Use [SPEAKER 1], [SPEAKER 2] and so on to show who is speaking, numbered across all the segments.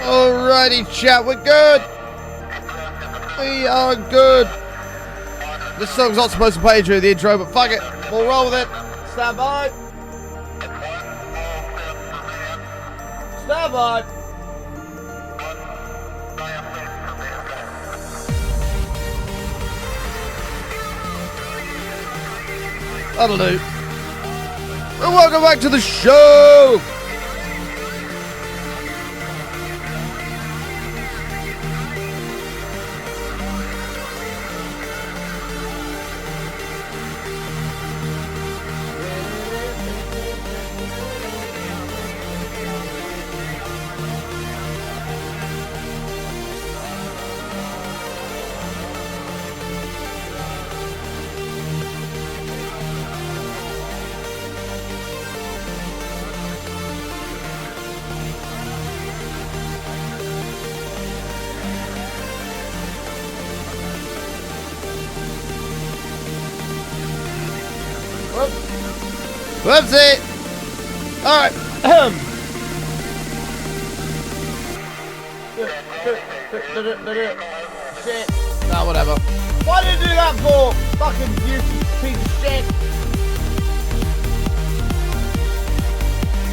[SPEAKER 1] Alrighty, chat, we're good. We are good. This song's not supposed to play during the intro, but fuck it. We'll roll with it. Stand by. Stand by. That'll do. And welcome back to the show. Whoopsie! Alright. Shit. Nah, whatever. Why did you do that for? Fucking useless piece of shit.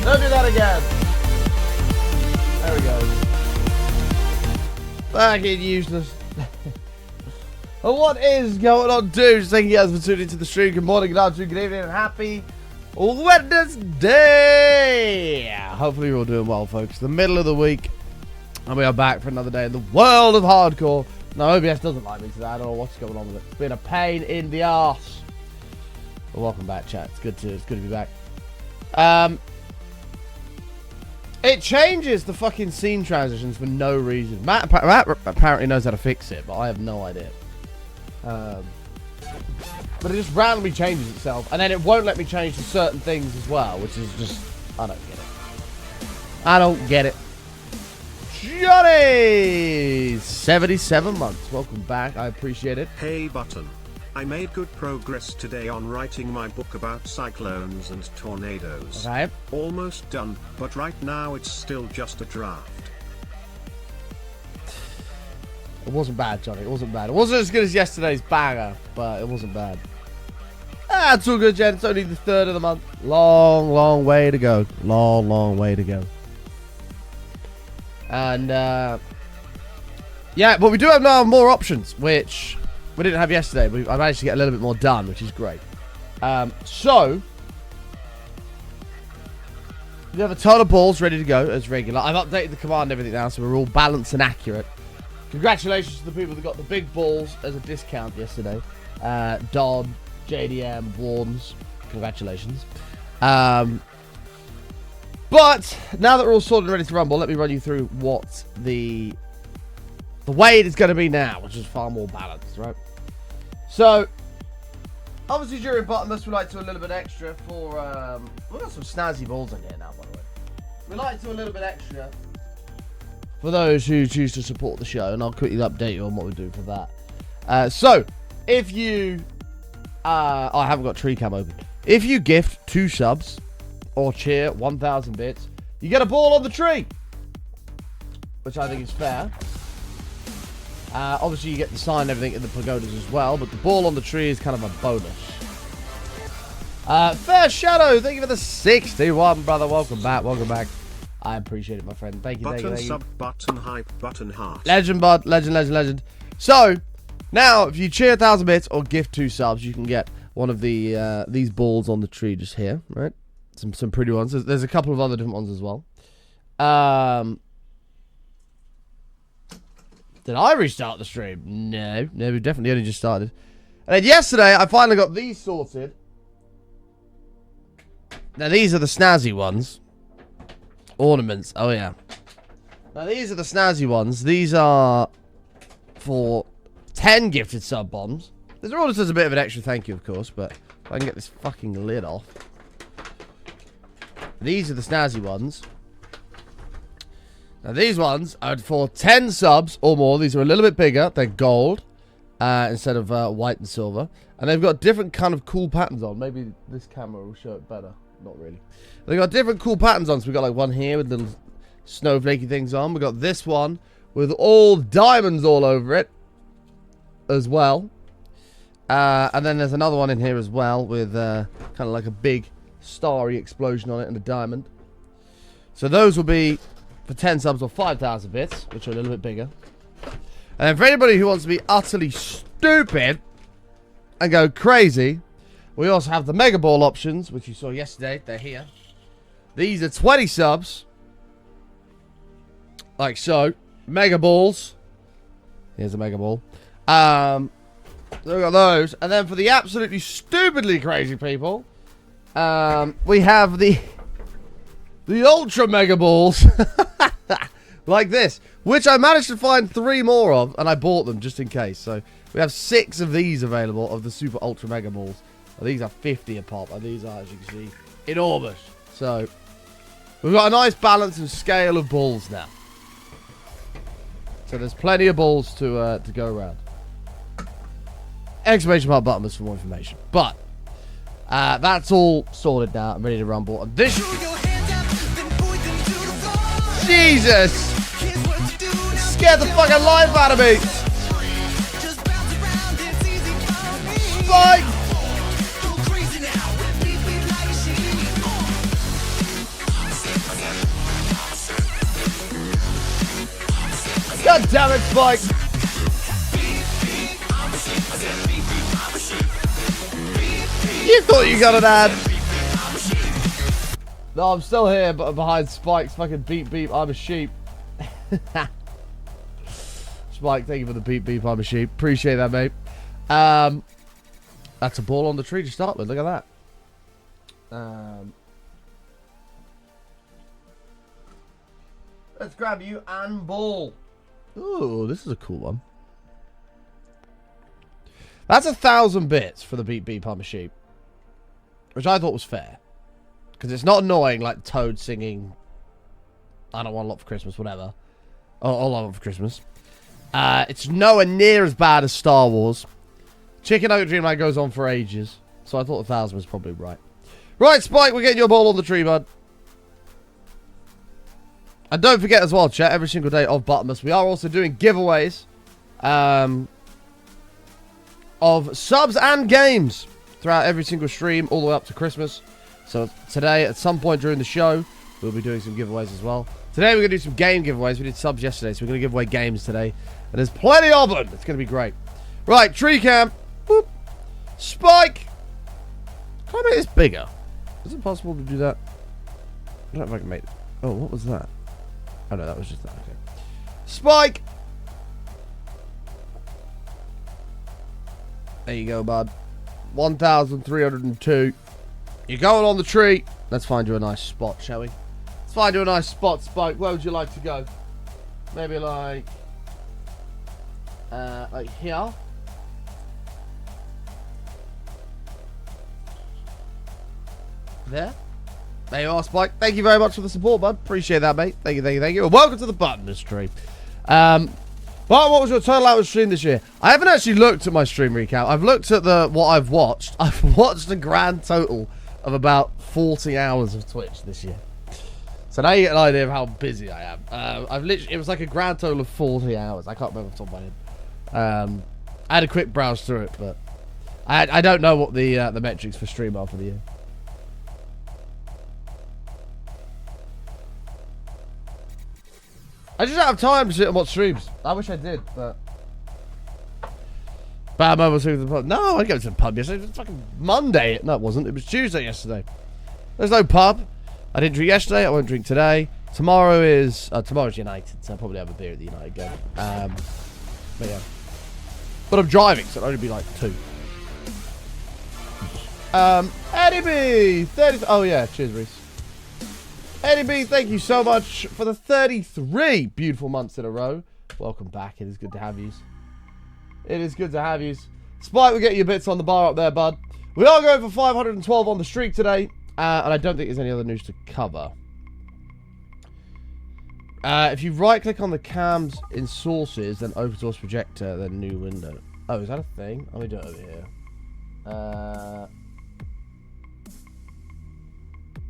[SPEAKER 1] Don't do that again. There we go. Fucking useless. Well, what is going on, dudes? Thank you guys for tuning into the stream. Good morning, good afternoon, good evening, and happy Wednesday! Hopefully you're all doing well, folks. The middle of the week, and we are back for another day in the world of hardcore. No, OBS doesn't like me today. I don't know what's going on with it. It's been a pain in the arse. But welcome back, chat. It's good to be back. It changes the fucking scene transitions for no reason. Matt apparently knows how to fix it, but I have no idea. But it just randomly changes itself, and then it won't let me change to certain things as well, which is just, I don't get it. I don't get it. Johnny! 77 months. Welcome back. I appreciate it.
[SPEAKER 2] Hey, Button. I made good progress today on writing my book about cyclones and tornadoes.
[SPEAKER 1] Okay.
[SPEAKER 2] Almost done, but right now it's still just a draft.
[SPEAKER 1] It wasn't bad, Johnny. It wasn't bad. It wasn't as good as yesterday's banger, but it wasn't bad. Ah, it's all good, Jen. It's only the 3rd of the month. Long, long way to go. Long, long way to go. And, yeah, but we do have now more options, which we didn't have yesterday. I managed to get a little bit more done, which is great. So, we have a ton of balls ready to go as regular. I've updated the command and everything now, so we're all balanced and accurate. Congratulations to the people that got the big balls as a discount yesterday. Don, JDM, Warns. Congratulations. But now that we're all sorted and ready to rumble, let me run you through what the weight is going to be now, which is far more balanced, right? So, obviously during Buttonmas, we like to do a little bit extra for... we've got some snazzy balls in here now, by the way. We like to do a little bit extra for those who choose to support the show, and I'll quickly update you on what we do for that. So, if you... I haven't got tree cam open. If you gift 2 subs or cheer 1,000 bits, you get a ball on the tree, which I think is fair. Obviously, you get the sign and everything in the pagodas as well, but the ball on the tree is kind of a bonus. Fair Shadow, thank you for the 61, brother. Welcome back, welcome back. I appreciate it, my friend. Thank you,
[SPEAKER 2] Button
[SPEAKER 1] thank you,
[SPEAKER 2] sub, button hype, button heart.
[SPEAKER 1] Legend, bud. Legend. So, now, if you cheer 1,000 bits or gift 2 subs, you can get one of the these balls on the tree just here, right? Some pretty ones. There's a couple of other different ones as well. Did I restart the stream? No, we definitely only just started. And then yesterday, I finally got these sorted. Now, these are the snazzy ones. Ornaments. Oh, yeah. Now, these are the snazzy ones. These are for 10 gifted sub bombs. There's always a bit of an extra thank you, of course, but if I can get this fucking lid off. These are the snazzy ones. Now, these ones are for 10 subs or more. These are a little bit bigger. They're gold instead of white and silver. And they've got different kind of cool patterns on. Maybe this camera will show it better. Not really. They've got different cool patterns on. So we've got like one here with little snowflakey things on. We've got this one with all diamonds all over it as well. And then there's another one in here as well with kind of like a big starry explosion on it and a diamond. So those will be for 10 subs or 5,000 bits, which are a little bit bigger. And then for anybody who wants to be utterly stupid and go crazy, we also have the Mega Ball options, which you saw yesterday. They're here. These are 20 subs. Like so. Mega Balls. Here's a Mega Ball. So we got those. And then for the absolutely stupidly crazy people, we have the Ultra Mega Balls. Like this. Which I managed to find 3 more of, and I bought them just in case. So we have 6 of these available of the Super Ultra Mega Balls. And these are 50 a pop, and these are, as you can see, enormous. So we've got a nice balance and scale of balls now. So there's plenty of balls to go around. Exclamation mark Buttonmas for more information. But that's all sorted now. I'm ready to rumble. And this... Jesus! Scared the fucking life out of me! Spike! God damn it, Spike! You thought you got an ad? No, I'm still here, but behind Spike's fucking beep beep, I'm a sheep. Spike, thank you for the beep beep, I'm a sheep. Appreciate that, mate. That's a ball on the tree to start with, look at that. Let's grab you and ball. Ooh, this is a cool one. That's 1,000 bits for the beep beep, I'm a sheep. Which I thought was fair. Because it's not annoying like Toad singing I don't want a lot for Christmas, whatever. Or a lot for Christmas. It's nowhere near as bad as Star Wars. Chicken Nugget Dreamland goes on for ages. So I thought 1,000 was probably right. Right, Spike, we're getting your ball on the tree, bud. And don't forget as well, chat, every single day of Buttonmas, we are also doing giveaways of subs and games throughout every single stream, all the way up to Christmas. So today, at some point during the show, we'll be doing some giveaways as well. Today, we're going to do some game giveaways. We did subs yesterday, so we're going to give away games today. And there's plenty of them. It's going to be great. Right, tree cam. Boop. Spike. Can I make this bigger? Is it possible to do that? I don't know if I can make it. Oh, what was that? Oh, no, that was just that. Okay. Spike. There you go, bud. 1,302. You're going on the tree. Let's find you a nice spot, shall we? Let's find you a nice spot, Spike. Where would you like to go? Maybe like here. There. There you are, Spike. Thank you very much for the support, bud. Appreciate that, mate. Thank you, thank you, thank you. Welcome to the Buttonmas stream. Well, what was your total hours stream this year? I haven't actually looked at my stream recap. I've looked at what I've watched. I've watched a grand total of about 40 hours of Twitch this year. So now you get an idea of how busy I am. It was like a grand total of 40 hours. I can't remember off the top of my head. I had a quick browse through it, but I don't know what the metrics for stream are for the year. I just don't have time to sit and watch streams. I wish I did, but... Bad moments to the pub. No, I go to the pub yesterday. It was fucking Monday. No, it wasn't. It was Tuesday yesterday. There's no pub. I didn't drink yesterday. I won't drink today. Tomorrow's United, so I'll probably have a beer at the United game. But yeah. But I'm driving, so it'll only be like 2. Eddie B! 30... Oh, yeah. Cheers, Reese. Eddie B, thank you so much for the 33 beautiful months in a row. Welcome back. It is good to have you. It is good to have you. Spike, we'll get your bits on the bar up there, bud. We are going for 512 on the streak today. And I don't think there's any other news to cover. If you right-click on the cams in sources, then open source projector, then new window. Oh, is that a thing? Let me do it over here.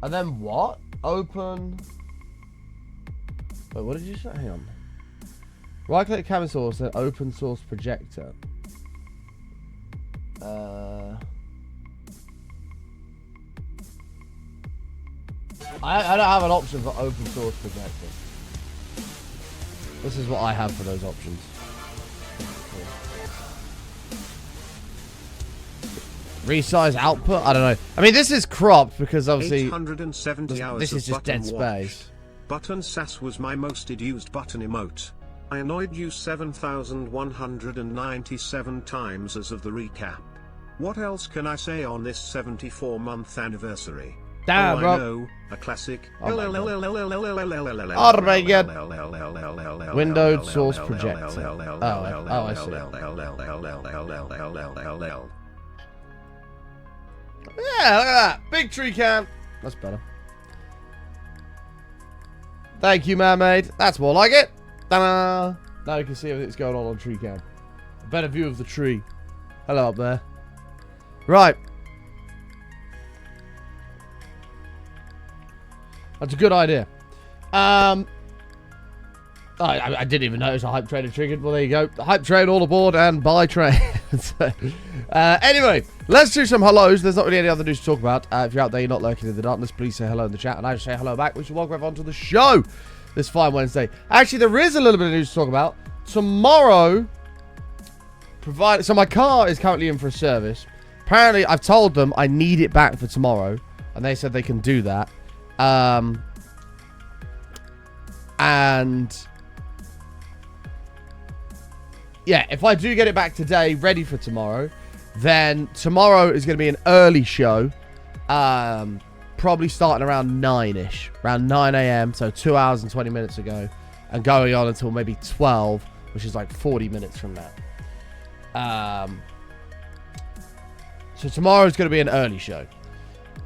[SPEAKER 1] And then what? Open. Wait, what did you say? Hang on. Right-click cam in source, then open source projector. I don't have an option for open source projector. This is what I have for those options. Resize output? I don't know. I mean, this is cropped because obviously
[SPEAKER 2] 870 hours
[SPEAKER 1] this is just dead space.
[SPEAKER 2] Button sass was my most used button emote. I annoyed you 7,197 times as of the recap. What else can I say on this 74-month anniversary?
[SPEAKER 1] Damn, bro.
[SPEAKER 2] I know, a classic.
[SPEAKER 1] Oh my god. Windowed source projector. Oh, I see. Yeah, look at that. Big tree cam. That's better. Thank you, mermaid. That's more like it. Ta-da! Now you can see everything that's going on tree cam. A better view of the tree. Hello up there. Right. That's a good idea. I didn't even notice a hype train had triggered. Well, there you go. The hype train all aboard and buy train. So, anyway, let's do some hellos. There's not really any other news to talk about. If you're out there, you're not lurking in the darkness, please say hello in the chat. And I say hello back. We should welcome everyone to the show this fine Wednesday. Actually, there is a little bit of news to talk about. Tomorrow, so my car is currently in for a service. Apparently, I've told them I need it back for tomorrow. And they said they can do that. And yeah, if I do get it back today, ready for tomorrow, then tomorrow is going to be an early show. Probably starting around 9-ish, around 9 a.m. So 2 hours and 20 minutes ago, and going on until maybe 12, which is like 40 minutes from now. So tomorrow is going to be an early show.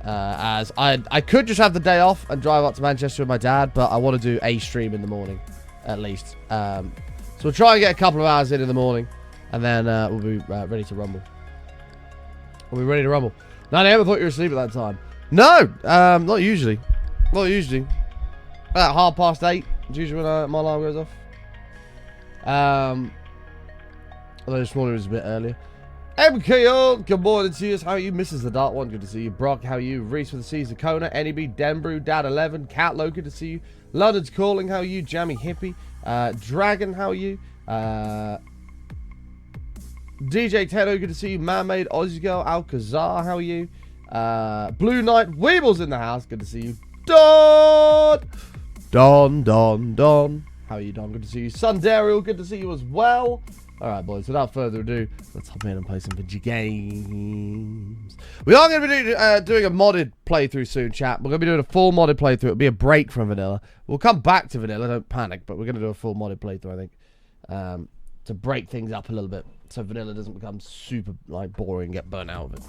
[SPEAKER 1] As I could just have the day off and drive up to Manchester with my dad, but I want to do a stream in the morning, at least. So we'll try and get a couple of hours in the morning, and then we'll be ready to rumble. We'll be ready to rumble. 9 a.m. I thought you were asleep at that time. No, not usually. Not usually. About 8:30 is usually when my alarm goes off. Although this morning was a bit earlier. MKO, good morning to you. How are you? Mrs. The Dark One, good to see you. Brock, how are you? Reese with the C's, Kona, NEB, Denbrew, Dad 11, Catlow, good to see you. London's calling, how are you? Jammy Hippie, Dragon, how are you? DJ Tedo, good to see you. Mermaid, Aussie Girl, Alcazar, how are you? Blue Knight, Weebles in the house, good to see you. Don, how are you, Don? Good to see you. Sundariel, good to see you as well. Alright, boys, without further ado, let's hop in and play some video games. We are going to be doing a modded playthrough soon, chat. We're going to be doing a full modded playthrough. It'll be a break from vanilla. We'll come back to vanilla, don't panic, but we're going to do a full modded playthrough, I think. To break things up a little bit, so vanilla doesn't become super boring and get burnt out of it.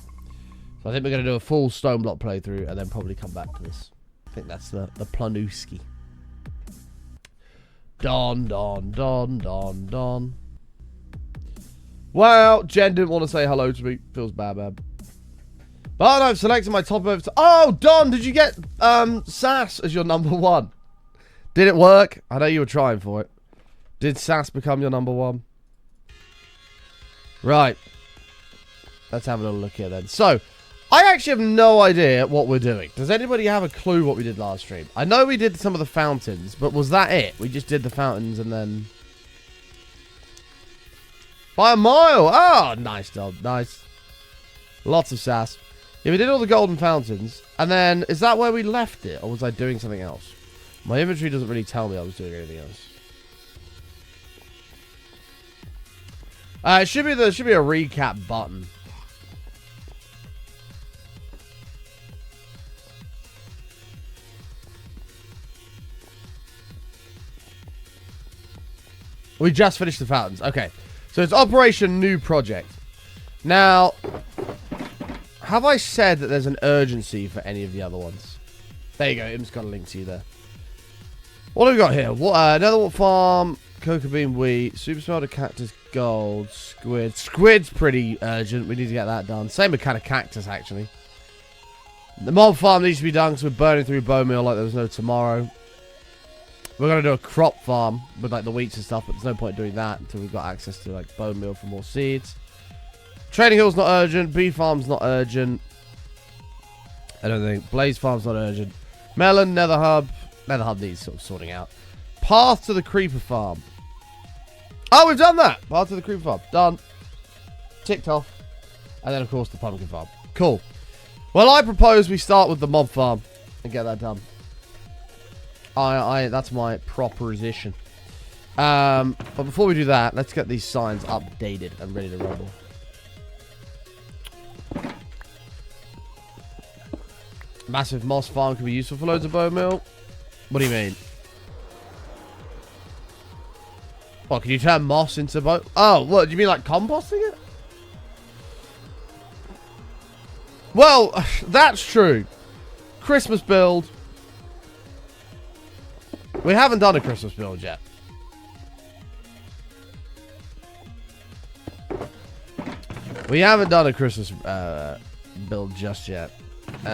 [SPEAKER 1] So I think we're going to do a full stone block playthrough and then probably come back to this. I think that's the Planooski. Don. Well, Jen didn't want to say hello to me. Feels bad, man. But I've selected my top over. Oh, Don, did you get Sass as your number one? Did it work? I know you were trying for it. Did Sass become your number one? Right. Let's have a little look here then. So, I actually have no idea what we're doing. Does anybody have a clue what we did last stream? I know we did some of the fountains, but was that it? We just did the fountains and then... By a mile! Oh, nice, Don. Nice. Lots of sass. Yeah, we did all the golden fountains. And then, is that where we left it? Or was I doing something else? My inventory doesn't really tell me I was doing anything else. It should be a recap button. We just finished the fountains. Okay. So it's Operation New Project. Now, Have I said that there's an urgency for any of the other ones? There you go. Im's got a link to you there. What have we got here? What, another farm, cocoa bean wheat, super smelter cactus gold, squid. Squid's pretty urgent. We need to get that done. Same with kind of cactus, actually. The mob farm needs to be done because we're burning through bone meal like there was no tomorrow. We're going to do a crop farm with like the wheats and stuff, but there's no point doing that until we've got access to like bone meal for more seeds. Trading hill's not urgent. Bee farm's not urgent. I don't think. Blaze farm's not urgent. Melon, nether hub. Nether hub needs sort of sorting out. Path to the creeper farm. Oh, we've done that. Path to the creeper farm. Done. Ticked off. And then, of course, the pumpkin farm. Cool. Well, I propose we start with the mob farm and get that done. That's my proposition. But before we do that, let's get these signs updated and ready to rumble. Massive moss farm could be useful for loads of bone meal. What do you mean? What, can you turn moss into bone? Oh, what, do you mean like composting it? Well, that's true. Christmas build. We haven't done a Christmas build yet. We haven't done a Christmas build just yet. 8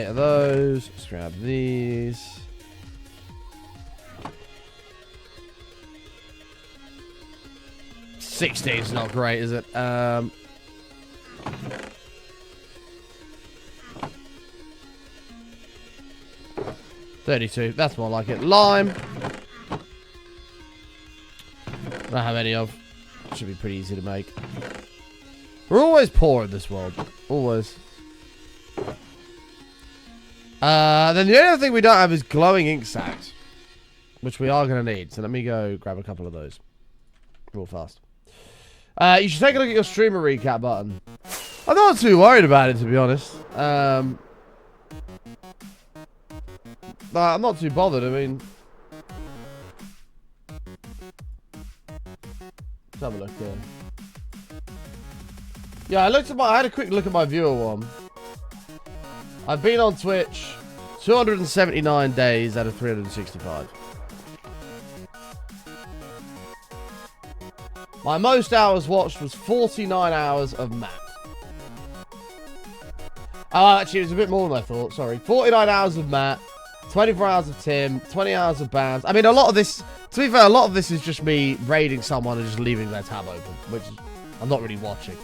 [SPEAKER 1] of those. Let's grab these. $16's not great, is it? 32. That's more like it. Lime. Don't have any of. Should be pretty easy to make. We're always poor in this world. Always. Then the only other thing we don't have is glowing ink sacks, which we are going to need. So let me go grab a couple of those real fast. You should take a look at your streamer recap button. I'm not too worried about it, to be honest. I'm not too bothered. I mean, let's have a look here. Yeah, I had a quick look at my viewer one. I've been on Twitch 279 days out of 365. My most hours watched was 49 hours of Matt. Oh, actually, it was a bit more than I thought. Sorry. 49 hours of Matt, 24 hours of Tim, 20 hours of Bams. I mean, a lot of this, to be fair, a lot of this is just me raiding someone and just leaving their tab open, which I'm not really watching.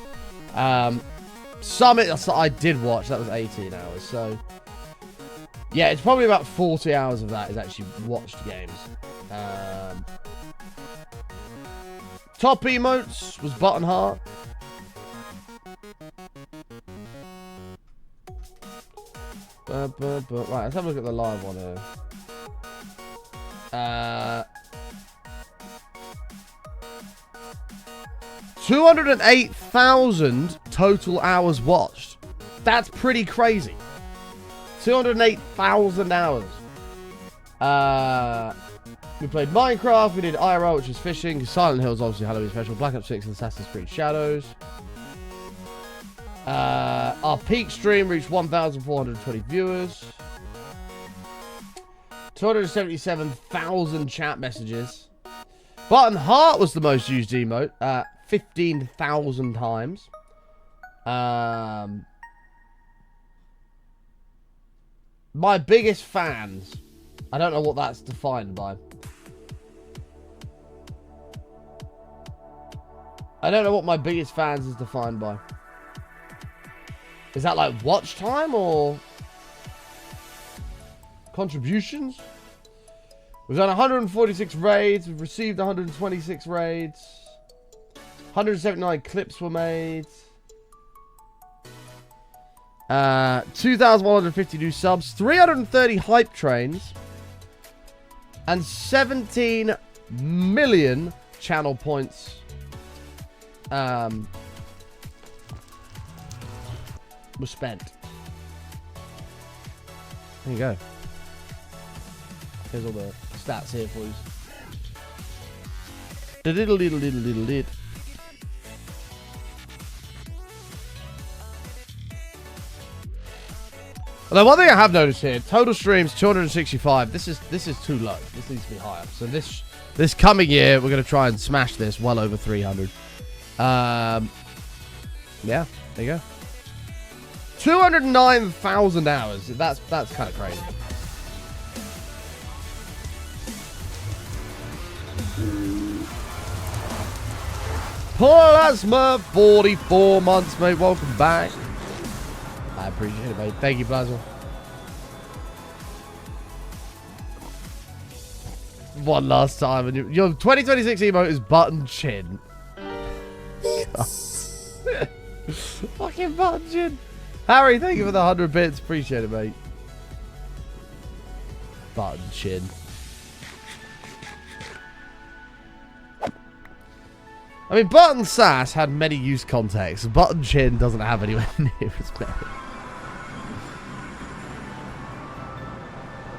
[SPEAKER 1] Some I did watch, that was 18 hours, so yeah, it's probably about 40 hours of that is actually watched games. Top emotes was button heart. Right, let's have a look at the live one here. 208,000 total hours watched. That's pretty crazy. 208,000 hours. We played Minecraft. We did IRL, which is fishing. Silent Hills, obviously Halloween special. Black Ops 6 and Assassin's Creed Shadows. Our peak stream reached 1,420 viewers. 277,000 chat messages. Button heart was the most used emote. 15,000 times. My biggest fans. I don't know what that's defined by. I don't know what my biggest fans is defined by. Is that like watch time or contributions? We've done 146 raids. We've received 126 raids. 179 clips were made. 2,150 new subs. 330 hype trains. And 17 million channel points. Was spent. There you go. Here's all the stats here for you. Although one thing I have noticed here, total streams 265. This is too low. This needs to be higher. So this coming year, we're gonna try and smash this well over 300. Yeah, there you go. 209,000 hours. That's kind of crazy. Plasma, 44 months, mate. Welcome back. I appreciate it, mate. Thank you, Plasma. One last time. And your 2026 emote is button chin. Fucking button chin. Harry, thank you for the 100 bits. Appreciate it, mate. Button chin. I mean, button sass had many use contexts. Button chin doesn't have anywhere near as many.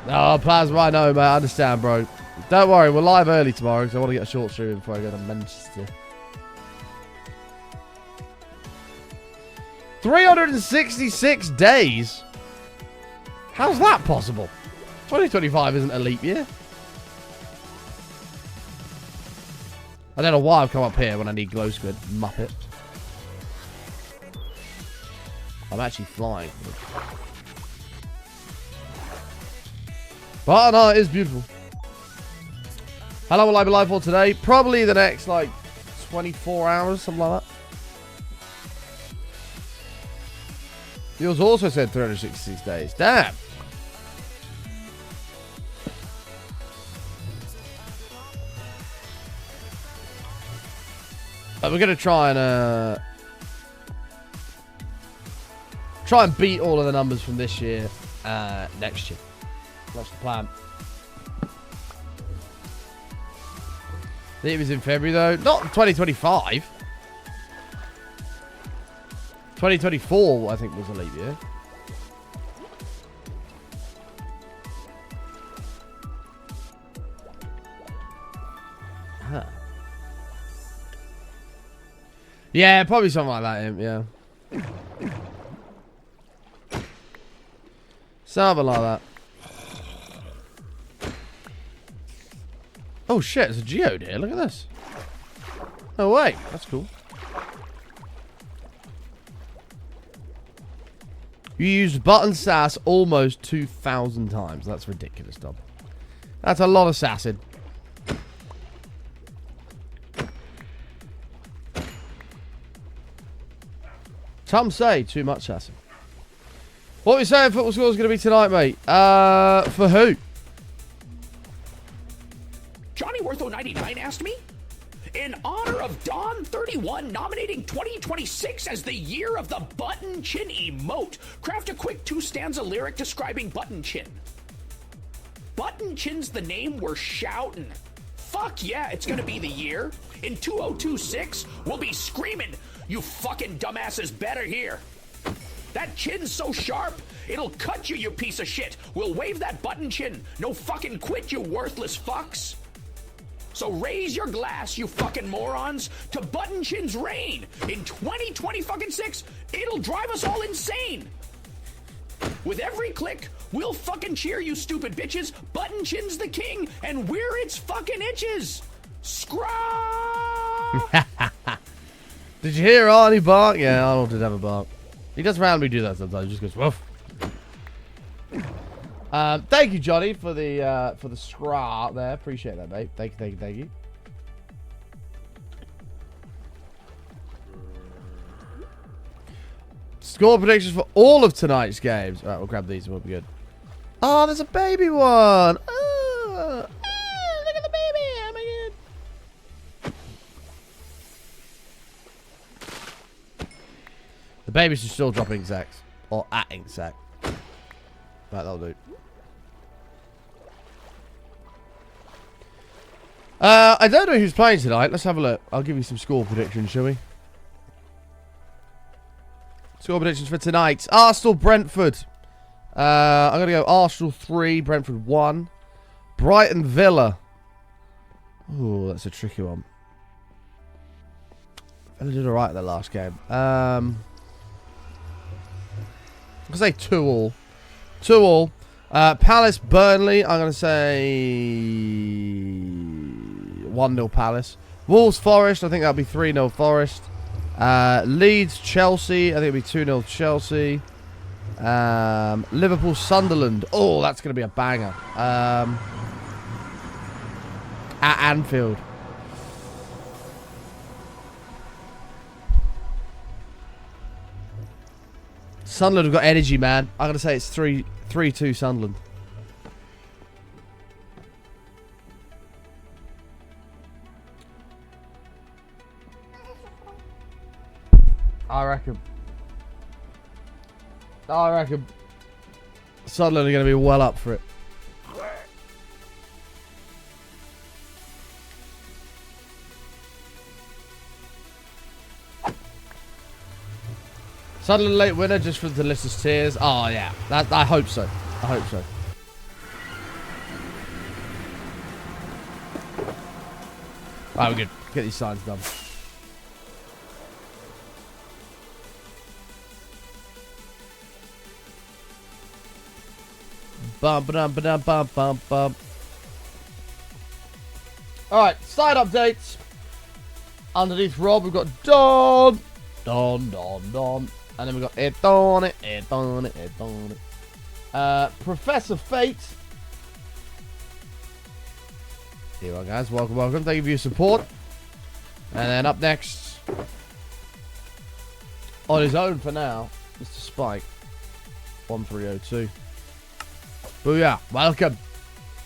[SPEAKER 1] Oh, Plasma, I know, mate. I understand, bro. Don't worry, we're live early tomorrow because I want to get a short stream before I go to Manchester. 366 days? How's that possible? 2025 isn't a leap year. I don't know why I've come up here when I need glow squid. Muppet. I'm actually flying. But no, it is beautiful. How long will I be live for today? Probably the next, like, 24 hours, something like that. Yours also said 366 days. Damn. We're going to try and beat all of the numbers from this year next year. That's the plan. I think it was in February, though. Not 2025. 2024, I think, was a leap year. Huh. Yeah, probably something like that, yeah. Something like that. Oh shit, there's a geode here. Look at this. Oh wait, that's cool. You used button sass almost 2,000 times. That's ridiculous, Dom. That's a lot of sassing. Some say too much sassing. What are we saying football score is going to be tonight, mate? For who?
[SPEAKER 3] Johnny Wortho 99 asked me, in honor of Don 31 nominating 2026 as the year of the button chin emote, craft a quick 2-stanza lyric describing button chin. Button chin's the name we're shouting. Fuck yeah, it's gonna be the year. In 2026, we'll be screaming, you fucking dumbasses better hear. That chin's so sharp, it'll cut you, you piece of shit. We'll wave that button chin. No fucking quit, you worthless fucks. So raise your glass, you fucking morons, to Button Chin's reign. In 2026, it'll drive us all insane. With every click, we'll fucking cheer, you stupid bitches. Button Chin's the king, and we're its fucking itches. Scraw!
[SPEAKER 1] Did you hear Arnie bark? Yeah, Arnold did have a bark. He does randomly do that sometimes. He just goes, woof. Thank you, Johnny, for the scrap there. Appreciate that, mate. Thank you. Score predictions for all of tonight's games. All right, we'll grab these and we'll be good. Oh, there's a baby one. Oh, look at the baby. Oh my god. The babies are still dropping sacks or atting sack. Right, that'll do. I don't know who's playing tonight. Let's have a look. I'll give you some score predictions, shall we? Score predictions for tonight. Arsenal, Brentford. I'm going to go Arsenal 3, Brentford 1. Brighton, Villa. Ooh, that's a tricky one. Villa did alright in their last game. I'm going to say 2-2. 2 all. Palace, Burnley. I'm going to say 1-0 Palace. Wolves, Forest. I think that'll be 3-0 Forest. Leeds, Chelsea. I think it'll be 2-0 Chelsea. Liverpool, Sunderland. Oh, that's going to be a banger. At Anfield. Sunderland have got energy, man. I'm going to say it's 3-2 Sunderland. I reckon Sunderland are going to be well up for it. Sunderland late winner just for the listeners' tears. Oh, yeah. I hope so. I hope so. Alright, we're good. Get these signs done. Bum, ba-dum, ba-dum, bum, bum, bum. Alright, side updates. Underneath Rob, we've got Don. And then we've got it on it. Professor Fate. Here we go, guys. Welcome. Thank you for your support. And then up next, on his own for now, Mr. Spike. 1302. Booyah. Welcome.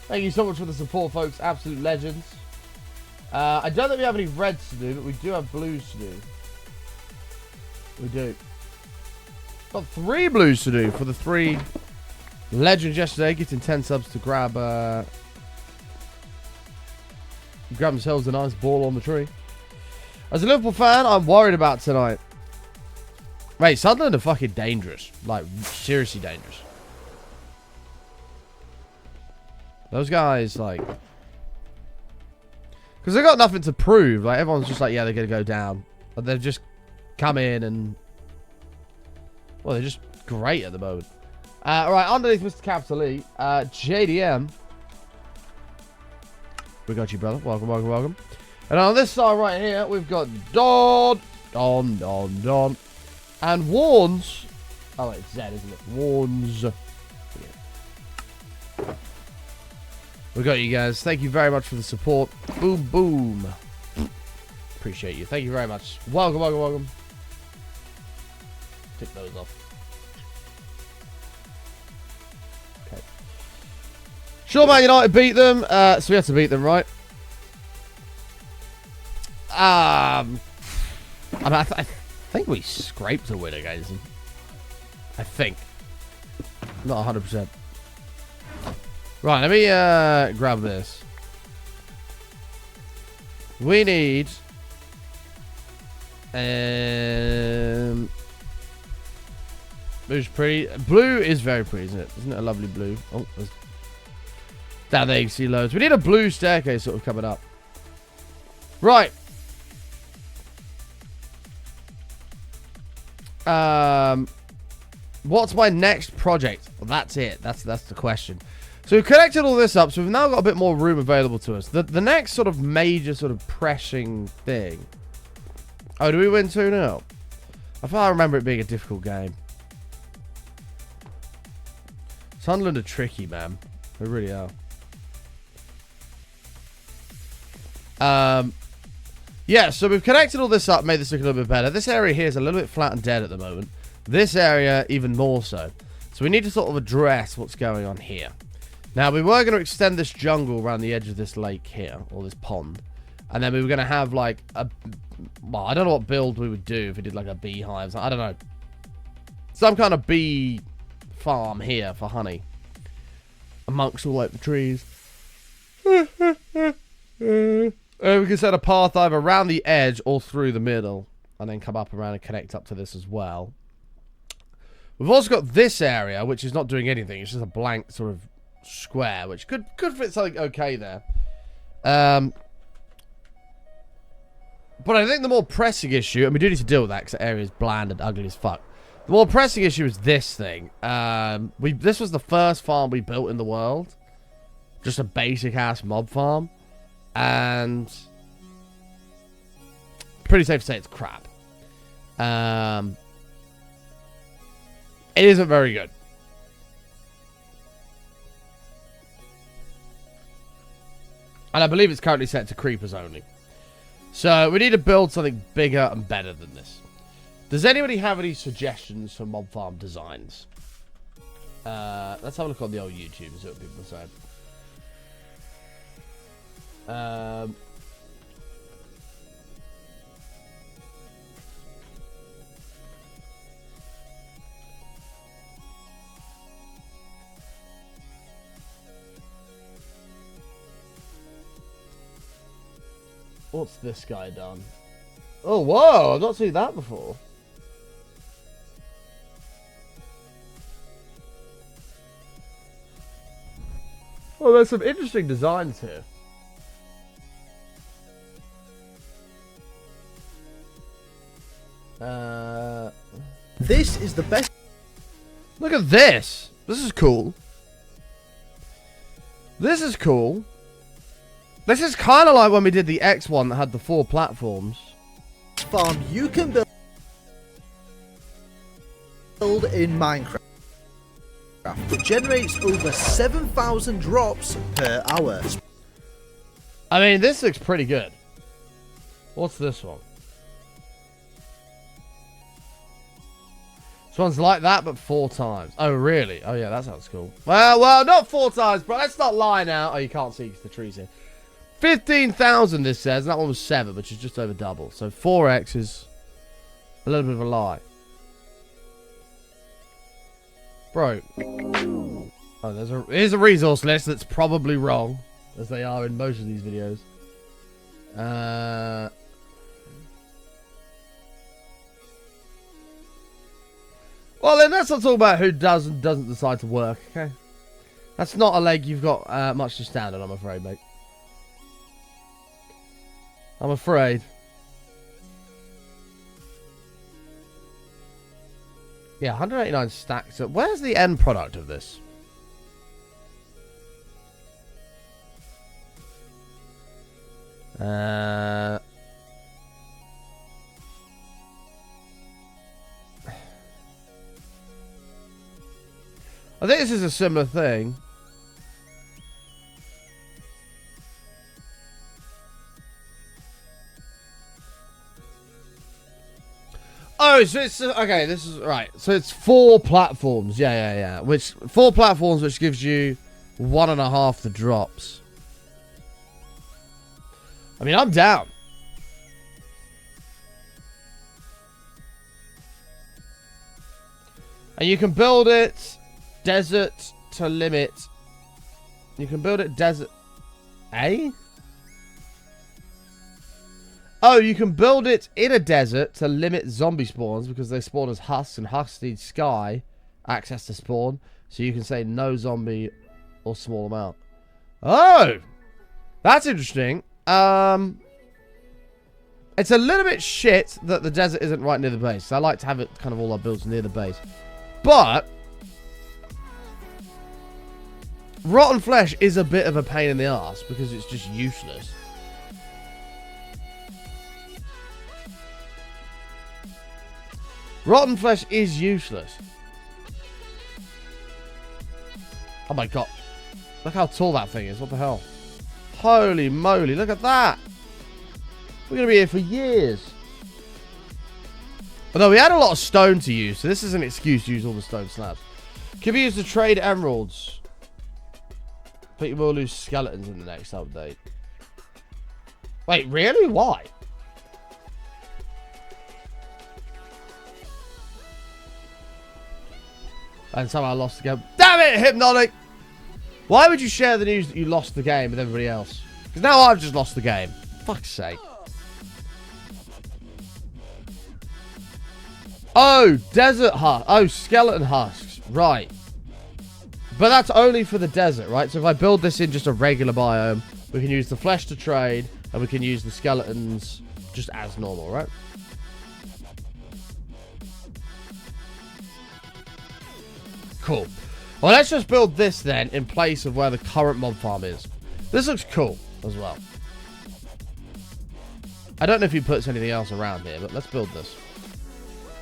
[SPEAKER 1] Thank you so much for the support, folks. Absolute legends. I don't think we have any reds to do, but we do have blues to do. We do. Got 3 blues to do for the 3 legends yesterday. Getting 10 subs to grab themselves a nice ball on the tree. As a Liverpool fan, I'm worried about tonight. Mate, Sunderland are fucking dangerous. Like, seriously dangerous. Those guys, like... Because they've got nothing to prove. Like, everyone's just like, yeah, they're going to go down. But they've just come in and... Well, they're just great at the moment. Right, underneath Mr. Capital E, JDM. We got you, brother. Welcome. And on this side right here, we've got Don. And Warns. Oh, it's Z, isn't it? Warns. We got you guys. Thank you very much for the support. Boom. Appreciate you. Thank you very much. Welcome. Tick those off. Okay. Sure, Man United beat them. So we have to beat them, right? I think we scraped a win against them. I think. Not 100%. Right, let me grab this. We need... Blue's pretty. Blue is very pretty, isn't it? Isn't it a lovely blue? Oh, down there you can see loads. We need a blue staircase sort of coming up. Right. What's my next project? Well, that's it. That's the question. So we've connected all this up, so we've now got a bit more room available to us. The next sort of major sort of pressing thing. Oh, do we win 2-0? I thought I remember it being a difficult game. Sunderland are tricky, man. They really are. Yeah, so we've connected all this up, made this look a little bit better. This area here is a little bit flat and dead at the moment. This area, even more so. So we need to sort of address what's going on here. Now, we were going to extend this jungle around the edge of this lake here, or this pond. And then we were going to have, like, well, I don't know what build we would do if we did, like, a beehive. I don't know. Some kind of bee farm here for honey. Amongst all, like, the trees. We can set a path either around the edge or through the middle. And then come up around and connect up to this as well. We've also got this area, which is not doing anything. It's just a blank sort of square, which could fit something okay there. But I think the more pressing issue, and we do need to deal with that because the area is bland and ugly as fuck. The more pressing issue is this thing. This was the first farm we built in the world. Just a basic ass mob farm. And pretty safe to say it's crap. It isn't very good. And I believe it's currently set to creepers only. So we need to build something bigger and better than this. Does anybody have any suggestions for mob farm designs? Let's have a look on the old YouTube and see what people are saying. What's this guy done? Oh, whoa! I've not seen that before. Well, there's some interesting designs here.
[SPEAKER 4] This is the best.
[SPEAKER 1] Look at this. This is cool. This is cool. This is kind of like when we did the X one that had the 4 platforms.
[SPEAKER 4] Farm you can build in Minecraft. It generates over 7,000 drops per hour.
[SPEAKER 1] I mean, this looks pretty good. What's this one? This one's like that, but 4 times. Oh, really? Oh, yeah, that sounds cool. Well, not 4 times, bro. Let's not lie now. Oh, you can't see because the tree's here. 15,000, this says. And that one was 7, which is just over double. So 4x is a little bit of a lie. Bro. Oh, here's a resource list that's probably wrong, as they are in most of these videos. Well, then let's not talk about who does and doesn't decide to work, okay? That's not a leg you've got much to stand on, I'm afraid, mate. I'm afraid. Yeah, 189 stacks. Where's the end product of this? I think this is a similar thing. Oh, so it's okay. This is right. So it's 4 platforms. Yeah. Which 4 platforms, which gives you 1.5 the drops. I mean, I'm down. And you can build it desert to limit. You can build it desert. Eh? Oh, you can build it in a desert to limit zombie spawns because they spawn as husks, and husks need sky access to spawn. So you can say no zombie or small amount. Oh! That's interesting. It's a little bit shit that the desert isn't right near the base. So I like to have it kind of all our builds near the base. But rotten flesh is a bit of a pain in the ass because it's just useless. Rotten flesh is useless. Oh my god. Look how tall that thing is. What the hell? Holy moly. Look at that. We're going to be here for years. Although we had a lot of stone to use, so this is an excuse to use all the stone slabs. Can be used to trade emeralds. But you will lose skeletons in the next update. Wait, really? Why? And somehow I lost the game. Damn it, Hypnotic! Why would you share the news that you lost the game with everybody else? Because now I've just lost the game. Fuck's sake. Oh, desert husk. Oh, skeleton husks. Right. But that's only for the desert, right? So if I build this in just a regular biome, we can use the flesh to trade, and we can use the skeletons just as normal, right? Cool. Well, let's just build this then in place of where the current mob farm is. This looks cool as well. I don't know if he puts anything else around here, but let's build this.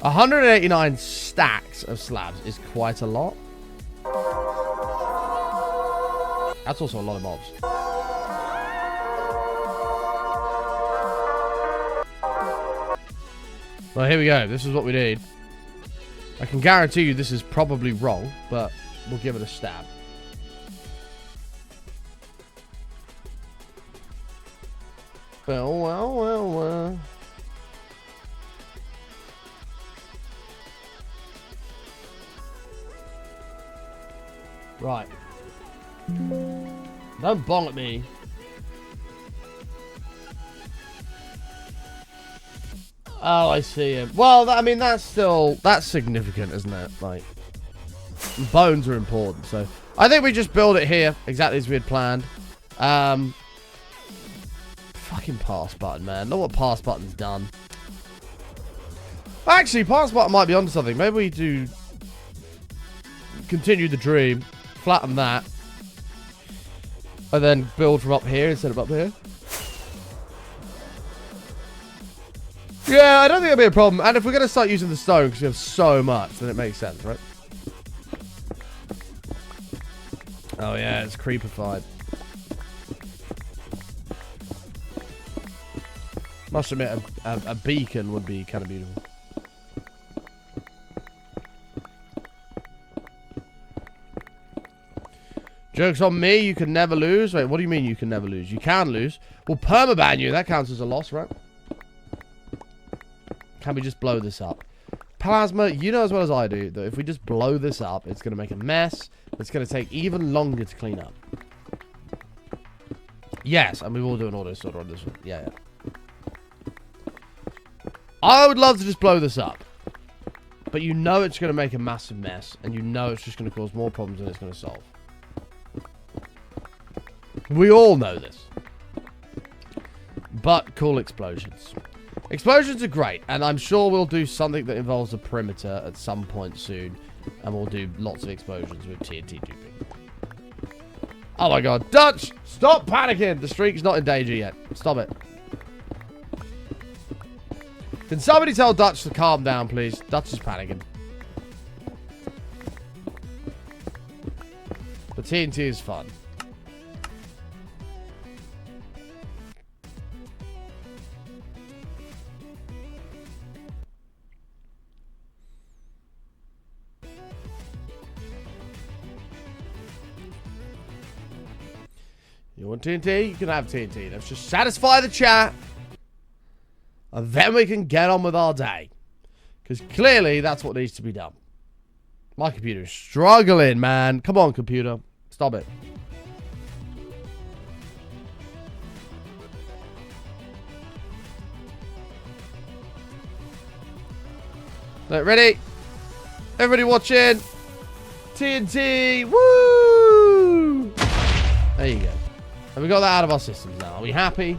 [SPEAKER 1] 189 stacks of slabs is quite a lot. That's also a lot of mobs. Well, here we go. This is what we need. I can guarantee you this is probably wrong, but we'll give it a stab. Well. Right. Don't bong at me. Oh, I see him. Well, I mean, that's significant, isn't it? Like, bones are important, so I think we just build it here, exactly as we had planned. Fucking pass button, man. Look what pass button's done. Actually, pass button might be onto something. Maybe we do continue the dream, flatten that, and then build from up here instead of up here. Yeah, I don't think it'll be a problem. And if we're going to start using the stone, because we have so much, then it makes sense, right? Oh, yeah, it's creepified. Must admit, a beacon would be kind of beautiful. Joke's on me, you can never lose. Wait, what do you mean you can never lose? You can lose. We'll permaban you. That counts as a loss, right? Can we just blow this up? Plasma, you know as well as I do that if we just blow this up, it's going to make a mess. It's going to take even longer to clean up. Yes, and we will do an auto sorter on this one. Yeah. I would love to just blow this up. But you know it's going to make a massive mess. And you know it's just going to cause more problems than it's going to solve. We all know this. But cool explosions. Explosions are great, and I'm sure we'll do something that involves a perimeter at some point soon, and we'll do lots of explosions with TNT duping. Oh my god, Dutch! Stop panicking! The streak's not in danger yet. Stop it. Can somebody tell Dutch to calm down, please? Dutch is panicking. The TNT is fun. You want TNT? You can have TNT. Let's just satisfy the chat. And then we can get on with our day. Because clearly that's what needs to be done. My computer is struggling, man. Come on, computer. Stop it. Right, ready? Everybody watching. TNT. Woo! There you go. And we got that out of our systems now. Are we happy?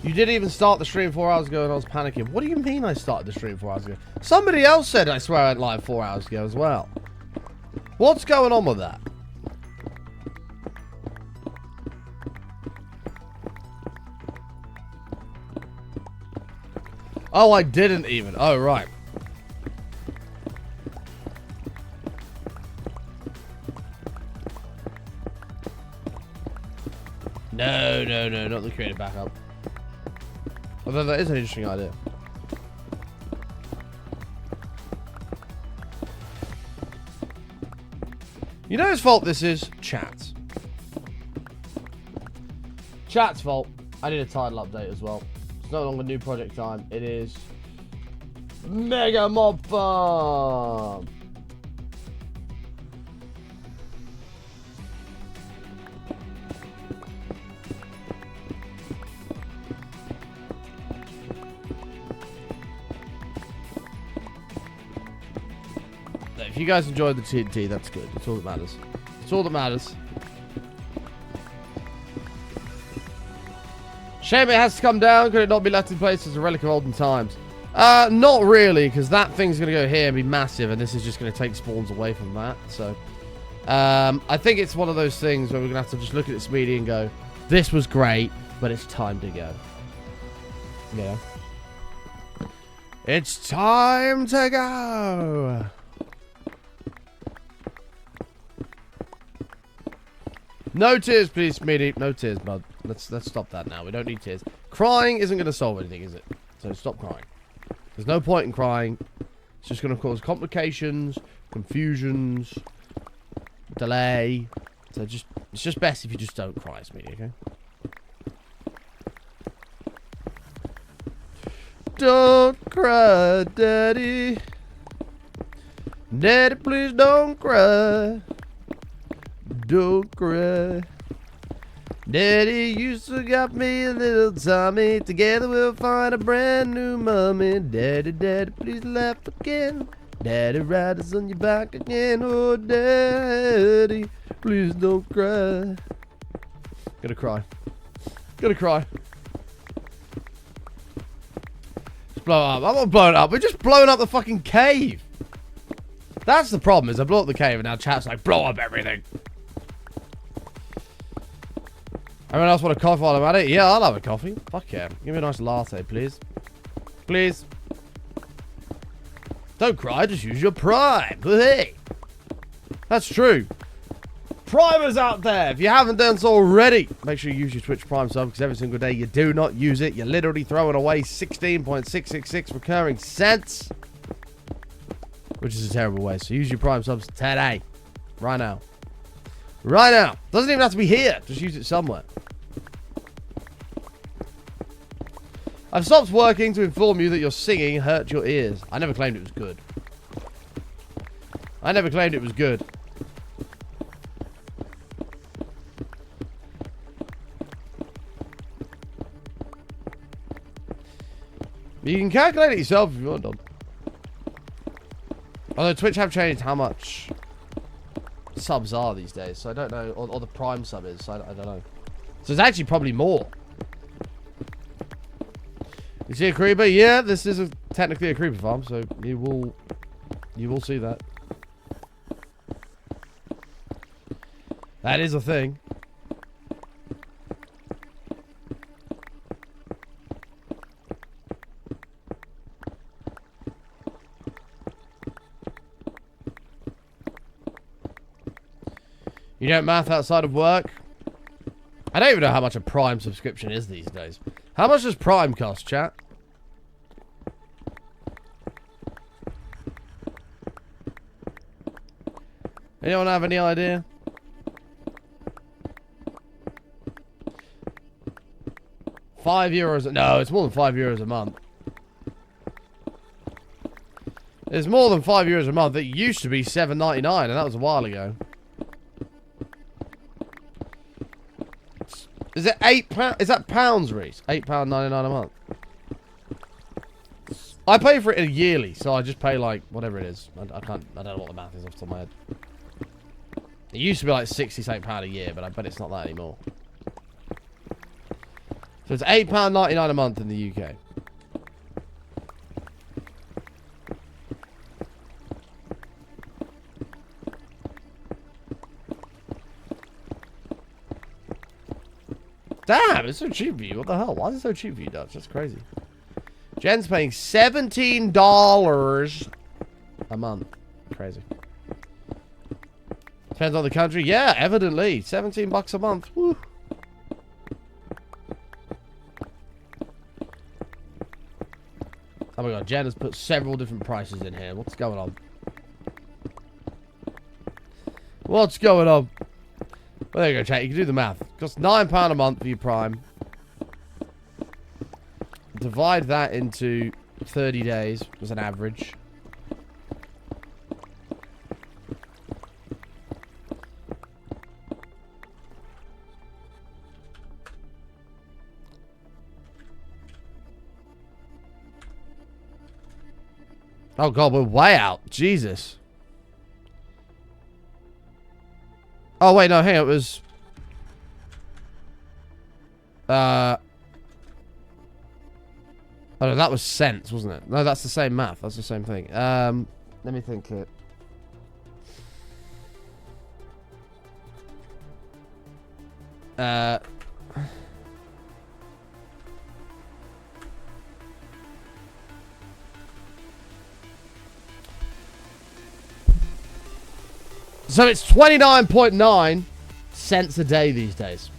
[SPEAKER 1] You didn't even start the stream 4 hours ago and I was panicking. What do you mean I started the stream 4 hours ago? Somebody else said I swear I went live 4 hours ago as well. What's going on with that? Oh, I didn't even. Oh, right. No, not the creative backup. Although that is an interesting idea. You know whose fault this is? Chat's. Chat's fault. I need a title update as well. It's no longer new project time. It is Mega Mob Farm. If you guys enjoyed the TNT, that's good. That's all that matters. That's all that matters. Shame it has to come down. Could it not be left in place as a relic of olden times? Not really, because that thing's going to go here and be massive, and this is just going to take spawns away from that. So, I think it's one of those things where we're going to have to just look at this media and go, this was great, but it's time to go. Yeah. It's time to go. No tears, please, Smeedy. No tears, bud. Let's stop that now. We don't need tears. Crying isn't going to solve anything, is it? So stop crying. There's no point in crying. It's just going to cause complications, confusions, delay. So it's just best if you just don't cry, Smeedy, okay? Don't cry, Daddy. Daddy, please don't cry. Don't cry. Daddy used to got me a little Tommy. Together we'll find a brand new mommy. Daddy, Daddy, please laugh again. Daddy, ride us on your back again. Oh, Daddy, please don't cry. Gonna cry. Gonna cry. Just blow it up. I'm not blowing it up. We're just blowing up the fucking cave. That's the problem, is I blow up the cave and now chat's like, blow up everything. Anyone else want a coffee while I'm at it? Yeah, I'll have a coffee. Fuck yeah. Give me a nice latte, please. Please. Don't cry, just use your prime. Hey. That's true. Primers out there. If you haven't done so already, make sure you use your Twitch Prime sub, because every single day you do not use it, you're literally throwing away 16.666 recurring cents. Which is a terrible waste. So use your Prime subs today. Right now. Right now. Doesn't even have to be here. Just use it somewhere. I've stopped working to inform you that your singing hurt your ears. I never claimed it was good. I never claimed it was good. You can calculate it yourself if you want, Don. Although Twitch have changed how much subs are these days, so I don't know, or the Prime sub is, so I don't know. So it's actually probably more. You see a creeper? Yeah, this is technically a creeper farm, so you will see that. That is a thing. You don't math outside of work? I don't even know how much a Prime subscription is these days. How much does Prime cost, chat? Anyone have any idea? €5. No, it's more than €5 a month. It's more than €5 a month. It used to be $7.99, and that was a while ago. Is it £8? Is that pounds, Reese? £8.99 a month. I pay for it yearly, so I just pay like whatever it is. I don't know what the math is off the top of my head. It used to be like £68 a year, but I bet it's not that anymore. So it's £8.99 a month in the UK. Damn, it's so cheap for you. What the hell? Why is it so cheap for you, Dutch? That's crazy. Jen's paying $17 a month. Crazy. Depends on the country. Yeah, evidently. $17 a month. Woo. Oh my god, Jen has put several different prices in here. What's going on? What's going on? Well, there you go, chat. You can do the math. It costs £9 a month for your Prime. Divide that into 30 days as an average. Oh god, we're way out. Jesus. Oh wait, no, hang on, it was Oh no, that was cents, wasn't it? No, that's the same math. That's the same thing. Let me think here. So it's 29.9 cents a day these days.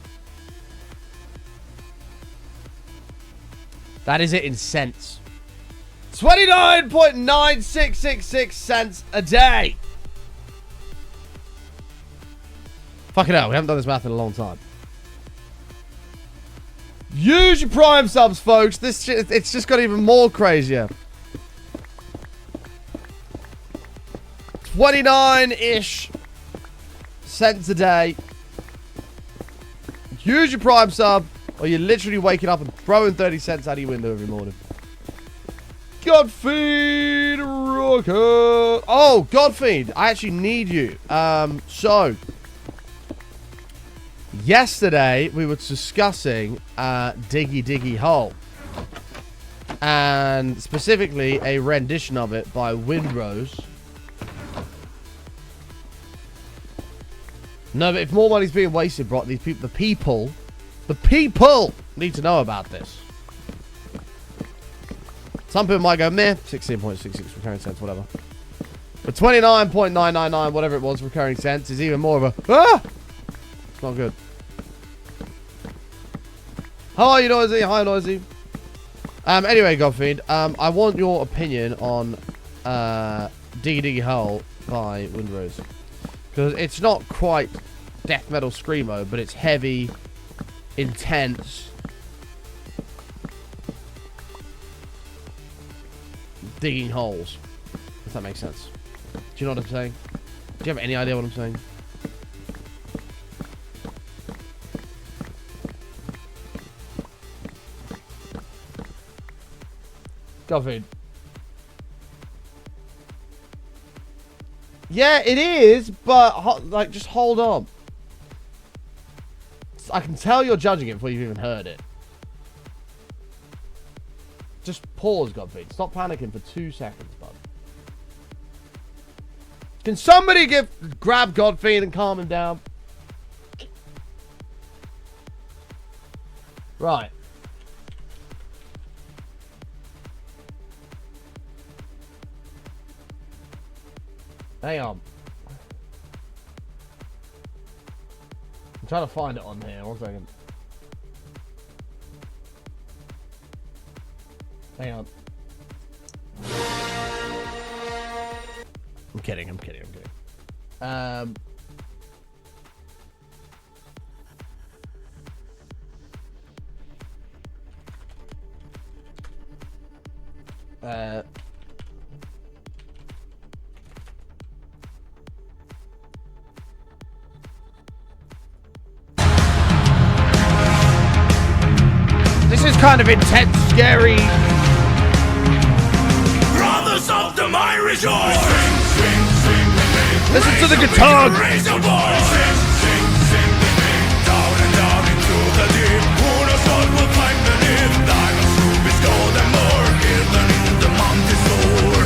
[SPEAKER 1] That is it in cents. 29.9666 cents a day. Fucking hell, we haven't done this math in a long time. Use your Prime subs, folks. This shit, it's just got even more crazier. 29-ish cents a day. Use your Prime sub, or you're literally waking up and throwing 30 cents out of your window every morning. Godfeed Rocket. Oh, Godfeed, I actually need you. So yesterday we were discussing Diggy Hole, and specifically a rendition of it by Windrose. No, but if more money's being wasted, Brock, these people, the people need to know about this. Some people might go, meh, 16.66 recurring cents, whatever. But 29.999, whatever it was, recurring cents is even more of a, it's not good. How are you, Noisy? Hi, Noisy. Anyway, Godfeed, I want your opinion on Diggy Hole by Windrose. Because it's not quite death metal screamo, but it's heavy, intense, digging holes. If that makes sense. Do you know what I'm saying? Do you have any idea what I'm saying? Godfeed. Yeah, it is, but like, just hold on. I can tell you're judging it before you've even heard it. Just pause, Godfeed. Stop panicking for 2 seconds, bud. Can somebody grab Godfeed and calm him down? Right. Hang on. I'm trying to find it on here. 1 second. Hang on. I'm kidding. This is kind of intense, scary.
[SPEAKER 5] Brothers of the mine rejoice.
[SPEAKER 1] Listen to the guitar.
[SPEAKER 5] Raise your voice. Down and down into the deep. Who knows what will find beneath? Diamonds, rubies, gold and more. Hidden in the mountain floor.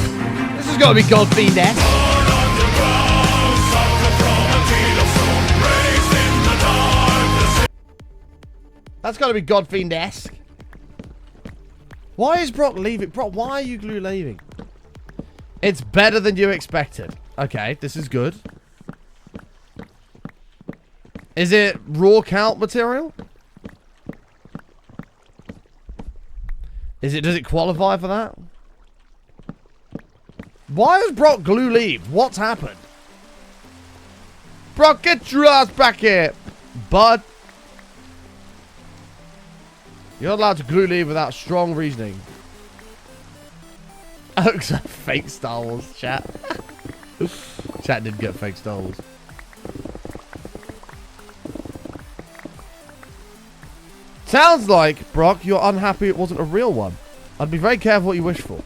[SPEAKER 1] This has got to be Godfeed-esque.
[SPEAKER 5] Born underground, suffer from a deal of stone. Raised in the darkness.
[SPEAKER 1] That's got to be Godfiend-esque. Why is Brock leaving? Brock, why are you glue leaving? It's better than you expected. Okay, this is good. Is it raw count material? Does it qualify for that? Why does Brock glue leave? What's happened? Brock, get your ass back here, bud. You're not allowed to glue leave without strong reasoning. Oh, fake Star Wars, chat. Chat did get fake Star Wars. Sounds like, Brock, you're unhappy it wasn't a real one. I'd be very careful what you wish for.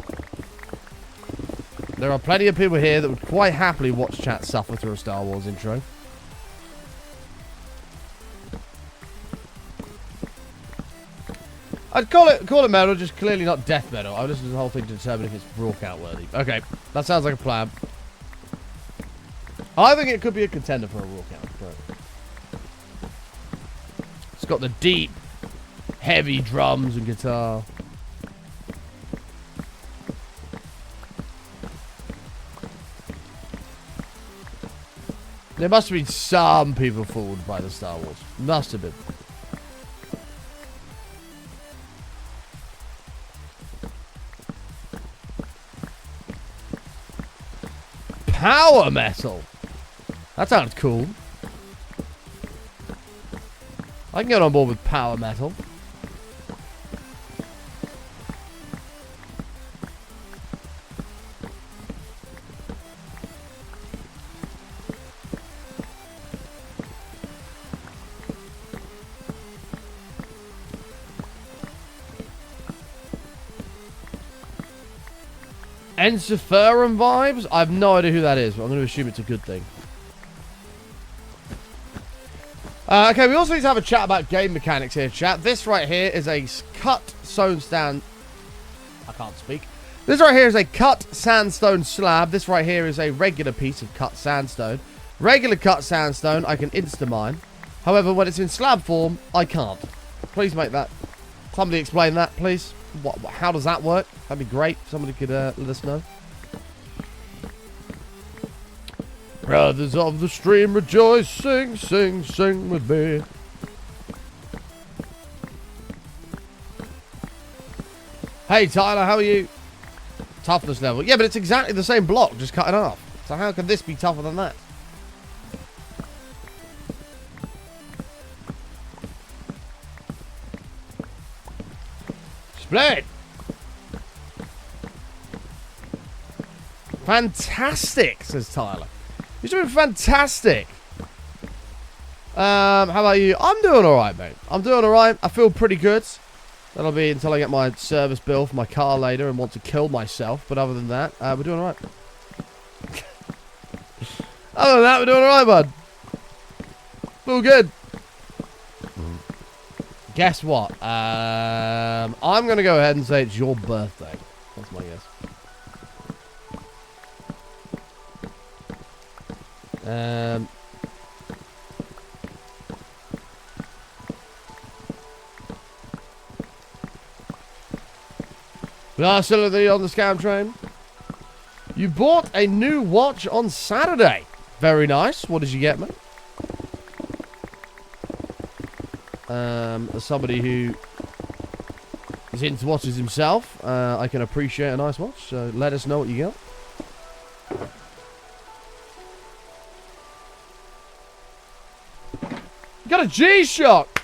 [SPEAKER 1] There are plenty of people here that would quite happily watch chat suffer through a Star Wars intro. I'd call it metal, just clearly not death metal. I listened to the whole thing to determine if it's walkout worthy. Okay, that sounds like a plan. I think it could be a contender for a walkout. But it's got the deep, heavy drums and guitar. There must have been some people fooled by the Star Wars. Must have been. Power metal. That sounds cool. I can get on board with power metal. Ensiferum vibes? I have no idea who that is, but I'm going to assume it's a good thing. Okay, we also need to have a chat about game mechanics here, chat. This right here is a cut sandstone. I can't speak. This right here is a cut sandstone slab. This right here is a regular piece of cut sandstone. Regular cut sandstone, I can insta-mine. However, when it's in slab form, I can't. Please make that. Somebody explain that, please. How does that work? That'd be great. Somebody could let us know. Brothers of the stream, rejoice, sing, sing, sing with me. Hey Tyler, how are you? Toughness level. Yeah, but it's exactly the same block, just cut in half. So how can this be tougher than that? Split! Fantastic, says Tyler. You're doing fantastic. How about you? I'm doing alright, mate. I'm doing alright. I feel pretty good. That'll be until I get my service bill for my car later and want to kill myself. But other than that, we're doing alright. Other than that, we're doing alright, bud. Feel good. Guess what? I'm going to go ahead and say it's your birthday. That's my guess. We are still on the scam train. You bought a new watch on Saturday. Very nice. What did you get, man? As somebody who is into watches himself, I can appreciate a nice watch. So let us know what you got. Got a G-Shock!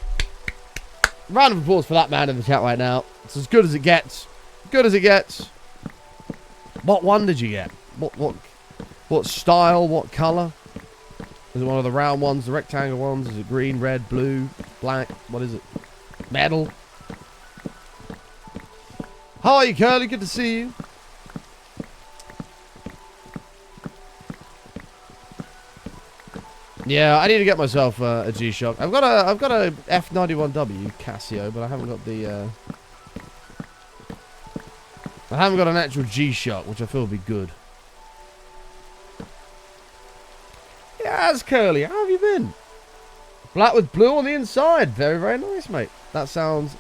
[SPEAKER 1] Round of applause for that man in the chat right now. It's as good as it gets. Good as it gets. What one did you get? What style? What colour? Is it one of the round ones, the rectangle ones? Is it green, red, blue, black? What is it? Metal? How are you, Curly? Good to see you. Yeah, I need to get myself a G-Shock. I've got a F91W Casio, but I haven't got the I haven't got an actual G-Shock, which I feel would be good. Yes, Curly, how have you been? Black with blue on the inside. Very, very nice, mate. That sounds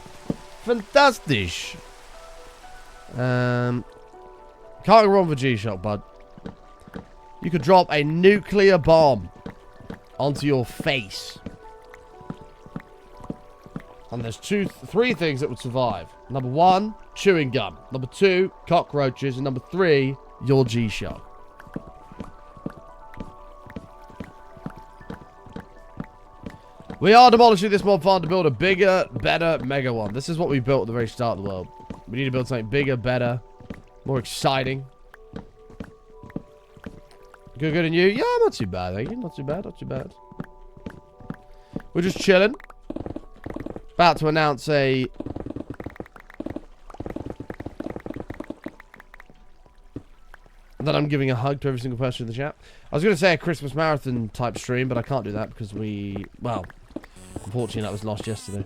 [SPEAKER 1] fantastic. Can't go wrong with G-Shock, bud. You could drop a nuclear bomb onto your face. And there's three things that would survive. Number one, chewing gum. Number two, cockroaches. And number three, your G-Shock. We are demolishing this mob farm to build a bigger, better, mega one. This is what we built at the very start of the world. We need to build something bigger, better, more exciting. Good, and you? Yeah, not too bad, thank you. Not too bad, not too bad. We're just chilling. About to announce a... that I'm giving a hug to every single person in the chat. I was going to say a Christmas marathon type stream, but I can't do that because we... well, unfortunately that was lost yesterday.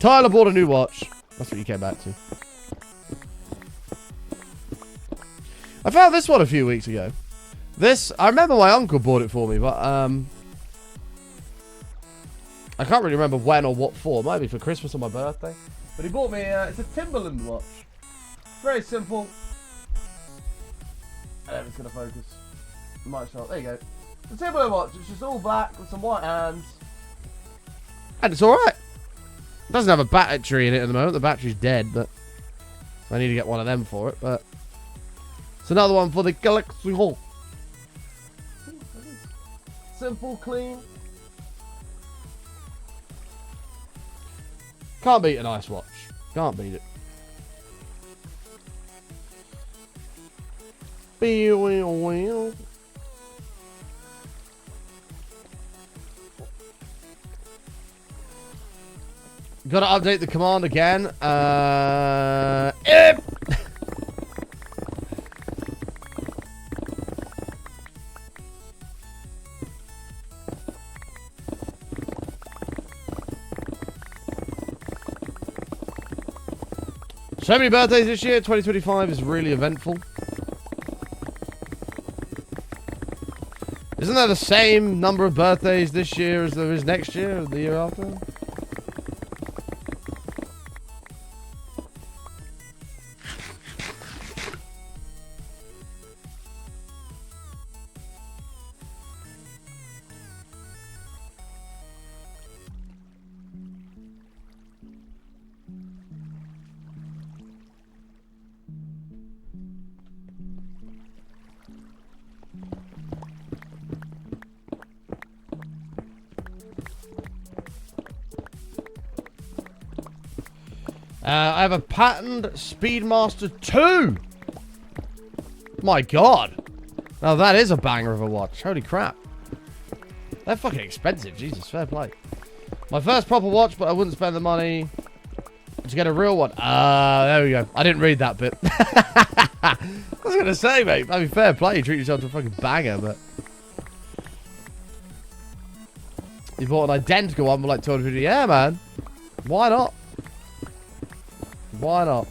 [SPEAKER 1] Tyler bought a new watch. That's what you came back to. I found this one a few weeks ago. This, I remember my uncle bought it for me, but I can't really remember when or what for. It might be for Christmas or my birthday. But he bought me, it's a Timberland watch. Very simple. I don't know if it's going to focus. It might show. There you go. The Timberland watch. It's just all black with some white hands. And it's alright. It doesn't have a battery in it at the moment. The battery's dead, but I need to get one of them for it. But it's another one for the Galaxy Hall. Simple, clean. Can't beat a nice watch. Can't beat it. Gotta update the command again. So many birthdays this year. 2025 is really eventful. Isn't there the same number of birthdays this year as there is next year or the year after? I have a patented Speedmaster 2. My God. Now that is a banger of a watch. Holy crap. They're fucking expensive. Jesus, fair play. My first proper watch, but I wouldn't spend the money to get a real one. There we go. I didn't read that bit. I was going to say, mate, I mean, fair play. You treat yourself to a fucking banger, but... You bought an identical one for like 250. Yeah, man. Why not? Why not?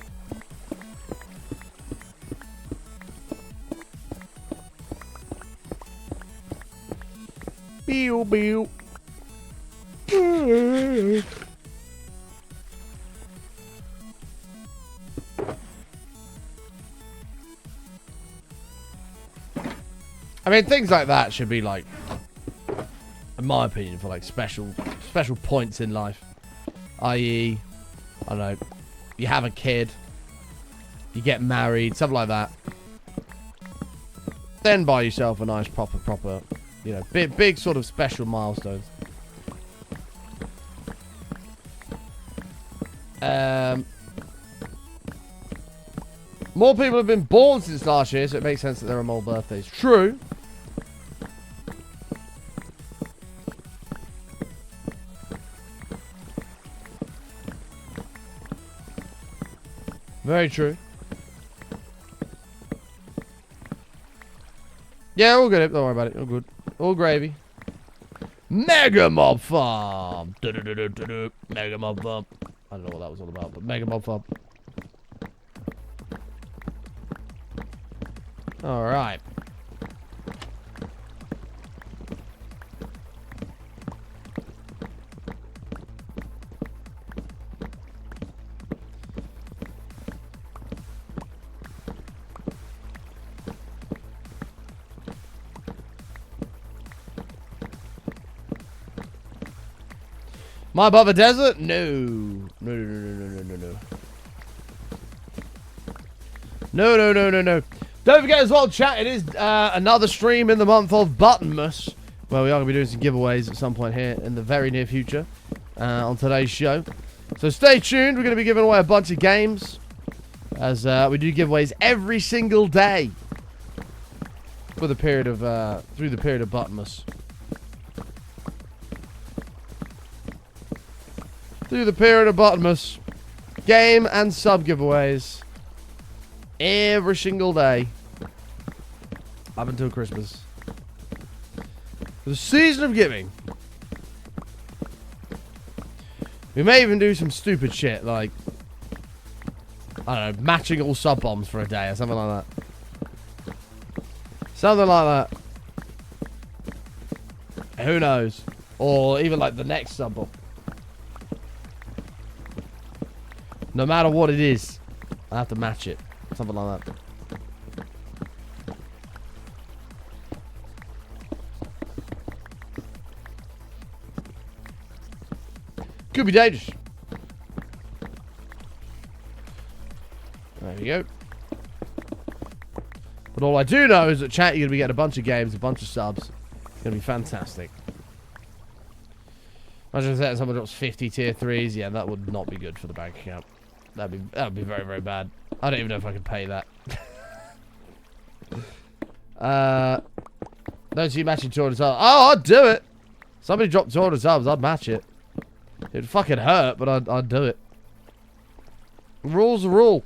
[SPEAKER 1] Beow, beow. I mean, things like that should be like, in my opinion, for like special points in life. I.e., I don't know, you have a kid, you get married, something like that. Then buy yourself a nice proper, you know, big sort of special milestones. More people have been born since last year, so it makes sense that there are more birthdays. True. Very true. Yeah, all good. Don't worry about it. All good. All gravy. Mega Mob Farm. Mega Mob Farm. I don't know what that was all about, but Mega Mob Farm. All right. Am I above a desert? No. No. Don't forget as well, chat, it is another stream in the month of Buttonmas, where we are going to be doing some giveaways at some point here in the very near future on today's show. So stay tuned. We're going to be giving away a bunch of games as we do giveaways every single day for the period of through the period of Buttonmas. Through the period of Buttonmas, game and sub giveaways every single day up until Christmas. For the season of giving. We may even do some stupid shit like, I don't know, matching all sub bombs for a day or something like that. Something like that. Who knows? Or even like the next sub bomb. No matter what it is, I have to match it. Something like that. Could be dangerous. There we go. But all I do know is that chat, you're going to be getting a bunch of games, a bunch of subs. It's going to be fantastic. Imagine if someone drops 50 tier 3s. Yeah, that would not be good for the bank account. That would be very, very bad. I don't even know if I could pay that. Don't see you matching 200 subs. Oh, I'd do it. Somebody dropped 200 subs, I'd match it. It'd fucking hurt, but I'd do it. Rule's a rule.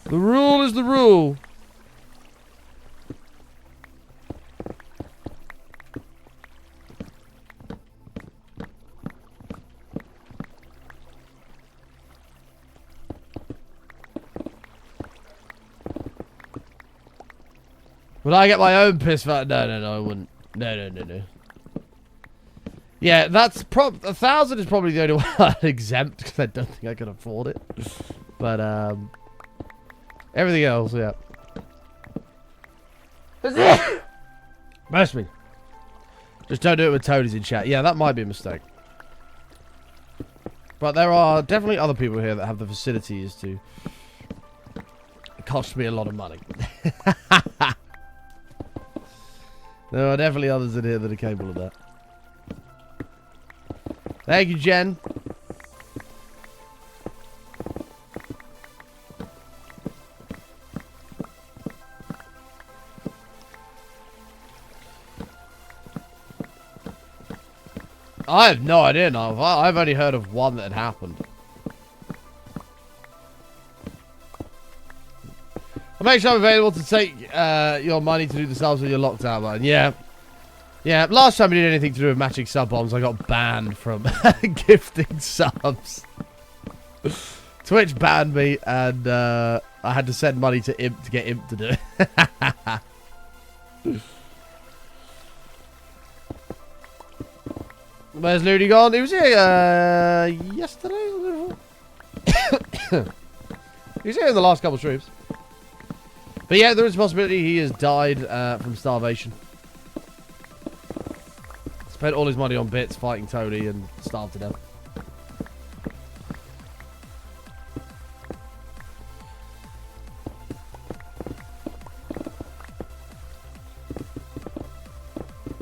[SPEAKER 1] The rule is the rule. Would I get my own piss fat? No, I wouldn't. No. Yeah, that's 1,000 is probably the only one I'd exempt because I don't think I can afford it. But everything else, yeah. Bless me. Just don't do it with Tony's in chat. Yeah, that might be a mistake. But there are definitely other people here that have the facilities to cost me a lot of money. There are definitely others in here that are capable of that. Thank you, Jen. I have no idea now. I've only heard of one that had happened. I'll make sure I'm available to take your money to do the subs when you're locked out, man. Yeah. Yeah, last time we did anything to do with matching sub bombs, I got banned from gifting subs. Twitch banned me, and I had to send money to Imp to get Imp to do it. Where's Looney gone? He was here yesterday. He was here in the last couple of streams. But yeah, there is a possibility he has died from starvation. Spent all his money on bits fighting Tony and starved to death.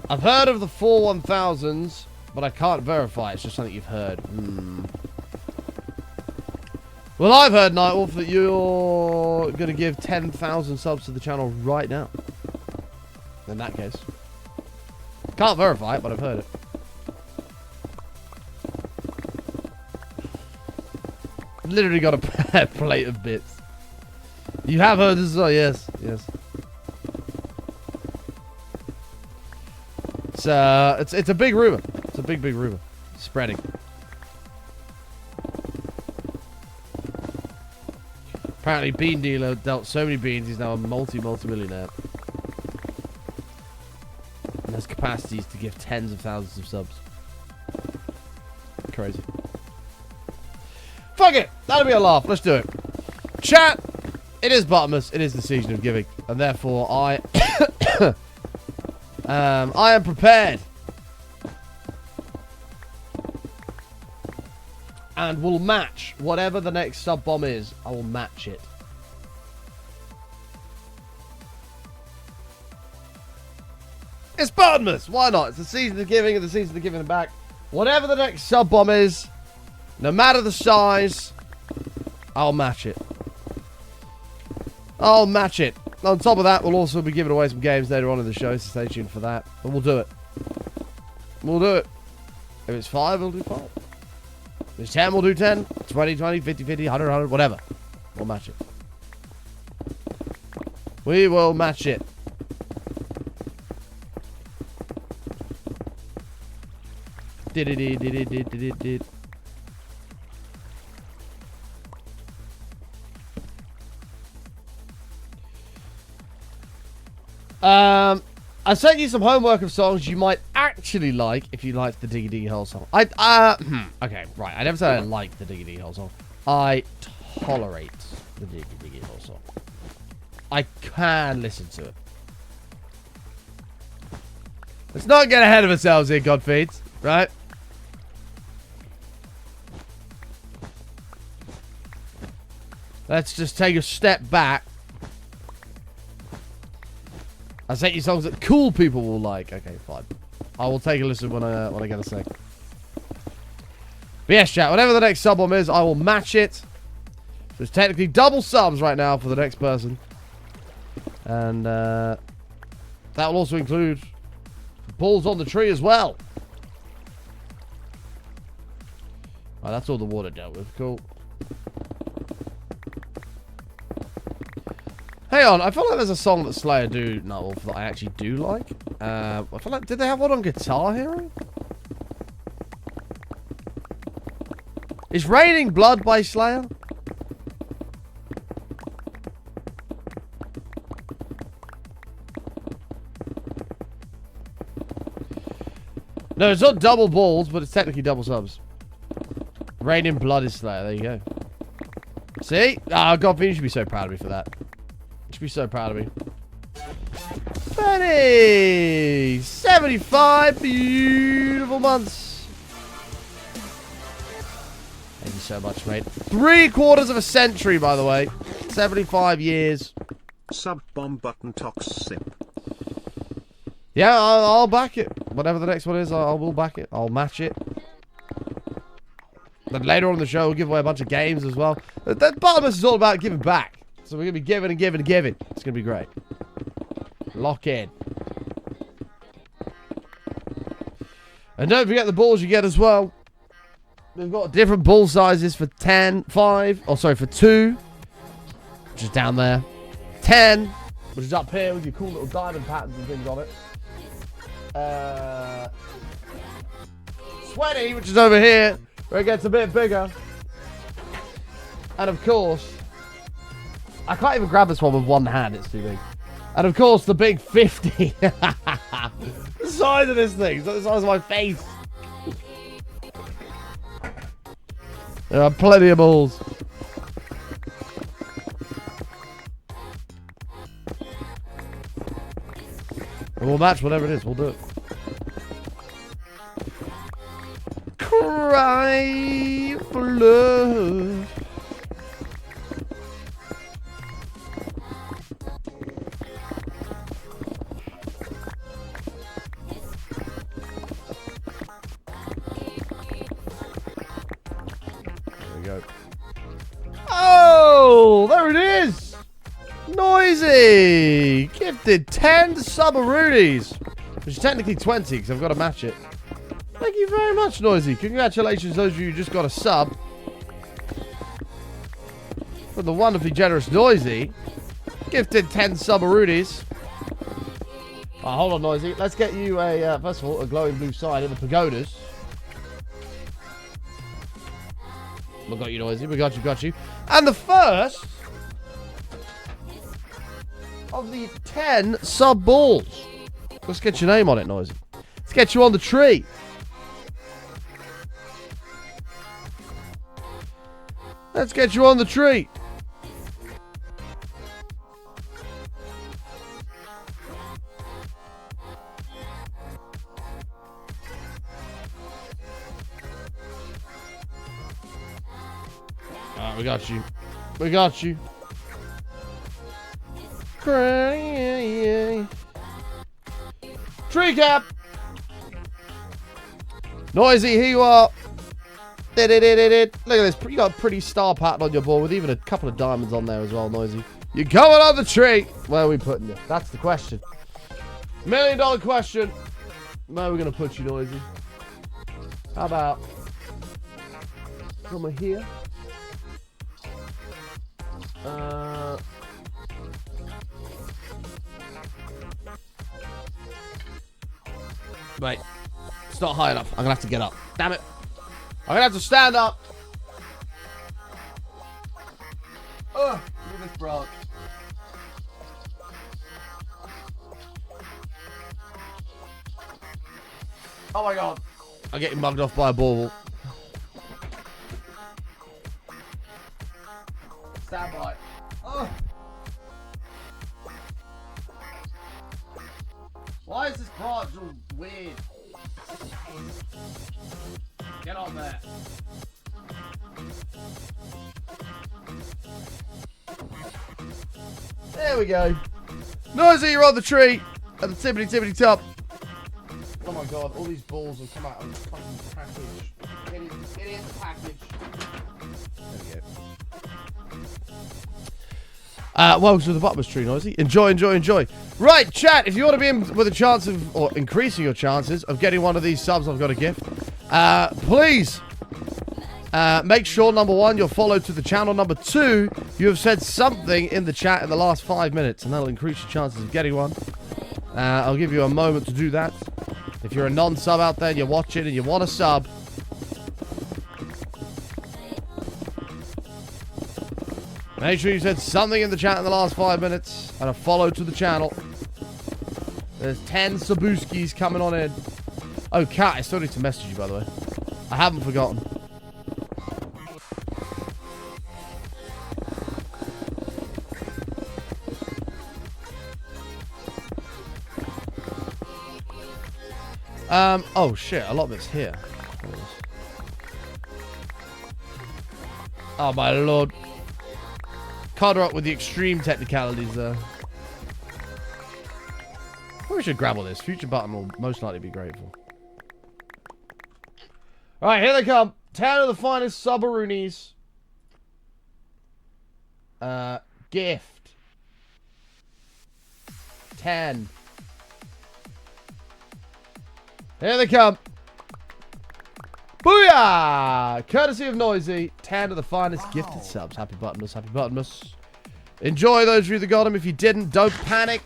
[SPEAKER 1] I've heard of the 4-1000s, but I can't verify. It's just something you've heard. Well, I've heard, Nightwolf, that you're going to give 10,000 subs to the channel right now. In that case. Can't verify it, but I've heard it. Literally got a plate of bits. You have heard this as well? Yes. It's a big rumor. It's a big rumor. Spreading. Apparently, Bean Dealer dealt so many beans, he's now a multi-millionaire. And has capacities to give tens of thousands of subs. Crazy. Fuck it! That'll be a laugh. Let's do it. Chat! It is Buttonmas. It is the season of giving. And therefore, I am prepared. And will match whatever the next sub bomb is. I will match it. It's Buttonmas. Why not? It's the season of giving and the season of giving back. Whatever the next sub bomb is, no matter the size, I'll match it. I'll match it. On top of that, we'll also be giving away some games later on in the show, so stay tuned for that. But we'll do it. We'll do it. If it's 5, we'll do 5. If it's 10, we'll do 10. 20, 50, 50, 100, 100, whatever. We'll match it. We will match it. I sent you some homework of songs you might actually like if you liked the Diggy Diggy Hole song. Okay, right. I never said I like the Diggy Diggy Hole song. I tolerate the Diggy Diggy Hole song. I can listen to it. Let's not get ahead of ourselves here, Godfeeds, right? Let's just take a step back. I sent you songs that cool people will like. Okay, fine. I will take a listen when I get a sec. But yes, chat. Whatever the next sub bomb is, I will match it. So it's technically double subs right now for the next person, and that will also include balls on the tree as well. Right, that's all the water dealt with. Cool. Hang on, I feel like there's a song that Slayer do, that I actually do like. I feel like, did they have one on Guitar Hero? Is Raining Blood by Slayer? No, it's not double balls, but it's technically double subs. Raining Blood is Slayer, there you go. See? Ah, God, you should be so proud of me for that. Should be so proud of me. Benny! 75 beautiful months. Thank you so much, mate. 3/4 of a century, by the way. 75 years.
[SPEAKER 2] Sub bomb button tox simp.
[SPEAKER 1] Yeah, I'll back it. Whatever the next one is, I will back it. I'll match it. Then later on in the show, we'll give away a bunch of games as well. That Buttonmas is all about giving back. So we're going to be giving and giving and giving. It's going to be great. Lock in. And don't forget the balls you get as well. We've got different ball sizes for 10, 5, oh sorry, for 2, which is down there. 10, which is up here with your cool little diamond patterns and things on it. 20, which is over here, where it gets a bit bigger. And of course, I can't even grab this one with one hand, it's too big. And of course, the big 50. The size of this thing, it's the size of my face. There are plenty of balls. And we'll match whatever it is, we'll do it. Cry for love. Oh, there it is. Noisy. Gifted 10 Subarutis. Which is technically 20 because I've got to match it. Thank you very much, Noisy. Congratulations, those of you who just got a sub. For the wonderfully generous Noisy. Gifted 10 Subarutis. Oh, hold on, Noisy. Let's get you a, first of all, a glowing blue sign in the pagodas. We got you, Noisy. We got you. And the first of the 10 sub balls. Let's get your name on it, Noisy. Let's get you on the tree. Let's get you on the tree. Alright, we got you. We got you. Crying. Tree cap. Noisy, here you are. Look at this. You got a pretty star pattern on your ball with even a couple of diamonds on there as well, Noisy. You're coming on the tree. Where are we putting you? That's the question. $1 million question. Where are we going to put you, Noisy? How about somewhere here? Right. It's not high enough. I'm gonna have to get up. Damn it. I'm gonna have to stand up. Ugh, look at this branch. Oh my god. I'm getting mugged off by a ball. Stand by. Ugh. Why is this branch all weird? Get on there. There we go. Noisy, you're on the tree. At the tippity top. Oh my god, all these balls have come out of the fucking package. Get in the package. There we go. Welcome to the Buttonmas tree, Noisy. Enjoy. Right, chat, if you want to be in with a chance of, or increasing your chances of getting one of these subs I've got a gift, please make sure, number one, you're followed to the channel. Number two, you have said something in the chat in the last 5 minutes, and that'll increase your chances of getting one. I'll give you a moment to do that. If you're a non-sub out there and you're watching and you want a sub, make sure you said something in the chat in the last 5 minutes and a follow to the channel. There's 10 Sabuskis coming on in. Oh, Kat, I still need to message you, by the way. I haven't forgotten. Oh shit, a lot of it's here. Oh my lord. Card her up with the extreme technicalities there. We should grab all this. Future Button will most likely be grateful. Alright, here they come. 10 of the finest Subaroonies. Gift. 10. Here they come. Booyah! Courtesy of Noisy. 10 of the finest gifted subs. Happy Buttonmas, happy Buttonmas. Enjoy those of you that got them. If you didn't, don't panic.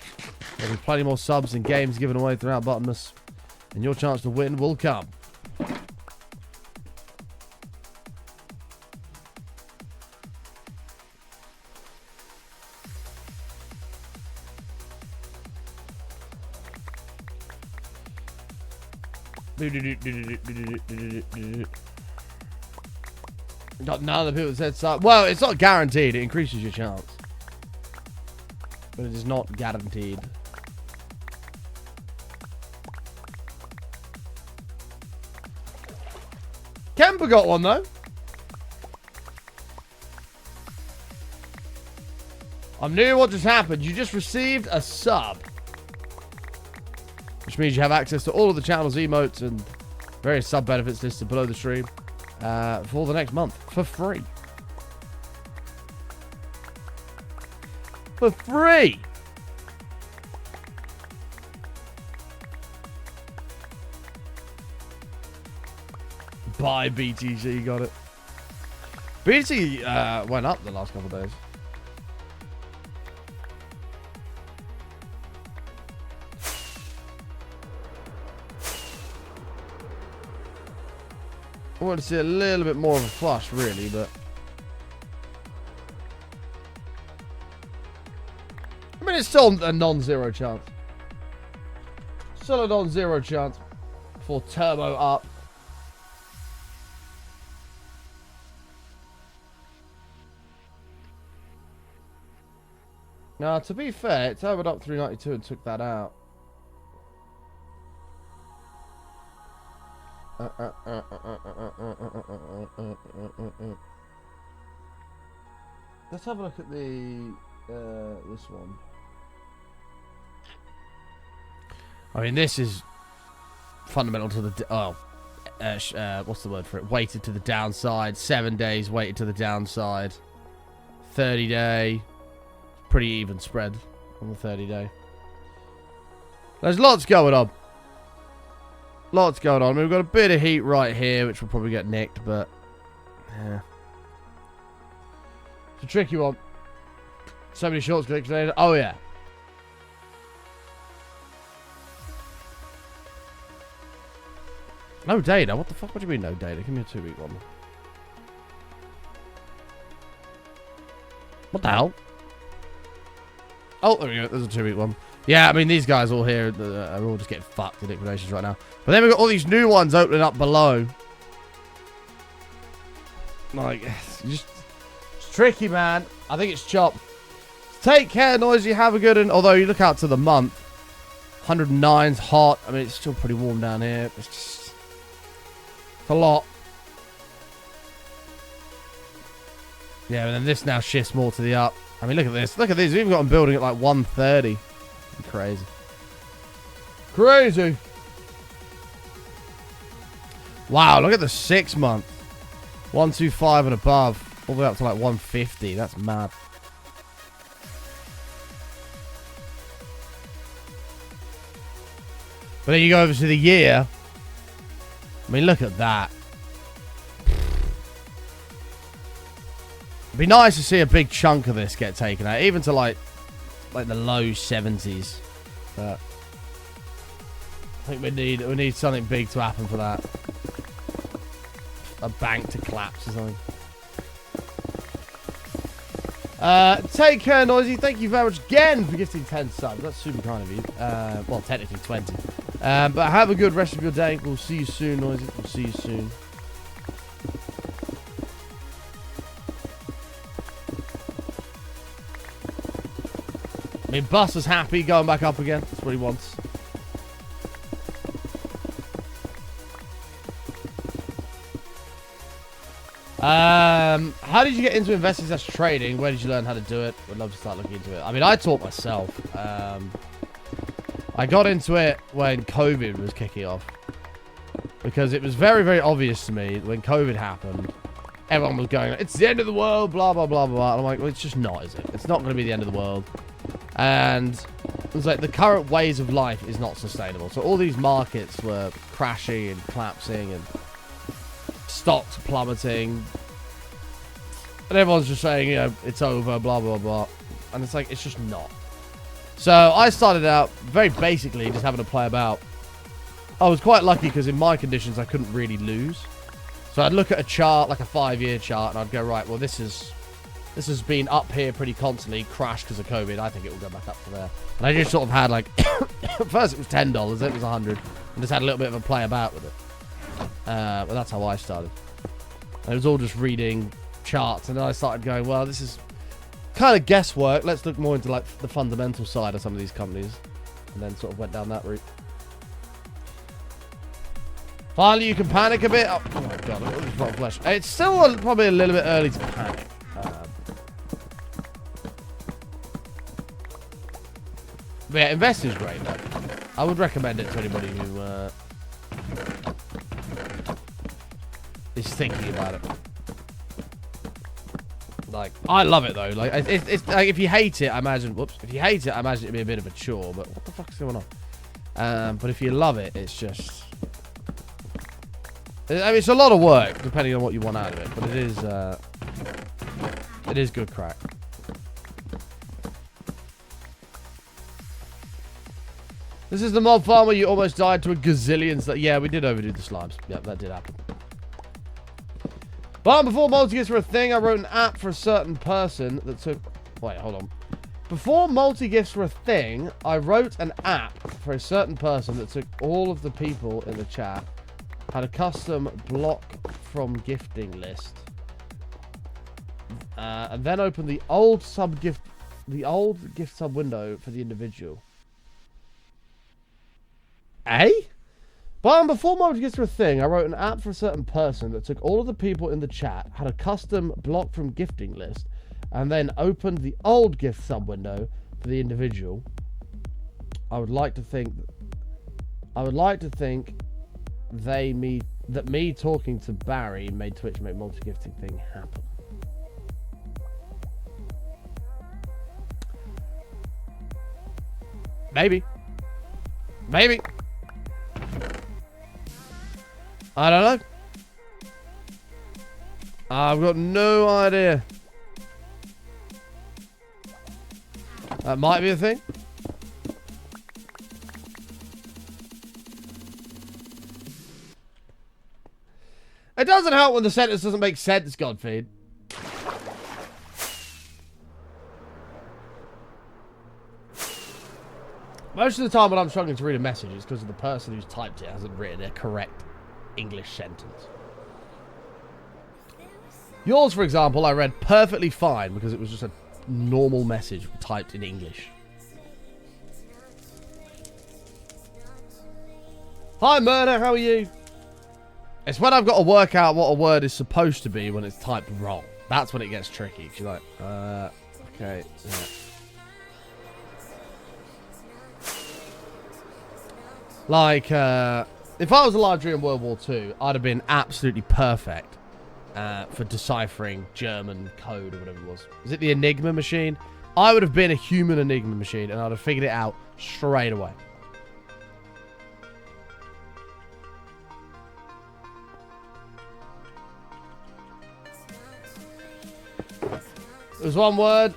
[SPEAKER 1] There'll be plenty more subs and games given away throughout Buttonmas. And your chance to win will come. Got none of the people that said so. Well, it's not guaranteed. It increases your chance. But it is not guaranteed. Kemper got one, though. I'm new. What just happened? You just received a sub. Which means you have access to all of the channel's emotes and various sub benefits listed below the stream for the next month for free. For free! Bye, BTC. Got it. BTC went up the last couple of days. I want to see a little bit more of a flush, really, but... I mean, it's still a non-zero chance. Still a non-zero chance for Turbo up. Now, to be fair, it turboed up 392 and took that out. Let's have a look at the this one. I mean, this is fundamental to the what's the word for it? Weighted to the downside. 7 days weighted to the downside. 30-day, pretty even spread on the 30-day. There's lots going on. Lots going on. I mean, we've got a bit of heat right here, which will probably get nicked, but yeah. It's a tricky one. So many shorts connected. Oh, yeah. No data? What the fuck? What do you mean no data? Give me a 2-week one. What the hell? Oh, there we go. There's a 2-week one. Yeah, I mean, these guys all here are all just getting fucked in liquidations right now. But then we've got all these new ones opening up below. Like, it's tricky, man. I think it's chop. Take care, Noisy. Have a good one. Although, you look out to the month. 109's hot. I mean, it's still pretty warm down here. It's just... It's a lot. Yeah, and then this now shifts more to the up. I mean, look at this. Look at these. We've even got them building at like 130. Crazy. Crazy. Wow, look at the 6 month. 125 and above. All the way up to like 150. That's mad. But then you go over to the year. I mean, look at that. It'd be nice to see a big chunk of this get taken out, even to like the low 70s. But I think we need something big to happen for that. A bank to collapse or something. Take care, Noisy. Thank you very much again for gifting 10 subs. That's super kind of you. Well, technically 20. But have a good rest of your day. We'll see you soon, Noisy. We'll see you soon. I mean, Buster's happy going back up again. That's what he wants. How did you get into investing/trading? Where did you learn how to do it? Would love to start looking into it. I mean, I taught myself. I got into it when COVID was kicking off. Because it was very, very obvious to me when COVID happened. Everyone was going, it's the end of the world, blah, blah, blah, blah. And I'm like, well, it's just not, is it? It's not going to be the end of the world. And it was like the current ways of life is not sustainable. So all these markets were crashing and collapsing and stocks plummeting. And everyone's just saying, you know, it's over, blah, blah, blah. And it's like, it's just not. So I started out very basically just having to play about. I was quite lucky because in my conditions, I couldn't really lose. So I'd look at a chart, like a 5-year chart, and I'd go, right, well, this has been up here pretty constantly, crashed because of COVID. I think it will go back up to there. And I just sort of had like, first it was $10, then it was 100, and just had a little bit of a play about with it. But that's how I started. And it was all just reading charts, and then I started going, well, this is kind of guesswork. Let's look more into like the fundamental side of some of these companies, and then sort of went down that route. Finally, you can panic a bit. Oh my god, look at this rotten flesh. It's still probably a little bit early to panic. But yeah, investing is great though. I would recommend it to anybody who is thinking about it. Like, I love it though. Like, it's like if you hate it, I imagine. Whoops. If you hate it, I imagine it'd be a bit of a chore. But what the fuck's going on? But if you love it, it's just. I mean, it's a lot of work depending on what you want out of it, but it is good crack. This is the mob farm where you almost died to a gazillion. Yeah, we did overdo the slimes. Yep, that did happen. But before multi-gifts were a thing, I wrote an app for a certain person that took... Wait, hold on. Before multi-gifts were a thing, I wrote an app for a certain person that took all of the people in the chat, had a custom block from gifting list, and then opened the old gift sub window for the individual. Eh? But before multi-gifts were a thing, I wrote an app for a certain person that took all of the people in the chat, had a custom block from gifting list, and then opened the old gift sub window for the individual. I would like to think that me talking to Barry made Twitch make multi-gifting thing happen. Maybe. I don't know. I've got no idea. That might be a thing. doesn't help when the sentence doesn't make sense, Godfeed. Most of the time when I'm struggling to read a message, it's because the person who's typed it hasn't written a correct English sentence. Yours, for example, I read perfectly fine because it was just a normal message typed in English. Hi, Murder, how are you? It's when I've got to work out what a word is supposed to be when it's typed wrong. That's when it gets tricky. She's like, okay, yeah. Like, if I was alive during World War II, I'd have been absolutely perfect for deciphering German code or whatever it was. Is it the Enigma machine? I would have been a human Enigma machine, and I'd have figured it out straight away. There's one word.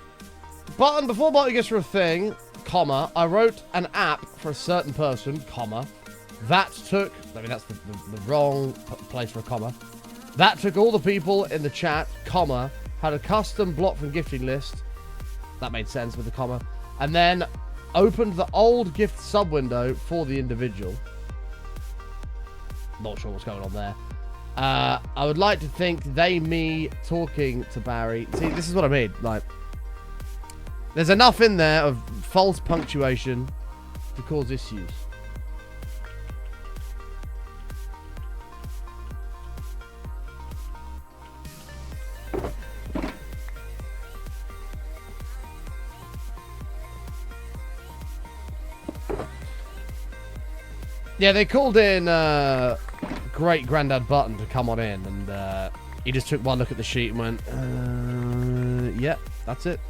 [SPEAKER 1] Button, before Button gets for a thing, comma, I wrote an app for a certain person, comma. That took, I mean, that's the wrong place for a comma. That took all the people in the chat, comma, had a custom block from gifting list. That made sense with the comma. And then opened the old gift sub window for the individual. Not sure what's going on there. I would like to think me talking to Barry. See, this is what I mean. Like, there's enough in there of false punctuation to cause issues. Yeah, they called in Great Grandad Button to come on in, and he just took one look at the sheet and went, yeah, that's it.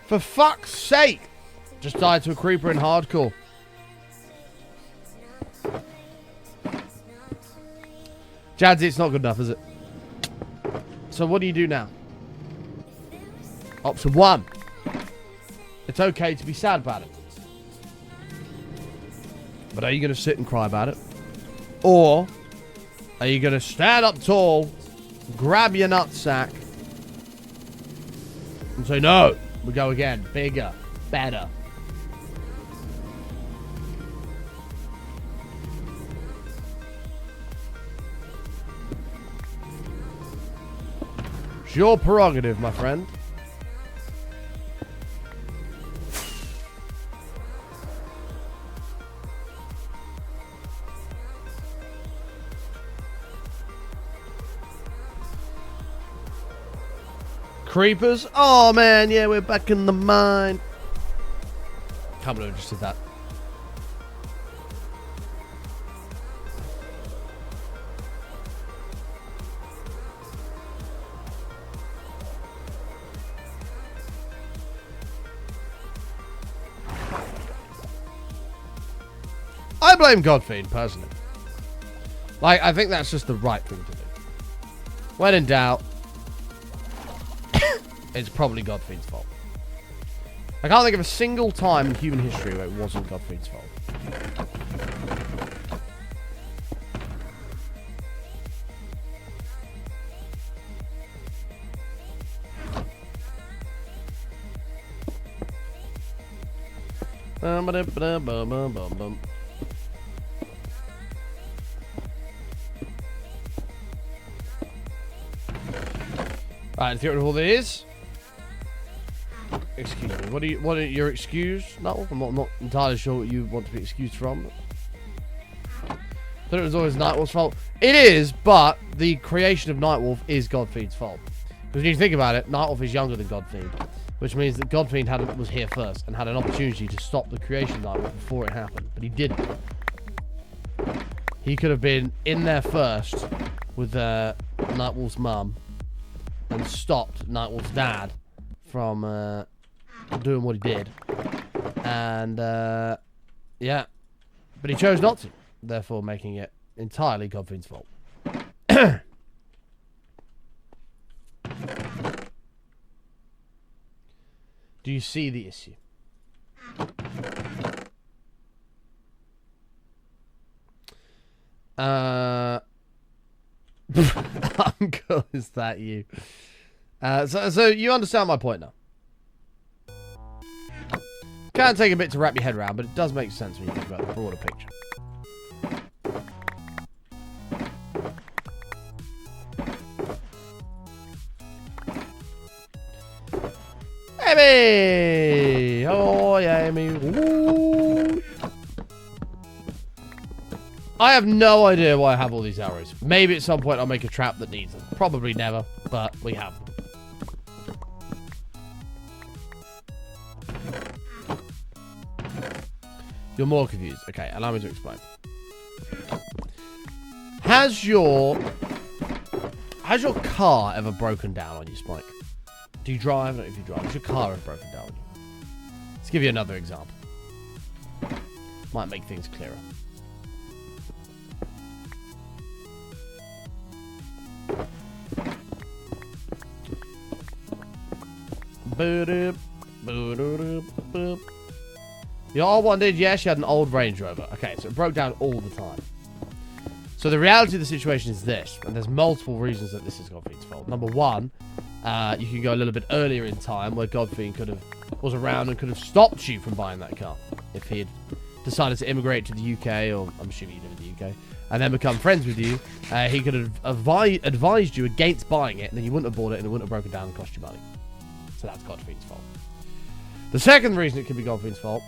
[SPEAKER 1] For fuck's sake! Just died to a creeper in hardcore. Jadzy, it's not good enough, is it? So what do you do now? Option 1. It's okay to be sad about it. But are you going to sit and cry about it? Or are you going to stand up tall, grab your nutsack, and say, no, we go again, bigger, better. It's your prerogative, my friend. Creepers? Oh man, yeah, we're back in the mine. Can't believe I just did that. I blame Godfiend, personally. Like, I think that's just the right thing to do. When in doubt, it's probably Godfiend's fault. I can't think of a single time in human history where it wasn't Godfiend's fault. Alright, let's get rid of all these. Excuse me. What are your excuse? No, I'm not entirely sure what you want to be excused from. I thought it was always Nightwolf's fault. It is, but the creation of Nightwolf is Godfiend's fault. Because when you think about it, Nightwolf is younger than Godfiend, which means that Godfiend was here first and had an opportunity to stop the creation of Nightwolf before it happened, but he didn't. He could have been in there first with Nightwolf's mum and stopped Nightwolf's dad from doing what he did. And, yeah. But he chose not to, therefore making it entirely Godfiend's fault. Do you see the issue? Uncle, is that you? So you understand my point now. Can take a bit to wrap your head around, but it does make sense when you think about the broader picture. Amy! Oh, yeah, Amy. Ooh. I have no idea why I have all these arrows. Maybe at some point I'll make a trap that needs them. Probably never, but we have them. You're more confused. Okay, allow me to explain. Has your car ever broken down on you, Spike? Do you drive? I don't know if you drive. Has your car ever broken down on you? Let's give you another example. Might make things clearer. Your old one did? Yes, she had an old Range Rover. Okay, so it broke down all the time. So the reality of the situation is this, and there's multiple reasons that this is Godfiend's fault. Number one, you can go a little bit earlier in time where Godfiend was around and could have stopped you from buying that car if he had decided to immigrate to the UK, or I'm assuming you live in the UK, and then become friends with you. He could have advised you against buying it, and then you wouldn't have bought it, and it wouldn't have broken down and cost you money. So that's Godfiend's fault. The second reason it could be Godfiend's fault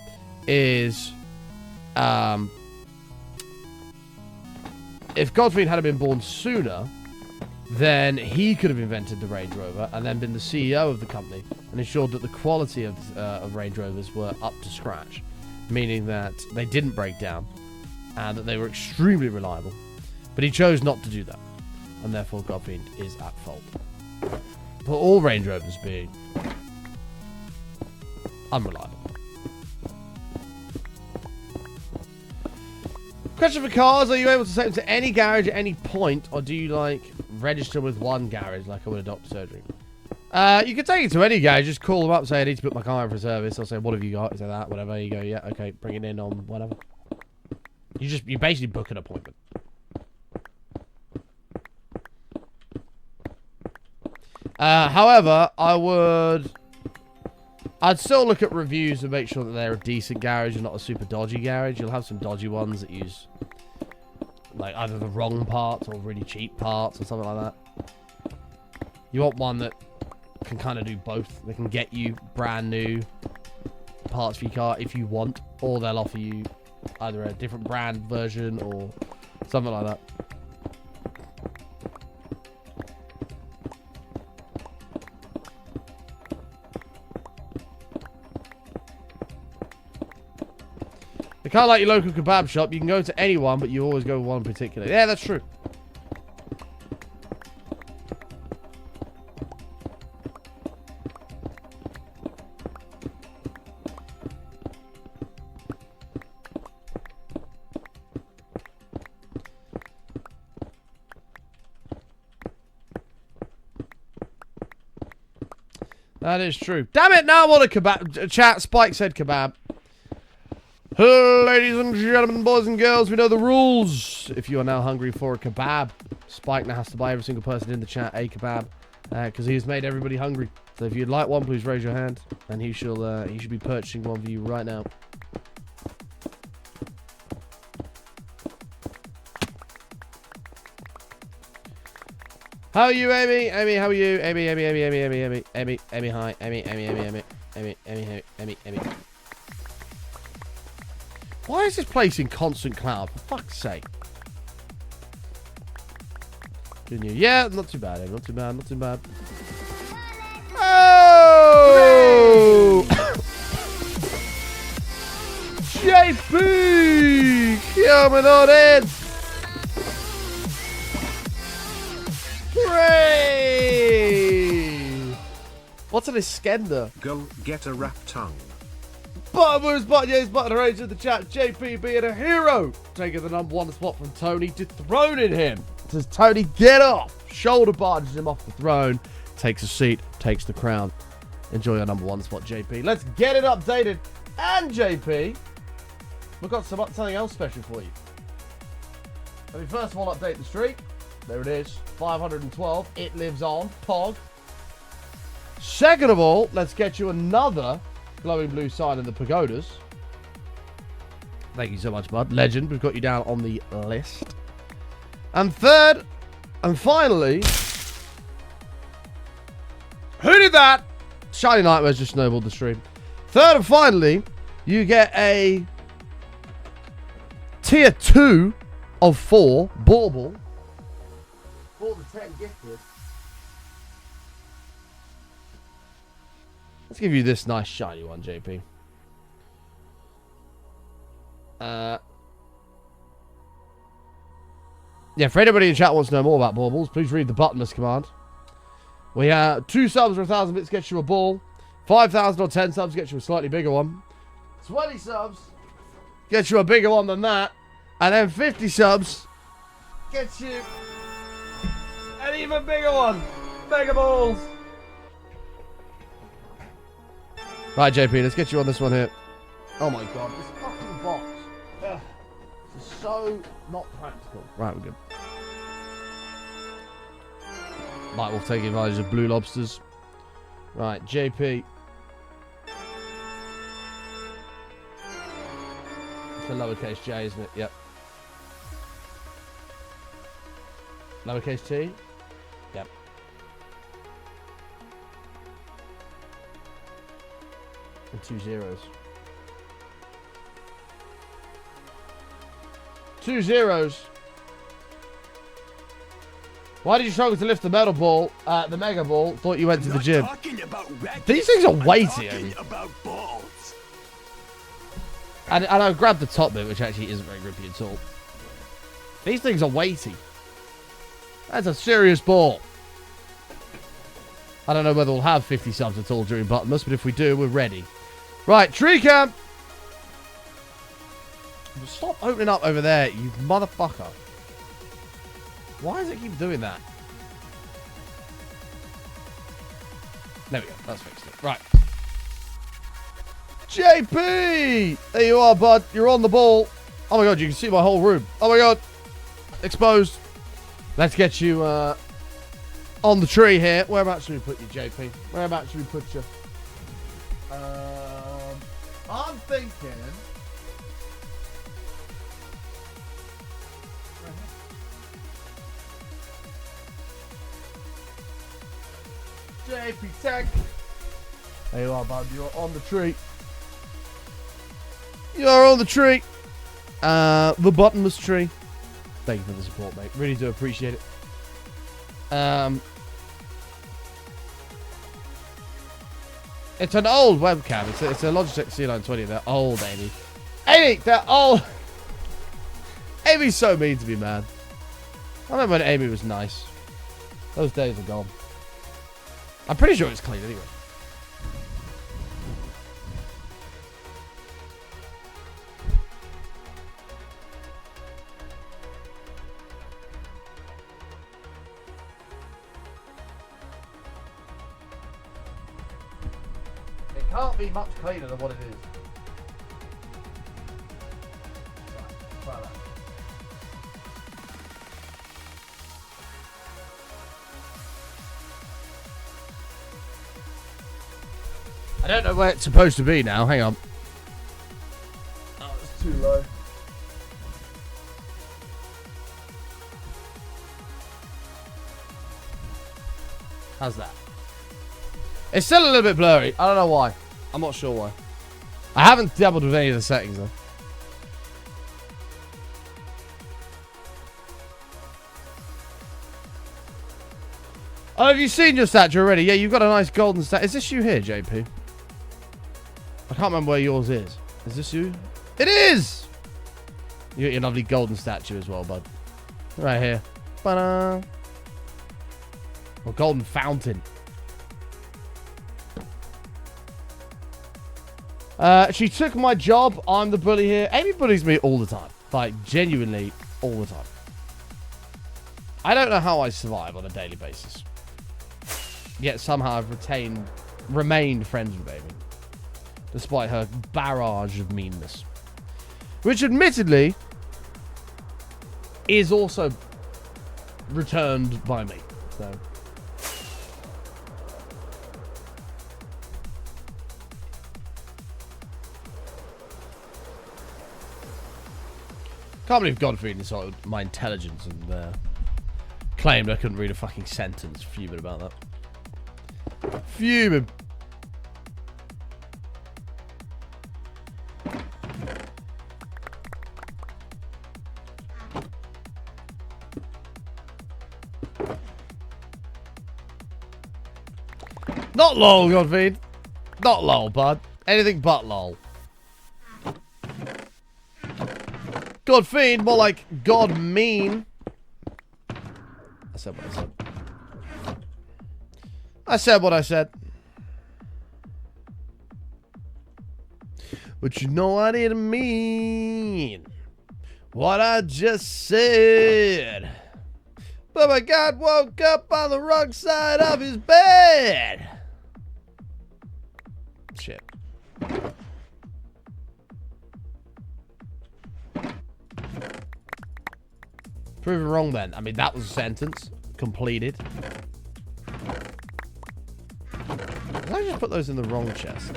[SPEAKER 1] is if Godfiend had been born sooner, then he could have invented the Range Rover and then been the CEO of the company and ensured that the quality of Range Rovers were up to scratch, meaning that they didn't break down and that they were extremely reliable. But he chose not to do that, and therefore Godfiend is at fault for all Range Rovers being unreliable. Question for cars: are you able to take them to any garage at any point, or do you like register with one garage like I would a doctor surgery? You can take it to any garage. Just call them up, say I need to put my car in for service. They'll say, what have you got? Say that, whatever. You go, yeah, okay, bring it in on whatever. You basically book an appointment. However, I'd still look at reviews and make sure that they're a decent garage and not a super dodgy garage. You'll have some dodgy ones that use like either the wrong parts or really cheap parts or something like that. You want one that can kind of do both. They can get you brand new parts for your car if you want, or they'll offer you either a different brand version or something like that. They kind of like your local kebab shop. You can go to anyone, but you always go with one in particular. Yeah, that's true. That is true. Damn it, now I want a kebab. Chat, Spike said kebab. Ladies and gentlemen, boys and girls, we know the rules. If you are now hungry for a kebab, Spike now has to buy every single person in the chat a kebab, because he has made everybody hungry. So if you'd like one, please raise your hand, and he should be purchasing one for you right now. How are you, Amy? Amy, how are you? Amy, hi. Amy. Why is this place in constant cloud? For fuck's sake. Didn't you? Yeah, not too bad, not too bad, not too bad. Oh! JP! Coming on in! Hooray! What's an Iskender?
[SPEAKER 2] Go get a rap tongue.
[SPEAKER 1] Buttonmas, button rage in the chat. JP being a hero, taking the #1 spot from Tony, dethroning him. Says Tony, get off. Shoulder barges him off the throne, takes a seat, takes the crown. Enjoy your number one spot, JP. Let's get it updated. And JP, we've got something else special for you. Let me first of all update the streak. There it is. 512. It lives on. Pog. Second of all, let's get you another glowing blue sign in the pagodas. Thank you so much, bud. Legend. We've got you down on the list. And third, and finally, who did that? Shiny Nightmares just snowballed the stream. Third and finally, you get a tier 2 of 4 bauble for the 10 gifted. Let's give you this nice shiny one, JP. Yeah, for anybody in chat who wants to know more about baubles, please read the Buttonmas command. We have 2 subs or 1,000 bits gets you a ball. 5,000 or 10 subs gets you a slightly bigger one. 20 subs gets you a bigger one than that. And then 50 subs gets you an even bigger one. Mega balls. Right, JP, let's get you on this one here. Oh my god, this fucking box. Ugh. This is so not practical. Right, we're good. Right, we'll take advantage of blue lobsters. Right, JP. It's a lowercase j, isn't it? Yep. Lowercase t? Yep. And 2 zeros. 2 zeros. Why did you struggle to lift the metal ball, the mega ball? Thought you went to the gym. These things are weighty, and I grabbed the top bit, which actually isn't very grippy at all. These things are weighty. That's a serious ball. I don't know whether we'll have 50 subs at all during Buttonmas, but if we do, we're ready. Right, tree camp. Stop opening up over there, you motherfucker. Why does it keep doing that? There we go. That's fixed it. Right. JP! There you are, bud. You're on the ball. Oh my god, you can see my whole room. Oh my god. Exposed. Let's get you on the tree here. Whereabouts should we put you, JP? Whereabouts should we put you? I'm thinking... JP Tech. There you are, bud. You're on the tree. You're on the tree. The Buttonmas tree. Thank you for the support, mate. Really do appreciate it. It's an old webcam. It's a Logitech C920. They're old, Amy. Amy, they're old. Amy's so mean to me, man. I remember when Amy was nice. Those days are gone. I'm pretty sure it's clean anyway. It can't be much cleaner than what it is. Right, try that. I don't know where it's supposed to be now. Hang on. Oh, it's too low. How's that? It's still a little bit blurry. I don't know why. I'm not sure why. I haven't dabbled with any of the settings though. Oh, have you seen your statue already? Yeah, you've got a nice golden statue. Is this you here, JP? I can't remember where yours is. Is this you? It is! You got your lovely golden statue as well, bud. Right here. Ta-da! Or golden fountain. She took my job. I'm the bully here. Amy bullies me all the time. Like, genuinely, all the time. I don't know how I survive on a daily basis. Yet somehow I've retained remained friends with Amy, despite her barrage of meanness, which admittedly is also returned by me. So. Can't believe Godfrey insulted my intelligence and claimed I couldn't read a fucking sentence. Fuming about that. Fuming. Not lol, Godfrey. Not lol, bud. Anything but lol. God fiend, more like God mean. I said what I said. I said what I said. But you know I didn't mean what I just said. But my God woke up on the wrong side of his bed. Shit. Proven wrong then. I mean, that was a sentence. Completed. Did I just put those in the wrong chest?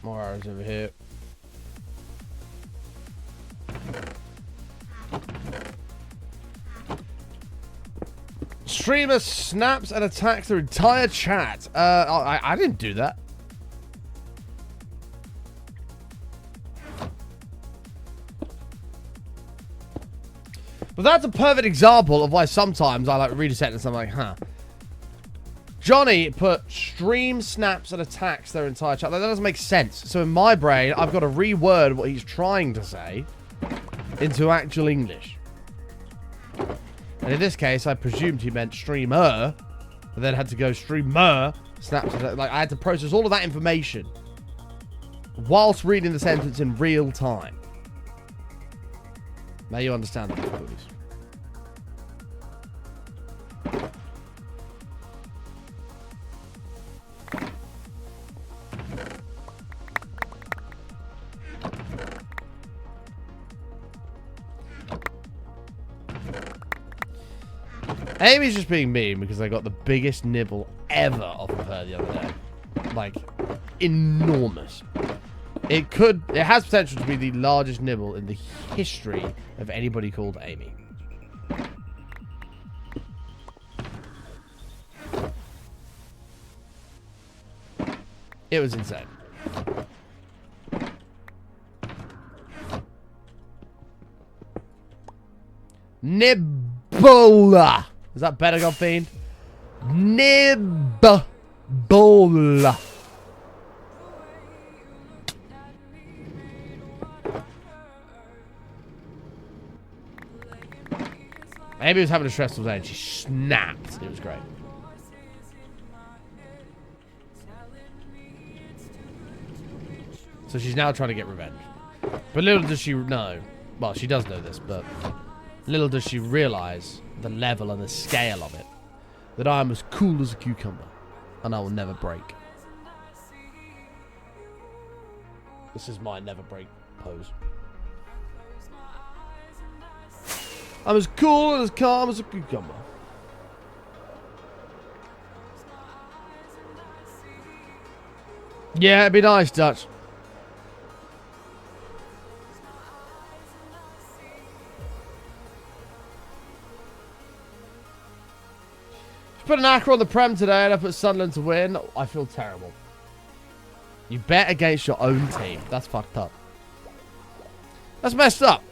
[SPEAKER 1] More arrows over here. Streamer snaps and attacks their entire chat. I didn't do that. But that's a perfect example of why sometimes I like read a sentence and I'm like, huh. Johnny put stream snaps and attacks their entire chat. Like, that doesn't make sense. So in my brain, I've got to reword what he's trying to say into actual English. And in this case, I presumed he meant streamer, but then had to go streamer, snaps. Like, I had to process all of that information whilst reading the sentence in real time. Now you understand the difficulties. Amy's just being mean because I got the biggest nibble ever off of her the other day. Like, enormous. It has potential to be the largest nibble in the history of anybody called Amy. It was insane. Nibbola. Is that better, Godfiend? Nibbola. Amy was having a stressful day and she snapped. It was great. So she's now trying to get revenge. But little does she know. Well, she does know this, but little does she realize the level and the scale of it. That I am as cool as a cucumber. And I will never break. This is my never break pose. I'm as cool and as calm as a cucumber. Yeah, it'd be nice, Dutch. Put an acro on the Prem today and I put Sunderland to win. I feel terrible. You bet against your own team. That's fucked up. That's messed up.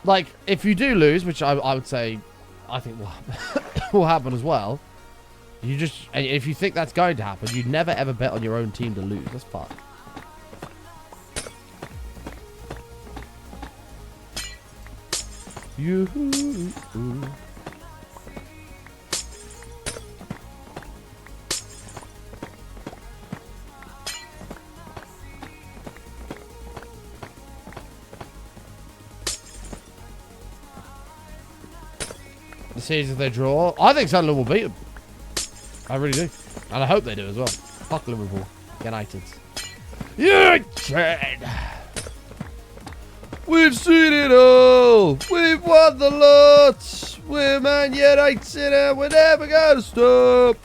[SPEAKER 1] Like, if you do lose, which I would say, I think will happen as well. You just, if you think that's going to happen, you never ever bet on your own team to lose. That's fucked. series if they draw. I think Sunderland will beat them. I really do. And I hope they do as well. Fuck Liverpool. United. United! We've seen it all. We've won the lot. We're Man United and we're never going to stop.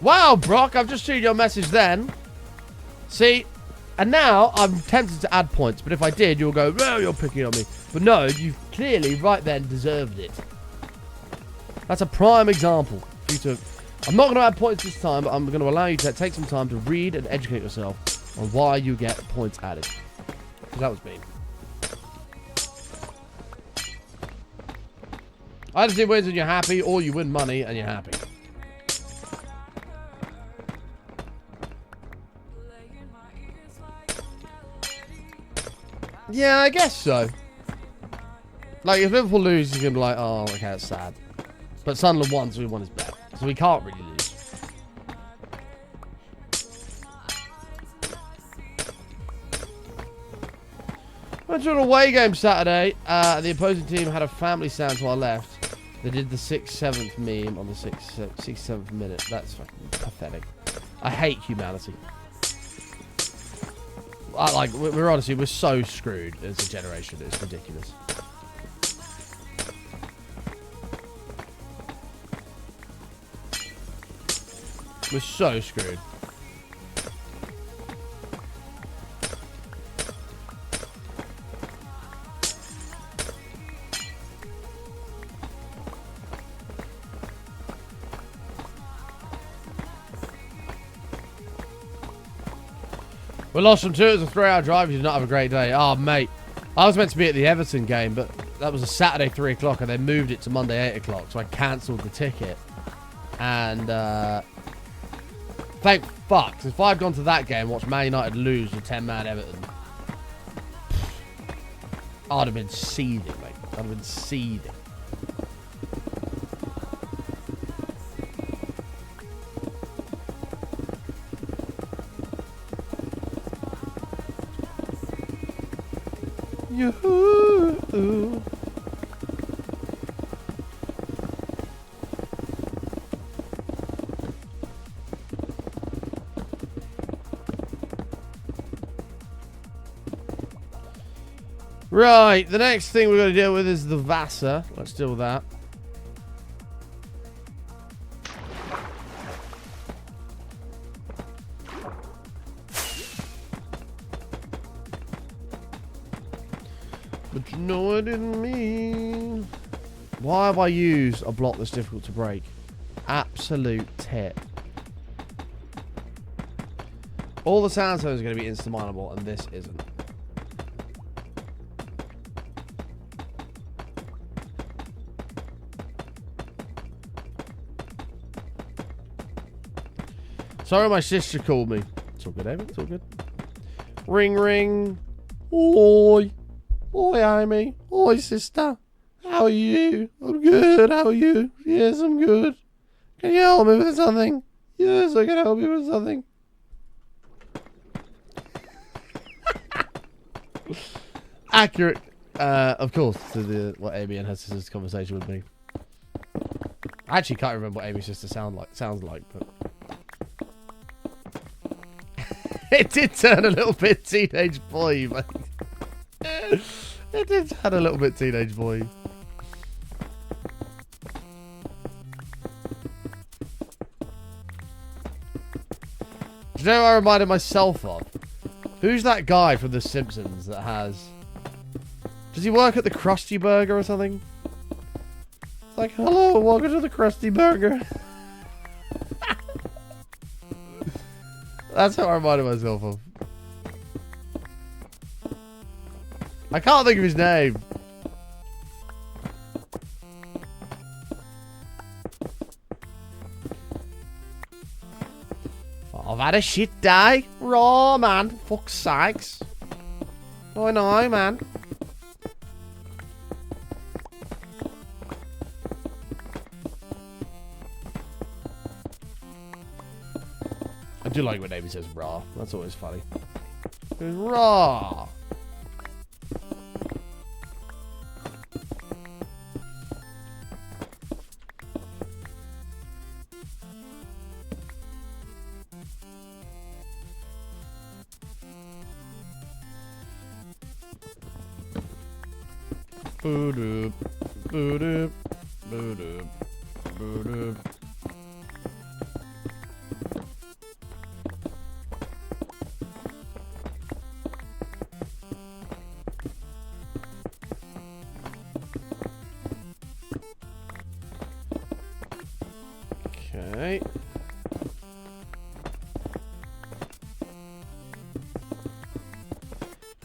[SPEAKER 1] Wow, Brock, I've just seen your message then. See, and now I'm tempted to add points, but if I did, you'll go, well, you're picking on me. But no, you clearly right then deserved it. That's a prime example for you to... I'm not going to add points this time, but I'm going to allow you to take some time to read and educate yourself on why you get points added. Because that was me. Either team wins and you're happy, or you win money and you're happy. Yeah, I guess so. Like, if Liverpool lose, you're going to be like, oh, okay, that's sad. But Sunderland won, so we won his bet. So we can't really lose. Went to an away game Saturday. The opposing team had a family stand to our left. They did the 6/7 meme on the 6/7 minute. That's fucking pathetic. I hate humanity. We're honestly, we're so screwed as a generation. It's ridiculous. We're so screwed. We lost from 2. It was a 3-hour drive. You did not have a great day. Oh, mate. I was meant to be at the Everton game, but that was a Saturday 3 o'clock, and they moved it to Monday 8 o'clock, so I cancelled the ticket. And, thank fuck. 'Cause if I'd gone to that game and watched Man United lose to 10-man Everton, I'd have been seething, mate. I'd have been seething. Yoo-hoo. Right, the next thing we're going to deal with is the Vasa. Let's deal with that. But you know I didn't mean. Why have I used a block that's difficult to break? Absolute tit. All the sound zones are going to be insta-mineable, and this isn't. Sorry, my sister called me. It's all good, Amy. It's all good. Ring, ring. Oi. Oi, Amy. Oi, sister. How are you? I'm good. How are you? Yes, I'm good. Can you help me with something? Yes, I can help you with something. Accurate, of course, to what Amy and her sister's conversation with me. I actually can't remember what Amy's sister sounds like, but... It did turn a little bit teenage boy, mate. It did turn a little bit teenage boy. Do you know what I reminded myself of? Who's that guy from The Simpsons that has... Does he work at the Krusty Burger or something? It's like, hello, welcome to the Krusty Burger. That's how I reminded myself of. I can't think of his name. I've had a shit day. Raw, man. Fuck's sakes. I know, man. I do like when Amy says raw. That's always funny. It's raw. Boo-doop, boo-doop, boo-doop, boo-doop. Okay.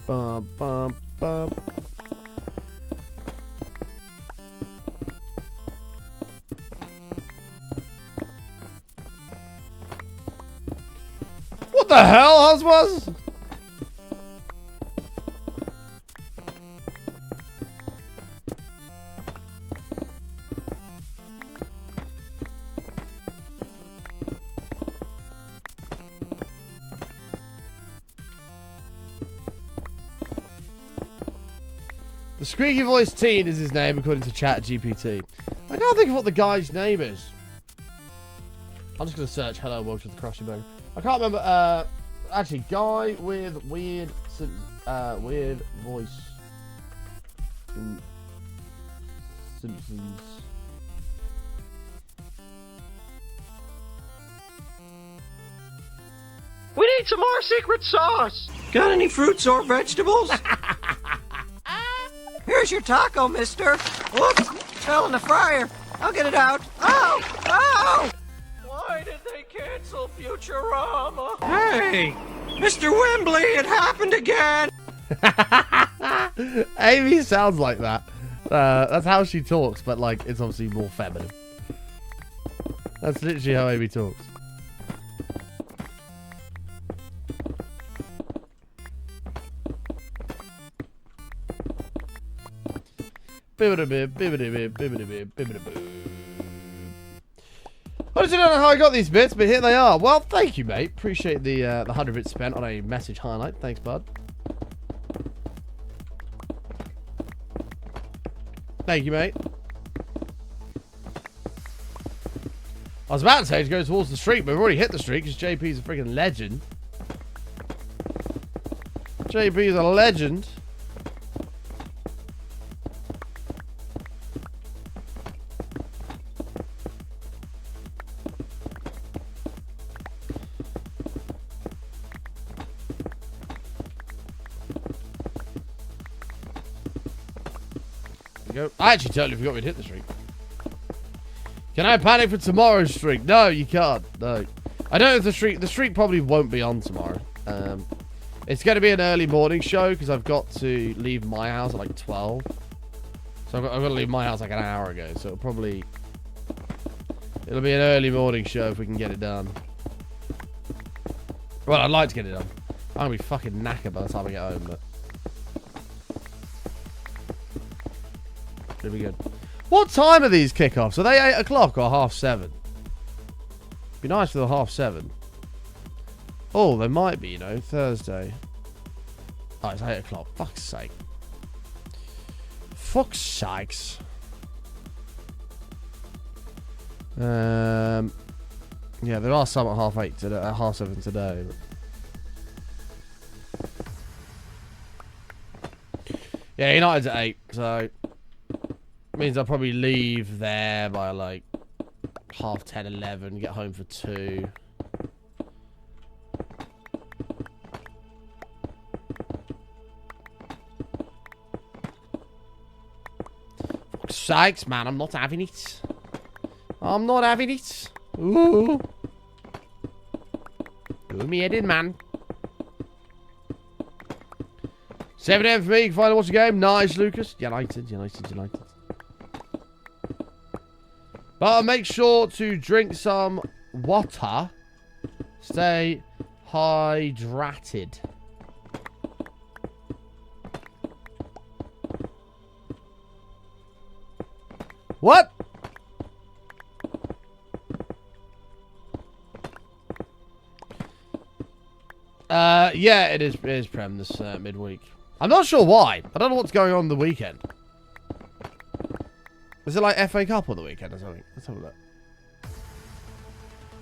[SPEAKER 1] Bum, bum, bum. What the hell, Huswas? The squeaky voice teen is his name according to ChatGPT. I can't think of what the guy's name is. I'm just gonna search "Hello, welcome to the Crushy Burger." I can't remember. Actually, guy with weird voice. Simpsons.
[SPEAKER 6] We need some more secret sauce. Got any fruits or vegetables? Here's your taco, mister. Oops, fell in the fryer. I'll get it out. Oh, oh! Why did they cancel Futurama? Hey, Mr. Wembley, it happened again.
[SPEAKER 1] Amy sounds like that. That's how she talks, but like it's obviously more feminine. That's literally how Amy talks. I honestly don't know how I got these bits, but here they are. Well, thank you, mate. Appreciate the 100 bits spent on a message highlight. Thanks, bud. Thank you, mate. I was about to say to go towards the streak, but we've already hit the streak because JP's a freaking legend. JP's a legend. Go. I actually totally forgot we'd hit the streak. Can I panic for tomorrow's streak? No, you can't. No. I don't know if the streak probably won't be on tomorrow. It's going to be an early morning show because I've got to leave my house at like 12. So I've got to leave my house like an hour ago. So it'll be an early morning show if we can get it done. Well, I'd like to get it done. I'm going to be fucking knackered by the time I get home, but it'll be good. What time are these kickoffs? Are they 8 o'clock or 7:30? Be nice if they were 7:30. Oh, they might be, you know, Thursday. Oh, it's 8 o'clock. Fuck's sake. Fuck's sakes. Yeah, there are some at 8:30 today, at 7:30 today. But yeah, United's at 8, so means I'll probably leave there by like 10:30, 11, get home for 2. Fuck's sakes, man, I'm not having it. I'm not having it. Ooh. Do me head in, man. 7 AM for me, you can finally watch the game. Nice, Lucas. United. But make sure to drink some water. Stay hydrated. What? Yeah, it is Prem this midweek. I'm not sure why. I don't know what's going on the weekend. Is it like FA Cup on the weekend or something? Let's have a look.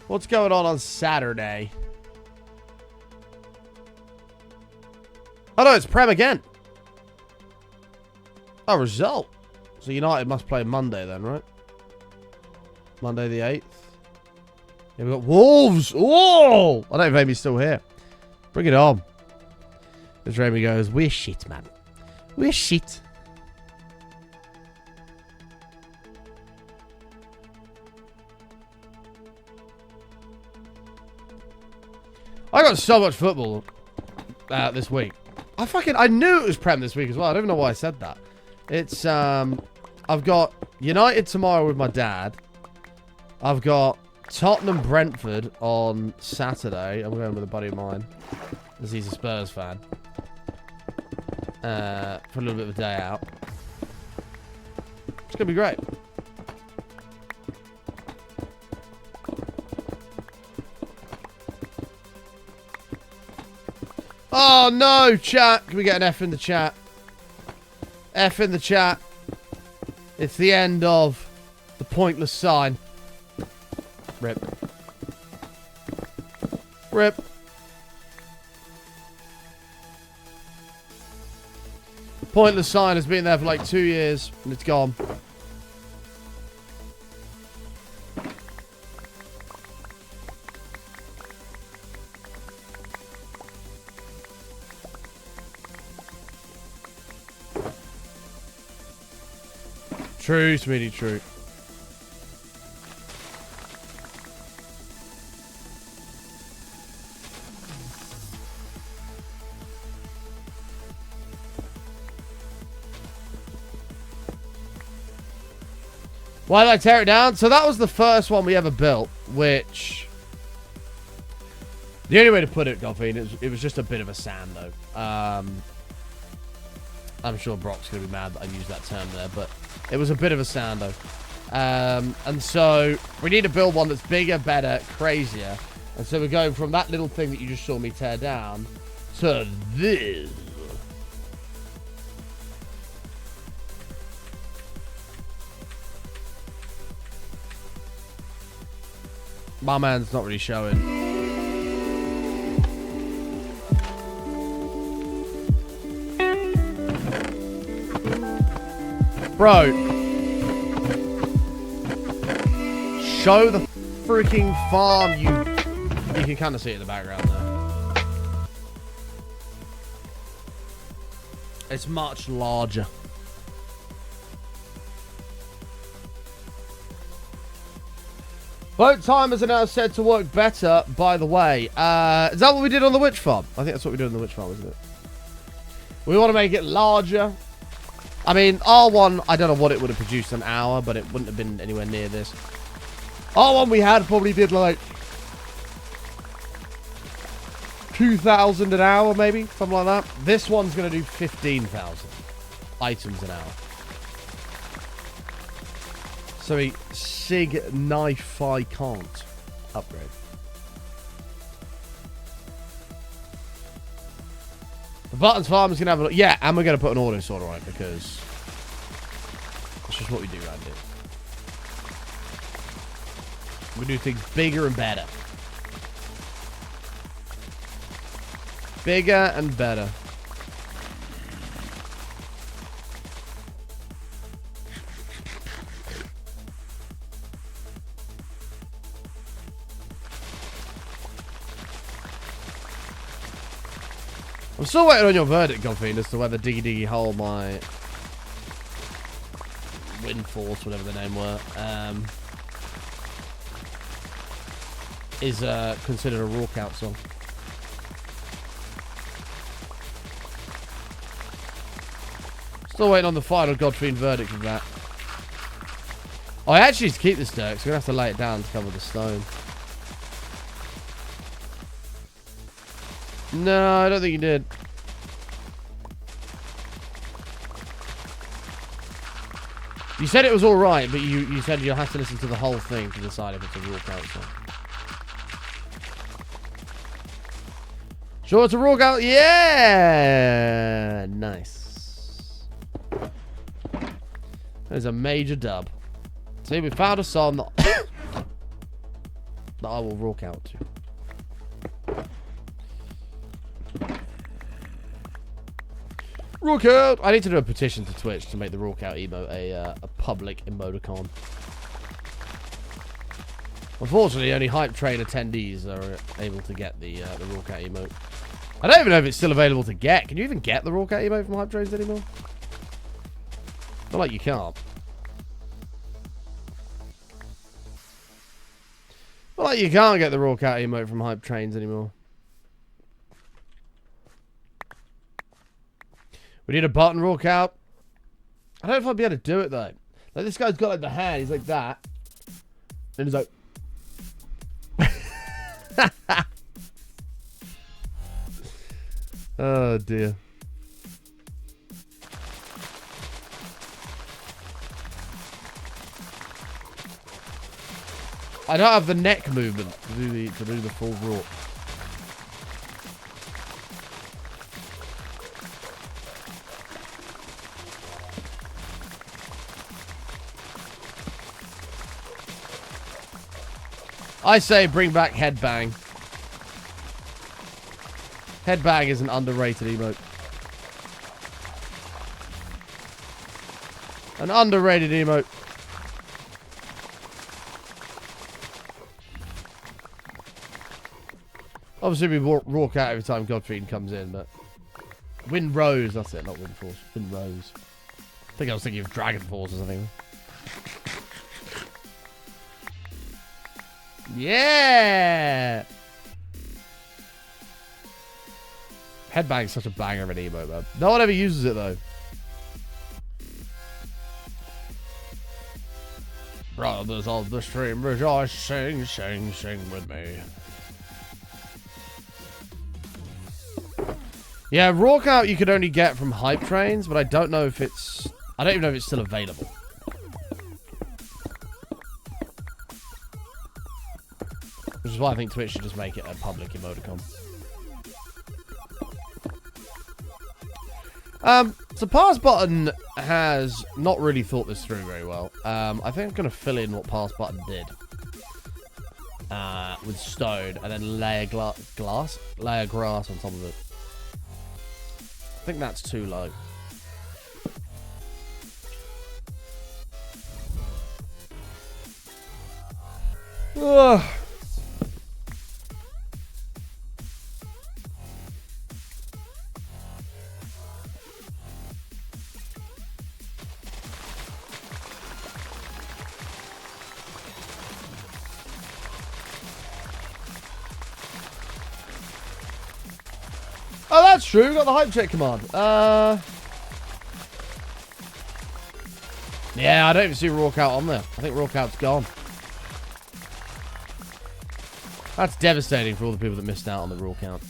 [SPEAKER 1] What's going on Saturday? Oh no, it's Prem again. Oh, result. So United must play Monday then, right? Monday the 8th. Yeah, we got Wolves. Oh! I don't know if Amy's still here. Bring it on. As Remy goes, we're shit, man. We're shit. I got so much football this week. I knew it was Prem this week as well. I don't even know why I said that. It's, I've got United tomorrow with my dad. I've got Tottenham Brentford on Saturday. I'm going with a buddy of mine, as he's a Spurs fan. For a little bit of a day out. It's going to be great. Oh no, chat. Can we get an F in the chat? F in the chat. It's the end of the pointless sign. Rip. Rip. Pointless sign has been there for like 2 years and it's gone. True, Smitty, true. Why did I tear it down? So that was the first one we ever built, which... The only way to put it, Golfine, it was just a bit of a sand, though. I'm sure Brock's going to be mad that I used that term there, but it was a bit of a sando. And so we need to build one that's bigger, better, crazier. And so we're going from that little thing that you just saw me tear down to this. My man's not really showing. Bro, show the freaking farm. You can kind of see it in the background there. It's much larger. Boat timers are now said to work better, by the way. Is that what we did on the witch farm? I think that's what we did on the witch farm, isn't it? We want to make it larger. I mean, R1, I don't know what it would have produced an hour, but it wouldn't have been anywhere near this. R1 we had probably did like 2,000 an hour, maybe, something like that. This one's going to do 15,000 items an hour. So a significant upgrade. The Buttons farm is going to have a look. Yeah, and we're going to put an auto sorter on it because that's just what we do around here. We do things bigger and better. Bigger and better. I'm still waiting on your verdict, Godfiend, as to whether Diggy Diggy Hole, my Wind Force, whatever the name were, is considered a raw count song. Still waiting on the final Godfiend verdict of that. Oh, I actually need to keep this dirt, so we're going to have to lay it down to cover the stone. No, I don't think you did. You said it was alright, but you said you'll have to listen to the whole thing to decide if it's a walkout song. Sure, it's a walkout. Yeah! Nice. There's a major dub. See, we found a song that, that I will rock out to. Rock out! I need to do a petition to Twitch to make the rock out emote a public emoticon. Unfortunately, only Hype Train attendees are able to get the rock out emote. I don't even know if it's still available to get. Can you even get the rock out emote from Hype Trains anymore? Not like you can't. Not like you can't get the rock out emote from Hype Trains anymore. We need a button rock out. I don't know if I'd be able to do it though. Like this guy's got like the hand, he's like that. And he's like oh dear. I don't have the neck movement to do the full rock. I say bring back headbang. Headbang is an underrated emote. An underrated emote. Obviously we walk out every time Godfrey comes in, but Wind Rose, that's it, not Wind Force. Wind Rose. I think I was thinking of Dragon Force or something. Yeah! Headbang's such a banger of an emote, man. No one ever uses it, though. Brothers of the stream, rejoice, sing, sing, sing with me. Yeah, Rawkout you could only get from Hype Trains, but I don't know if it's... I don't even know if it's still available. Which is why I think Twitch should just make it a public emoticon. So Pass Button has not really thought this through very well. I think I'm going to fill in what Pass Button did. With stone, and then layer grass on top of it. I think that's too low. Ugh. Oh, that's true. We got the hype check command. Yeah, I don't even see Rawkout on there. I think Rawkout's gone. That's devastating for all the people that missed out on the Rawkout.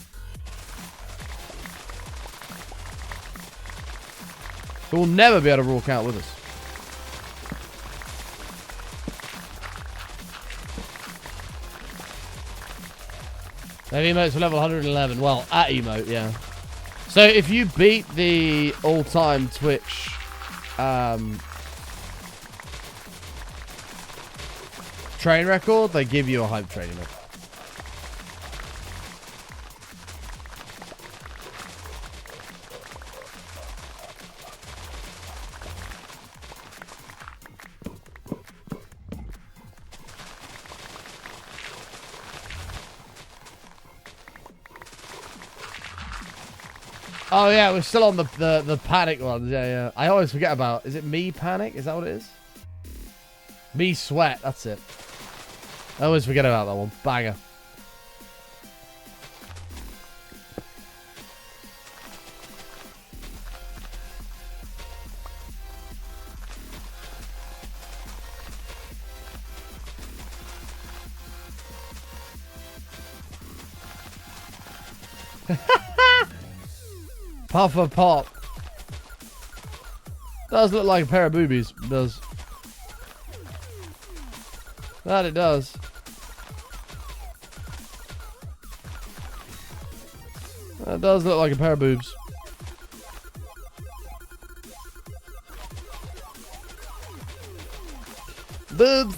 [SPEAKER 1] Who will never be able to Rawkout with us. Their emotes are level 111. Well, at emote, yeah. So if you beat the all-time Twitch train record, they give you a hype train emote. Oh yeah, we're still on the panic ones. Yeah, yeah. I always forget about. Is it me panic? Is that what it is? Me sweat. That's it. I always forget about that one. Banger. Puffer pop. Does look like a pair of boobies. It does. That it does. That does look like a pair of boobs. Boobs.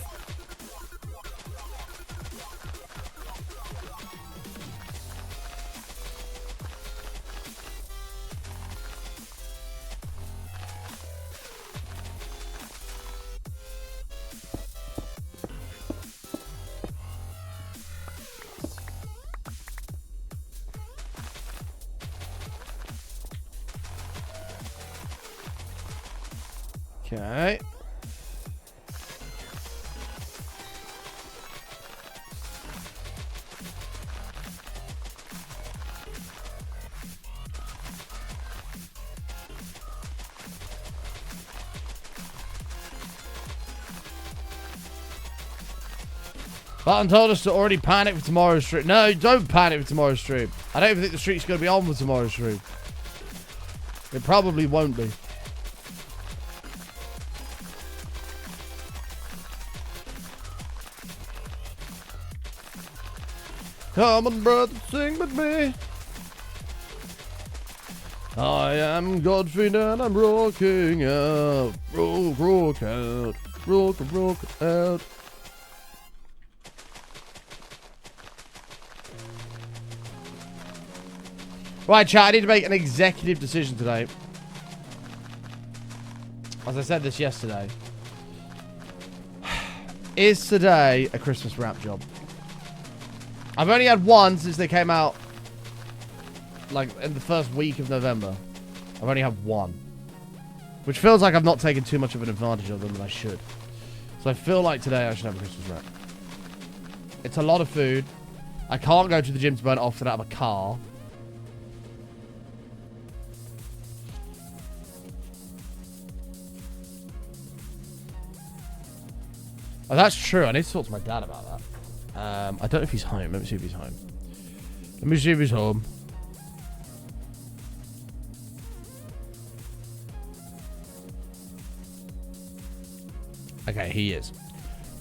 [SPEAKER 1] Okay. Button told us to already panic for tomorrow's stream. No, don't panic for tomorrow's stream. I don't even think the streak's going to be on for tomorrow's stream. It probably won't be. Come on, brother, sing with me. I am Godfrey and I'm rocking out. Rock out. Rock out. Right, chat, I need to make an executive decision today. As I said this yesterday. Is today a Christmas wrap job? I've only had one since they came out, like, in the first week of November. I've only had one. Which feels like I've not taken too much of an advantage of them than I should. So I feel like today I should have a Christmas wrap. It's a lot of food. I can't go to the gym to burn it off without a car. Oh, that's true. I need to talk to my dad about that. I don't know if he's home. Let me see if he's home. Let me see if he's home. Okay, he is.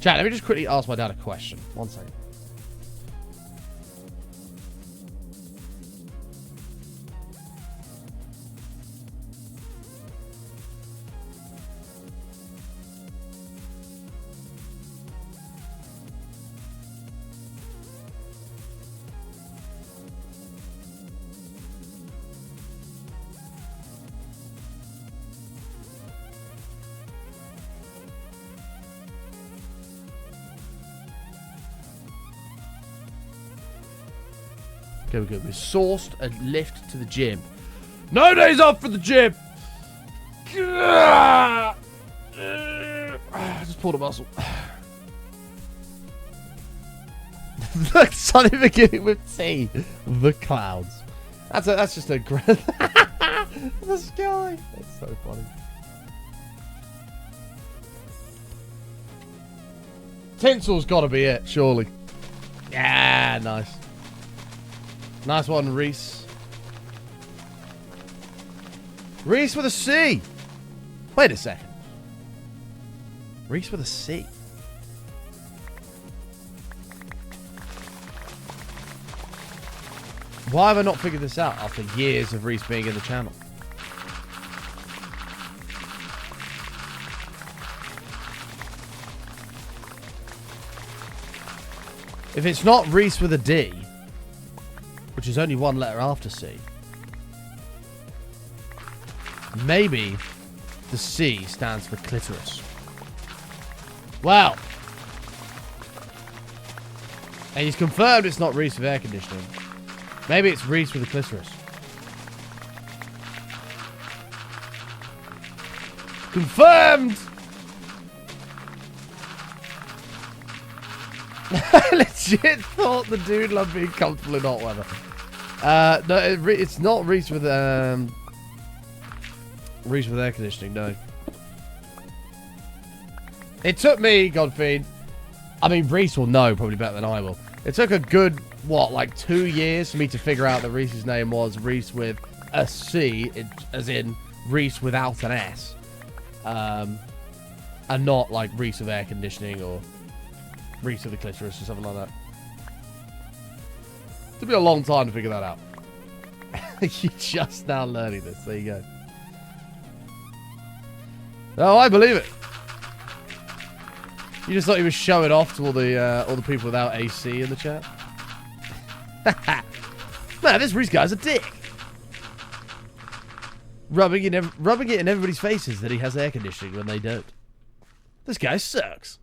[SPEAKER 1] Chat, let me just quickly ask my dad a question. 1 second. Okay, we're good. We sourced a lift to the gym. No days off for the gym! I just pulled a muscle. Look, sunny beginning with T. The clouds. That's just a great... the sky. That's so funny. Tinsel's got to be it, surely. Yeah, nice. Nice one, Reese. Reese with a C. Wait a second. Reese with a C. Why have I not figured this out after years of Reese being in the channel? If it's not Reese with a D, which is only one letter after C, maybe the C stands for clitoris. Well, and he's confirmed it's not Reese with air conditioning. Maybe it's Reese with a clitoris. Confirmed! I legit thought the dude loved being comfortable in hot weather. No, it's not Reese with air conditioning, no. It took me, Godfeed. I mean, Reese will know probably better than I will. It took a good what, like 2 years for me to figure out that Reese's name was Reese with a C, as in Reese without an S. And not like Reese with air conditioning or Reese with the clitoris or something like that. It took me a long time to figure that out. You're just now learning this. There you go. Oh, I believe it. You just thought he was showing off to all the people without AC in the chat. Man, this Reese guy's a dick. Rubbing it in everybody's faces that he has air conditioning when they don't. This guy sucks.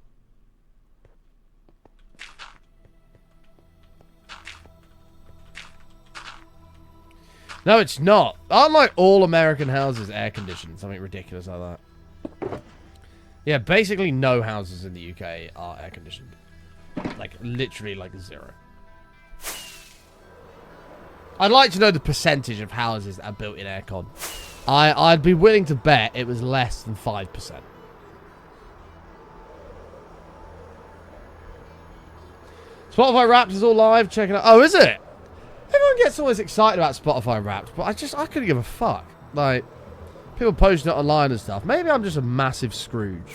[SPEAKER 1] No, it's not. Aren't like all American houses air conditioned? Something ridiculous like that. Yeah, basically no houses in the UK are air conditioned. Like, literally like 0. I'd like to know the percentage of houses that are built in aircon. I'd be willing to bet it was less than 5%. Spotify Wrapped is all live. Check it out. Oh, is it? Everyone gets always excited about Spotify Wrapped, but I couldn't give a fuck. Like, people posting it online and stuff. Maybe I'm just a massive Scrooge.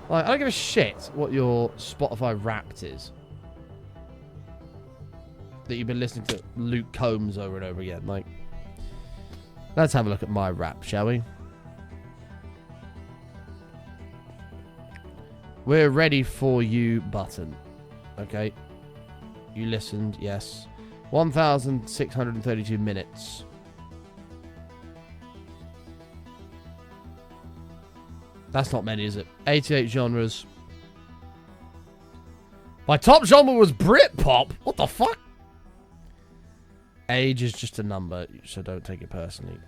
[SPEAKER 1] Like, I don't give a shit what your Spotify Wrapped is. That you've been listening to Luke Combs over and over again. Like, let's have a look at my rap, shall we? We're ready for you, Button. Okay. You listened, yes. 1,632 minutes. That's not many, is it? 88 genres. My top genre was Britpop. What the fuck? Age is just a number, so don't take it personally.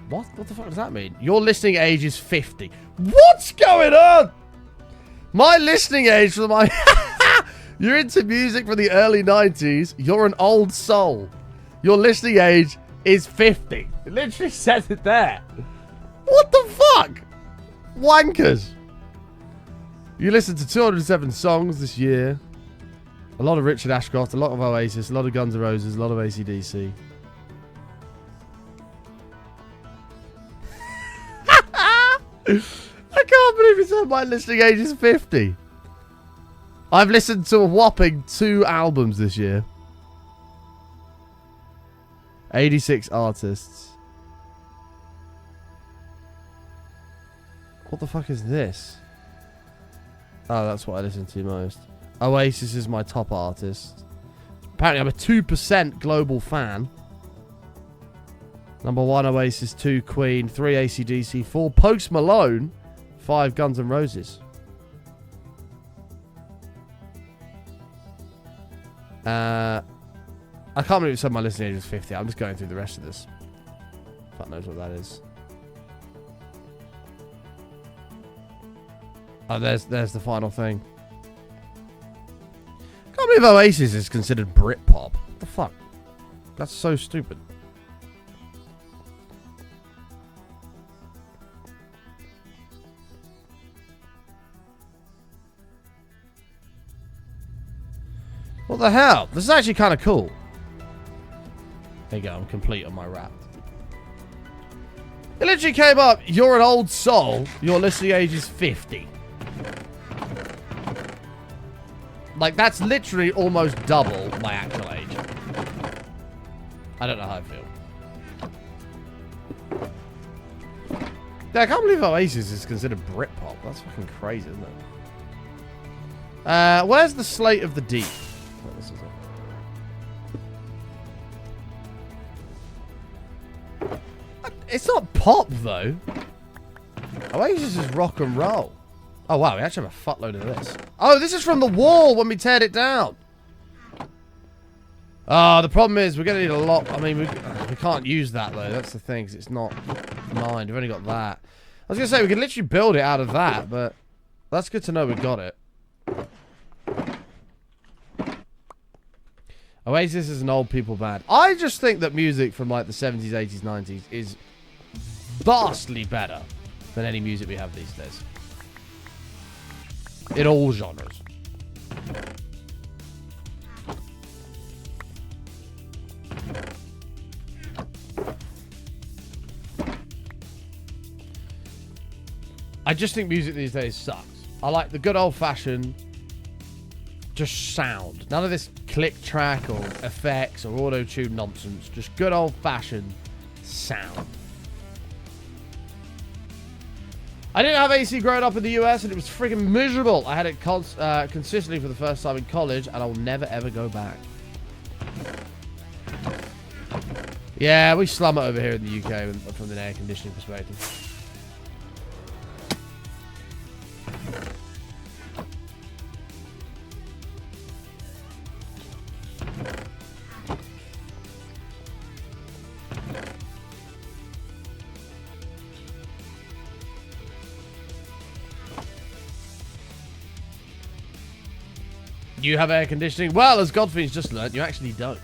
[SPEAKER 1] What? What the fuck does that mean? Your listening age is 50. What's going on? My listening age for my... You're into music from the early 90s. You're an old soul. Your listening age is 50. It literally says it there. What the fuck? Wankers. You listened to 207 songs this year. A lot of Richard Ashcroft, a lot of Oasis, a lot of Guns N' Roses, a lot of AC/DC. I can't believe you said my listening age is 50. I've listened to a whopping 2 albums this year. 86 artists. What the fuck is this? Oh, that's what I listen to most. Oasis is my top artist. Apparently I'm a 2% global fan. Number 1 Oasis, 2 Queen, 3 AC/DC, 4 Post Malone, 5 Guns N' Roses. I can't believe it said my listening age was 50. I'm just going through the rest of this. Fuck knows what that is. Oh, there's the final thing. Can't believe Oasis is considered Britpop. What the fuck? That's so stupid. What the hell? This is actually kind of cool. There you go. I'm complete on my rap. It literally came up. You're an old soul. Your listening age is 50. Like, that's literally almost double my actual age. I don't know how I feel. Yeah, I can't believe Oasis is considered Britpop. That's fucking crazy, isn't it? Where's the Slate of the Deep? Oh, this is it. It's not pop, though. Oasis is rock and roll. Oh, wow, we actually have a fuckload of this. Oh, this is from the wall when we teared it down. Oh, the problem is we're going to need a lot. I mean, we can't use that, though. That's the thing, 'cause it's not lined. We've only got that. I was going to say, we could literally build it out of that, but that's good to know we've got it. Oasis is an old people band. I just think that music from, like, the 70s, 80s, 90s is vastly better than any music we have these days. In all genres. I just think music these days sucks. I like the good old-fashioned just sound. None of this click track or effects or auto-tune nonsense. Just good old-fashioned sound. I didn't have AC growing up in the US, and it was friggin' miserable. I had it consistently for the first time in college, and I'll never, ever go back. Yeah, we slum it over here in the UK from an air conditioning perspective. You have air conditioning? Well, as Godfrey's just learnt, you actually don't.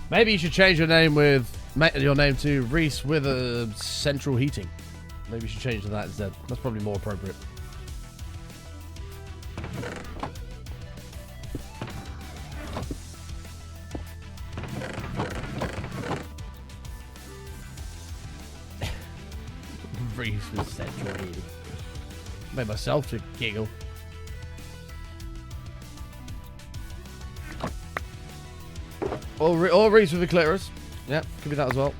[SPEAKER 1] Maybe you should change your name to Reese with a central heating. Maybe you should change to that instead. That's probably more appropriate. Reese with central heating. Made myself to giggle. Or Reese with a clitoris. Yeah, could be that as well.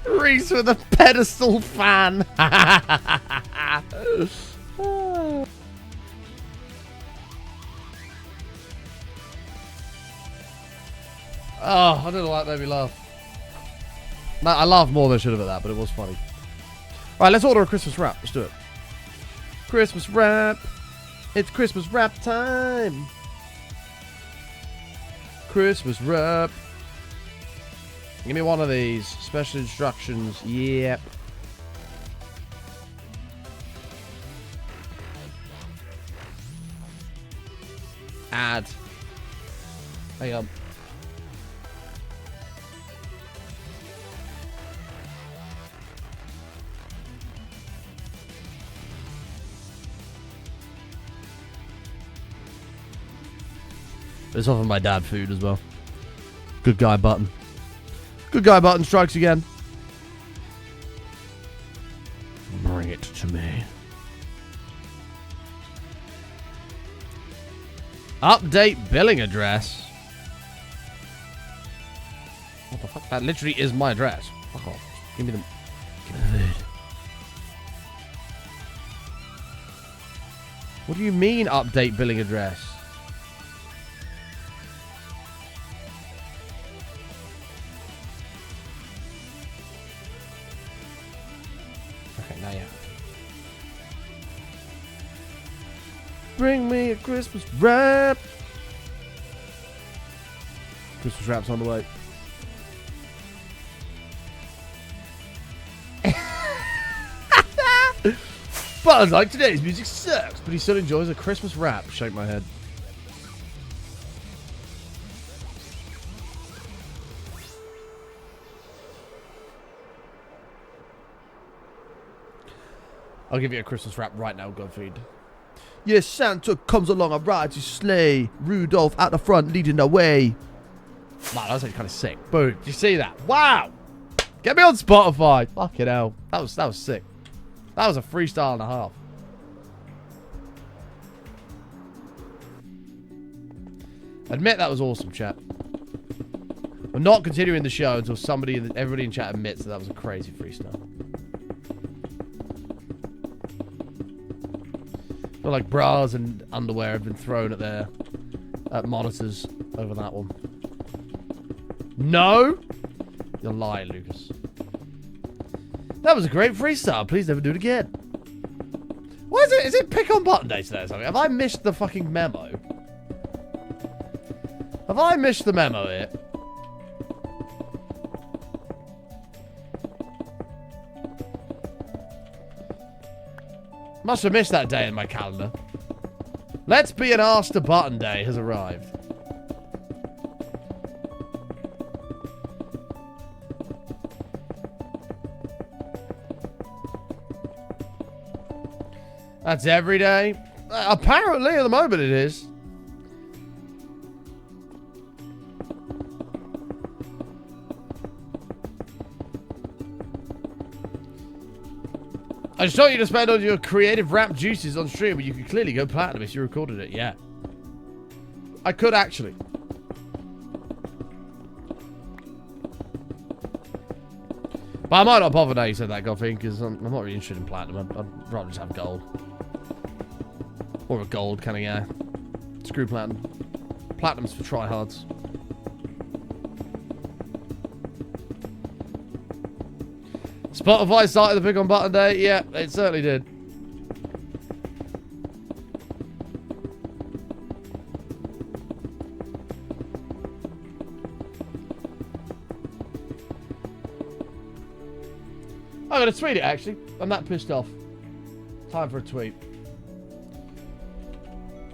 [SPEAKER 1] Reese with a pedestal fan. Oh, I don't know why that made me laugh. No, I laughed more than I should have at that, but it was funny. Alright, let's order a Christmas wrap. Let's do it. Christmas wrap. It's Christmas wrap time. Christmas wrap. Give me one of these. Special instructions. Yep. Add. Hang on. It's offering my dad food as well. Good guy Button. Good guy Button strikes again. Bring it to me. Update billing address. What the fuck? That literally is my address. Fuck off. Give me the food. What do you mean update billing address? Bring me a Christmas wrap. Christmas wrap's on the way. Button's like, today's music sucks, but he still enjoys a Christmas wrap. Shake my head. I'll give you a Christmas wrap right now, Godfeed. Yes, Santa comes along and rides his sleigh. Rudolph out the front leading the way. Wow, that was actually kind of sick. Boom. Did you see that? Wow. Get me on Spotify. Fucking hell. That was sick. That was a freestyle and a half. Admit that was awesome, chat. I'm not continuing the show until everybody in chat admits that was a crazy freestyle. I feel like bras and underwear have been thrown at their monitors over that one. No? You're lying, Lucas. That was a great freestyle. Please never do it again. What is it? Is it pick on button day today or something? Have I missed the fucking memo? Have I missed the memo here? Must have missed that day in my calendar. Let's be an arse to button day has arrived. That's every day. Apparently, at the moment, it is. I just want you to spend all your creative rap juices on stream, but you could clearly go platinum if you recorded it. Yeah. I could actually. But I might not bother now you said that, Goffy, because I'm not really interested in platinum. I'd rather just have gold. Or a gold kind of guy. Screw platinum. Platinum's for tryhards. Spotify started the pick on button day. Yeah, it certainly did. I'm going to tweet it, actually. I'm that pissed off. Time for a tweet.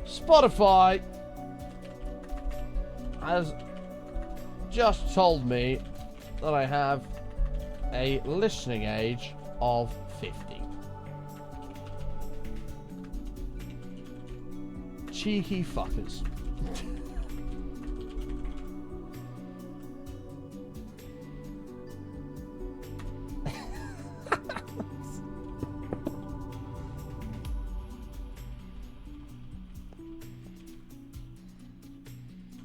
[SPEAKER 1] Spotify has just told me that I have a listening age of 50. Cheeky fuckers.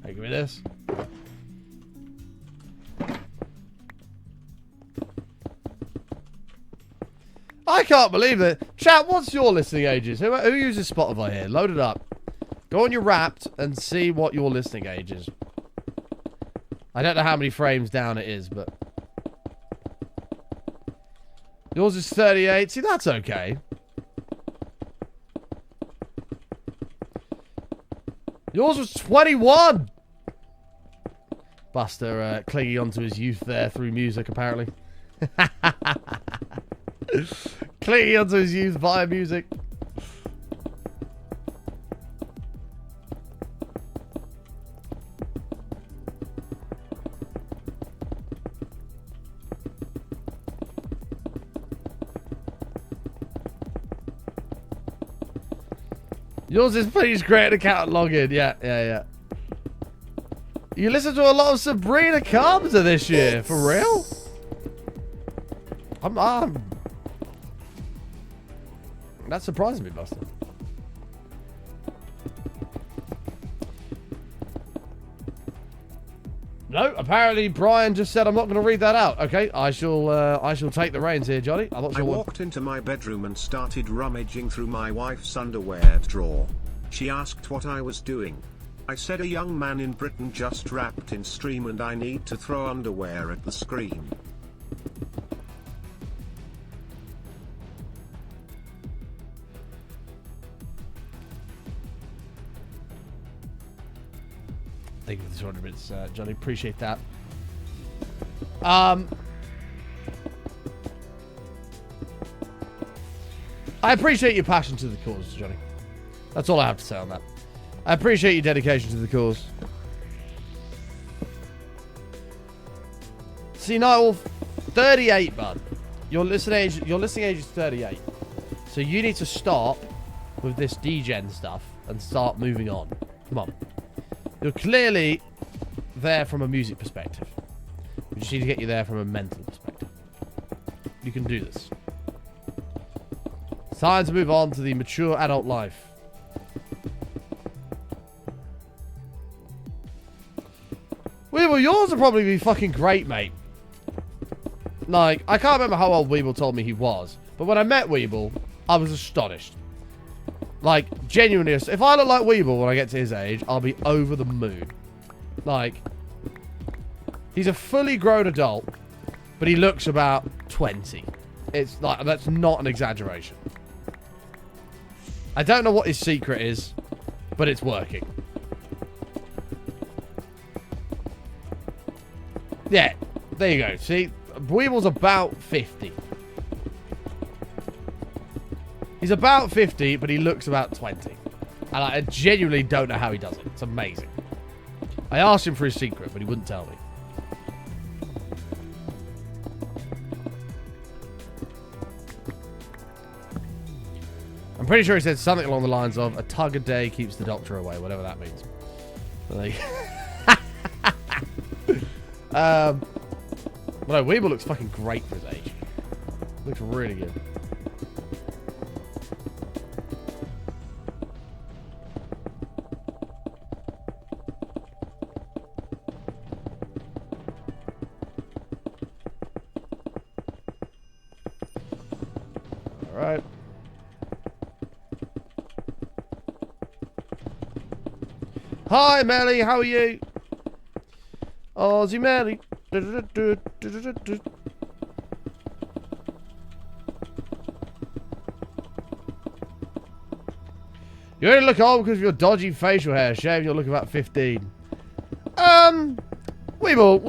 [SPEAKER 1] Hey, give me this. I can't believe it. Chat, what's your listening ages? Who uses Spotify here? Load it up. Go on your Wrapped and see what your listening age is. I don't know how many frames down it is, but... Yours is 38. See, that's okay. Yours was 21! Buster clinging onto his youth there through music, apparently. Clinging onto his youth via music. Yours is please create an account and log in. Yeah. You listen to a lot of Sabrina Carpenter this year, for real? That surprised me, Buster. No, apparently Brian just said I'm not going to read that out. Okay, I shall take the reins here, Johnny.
[SPEAKER 2] I walked into my bedroom and started rummaging through my wife's underwear drawer. She asked what I was doing. I said a young man in Britain just rapped in stream and I need to throw underwear at the screen.
[SPEAKER 1] Thank you for the 200 bits, Johnny. Appreciate that. I appreciate your passion to the cause, Johnny. That's all I have to say on that. I appreciate your dedication to the cause. See, Niall, 38, bud. Your listening age is 38. So you need to stop with this degen stuff and start moving on. Come on. You're clearly there from a music perspective. We just need to get you there from a mental perspective. You can do this. It's time to move on to the mature adult life. Weeble, yours will probably be fucking great, mate. Like, I can't remember how old Weeble told me he was, but when I met Weeble, I was astonished. Like, genuinely, if I look like Weeble when I get to his age, I'll be over the moon. Like, he's a fully grown adult, but he looks about 20. It's like, that's not an exaggeration. I don't know what his secret is, but it's working. Yeah, there you go. See, Weeble's about 50. He's about 50, but he looks about 20. And I genuinely don't know how he does it. It's amazing. I asked him for his secret, but he wouldn't tell me. I'm pretty sure he said something along the lines of, a tug a day keeps the doctor away, whatever that means. Like, but no, Weeble looks fucking great for his age. Looks really good. All right. Hi, Melly. How are you? Aussie Melly. You only look old because of your dodgy facial hair. Shame you'll look about 15. Weeble,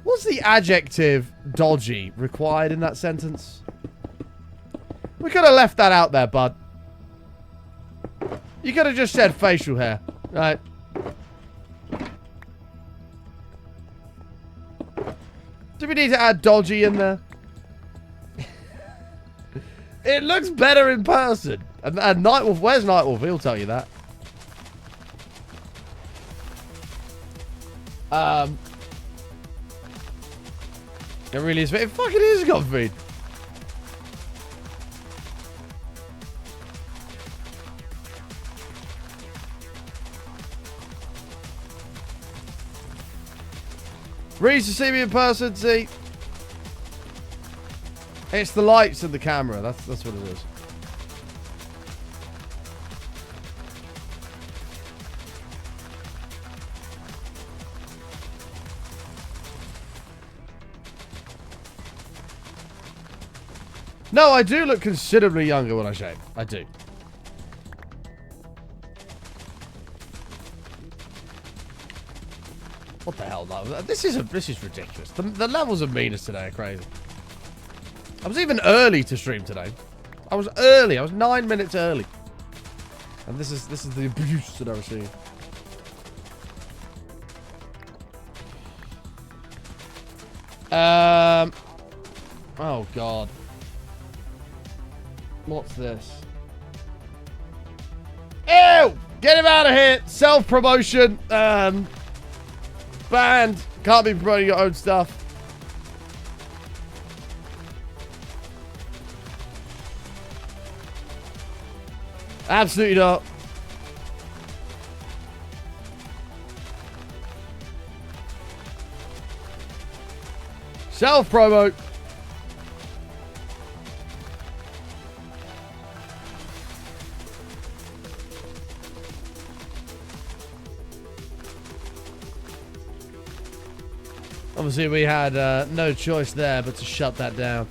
[SPEAKER 1] what's the adjective dodgy required in that sentence? We could have left that out there, bud. You could have just said facial hair, right? Do we need to add dodgy in there? It looks better in person. And Nightwolf, where's Nightwolf? He'll tell you that. It really is. It fucking is comfy. Reese, to see me in person, see? It's the lights and the camera. That's what it is. No, I do look considerably younger when I shave. I do. What the hell, no? This is ridiculous. The levels of meanness today are crazy. I was even early to stream today. I was early. I was 9 minutes early. And this is the abuse that I received. Oh god. What's this? Ew! Get him out of here! Self-promotion. Banned. Can't be promoting your own stuff. Absolutely not. Self-promote. Obviously, we had no choice there but to shut that down.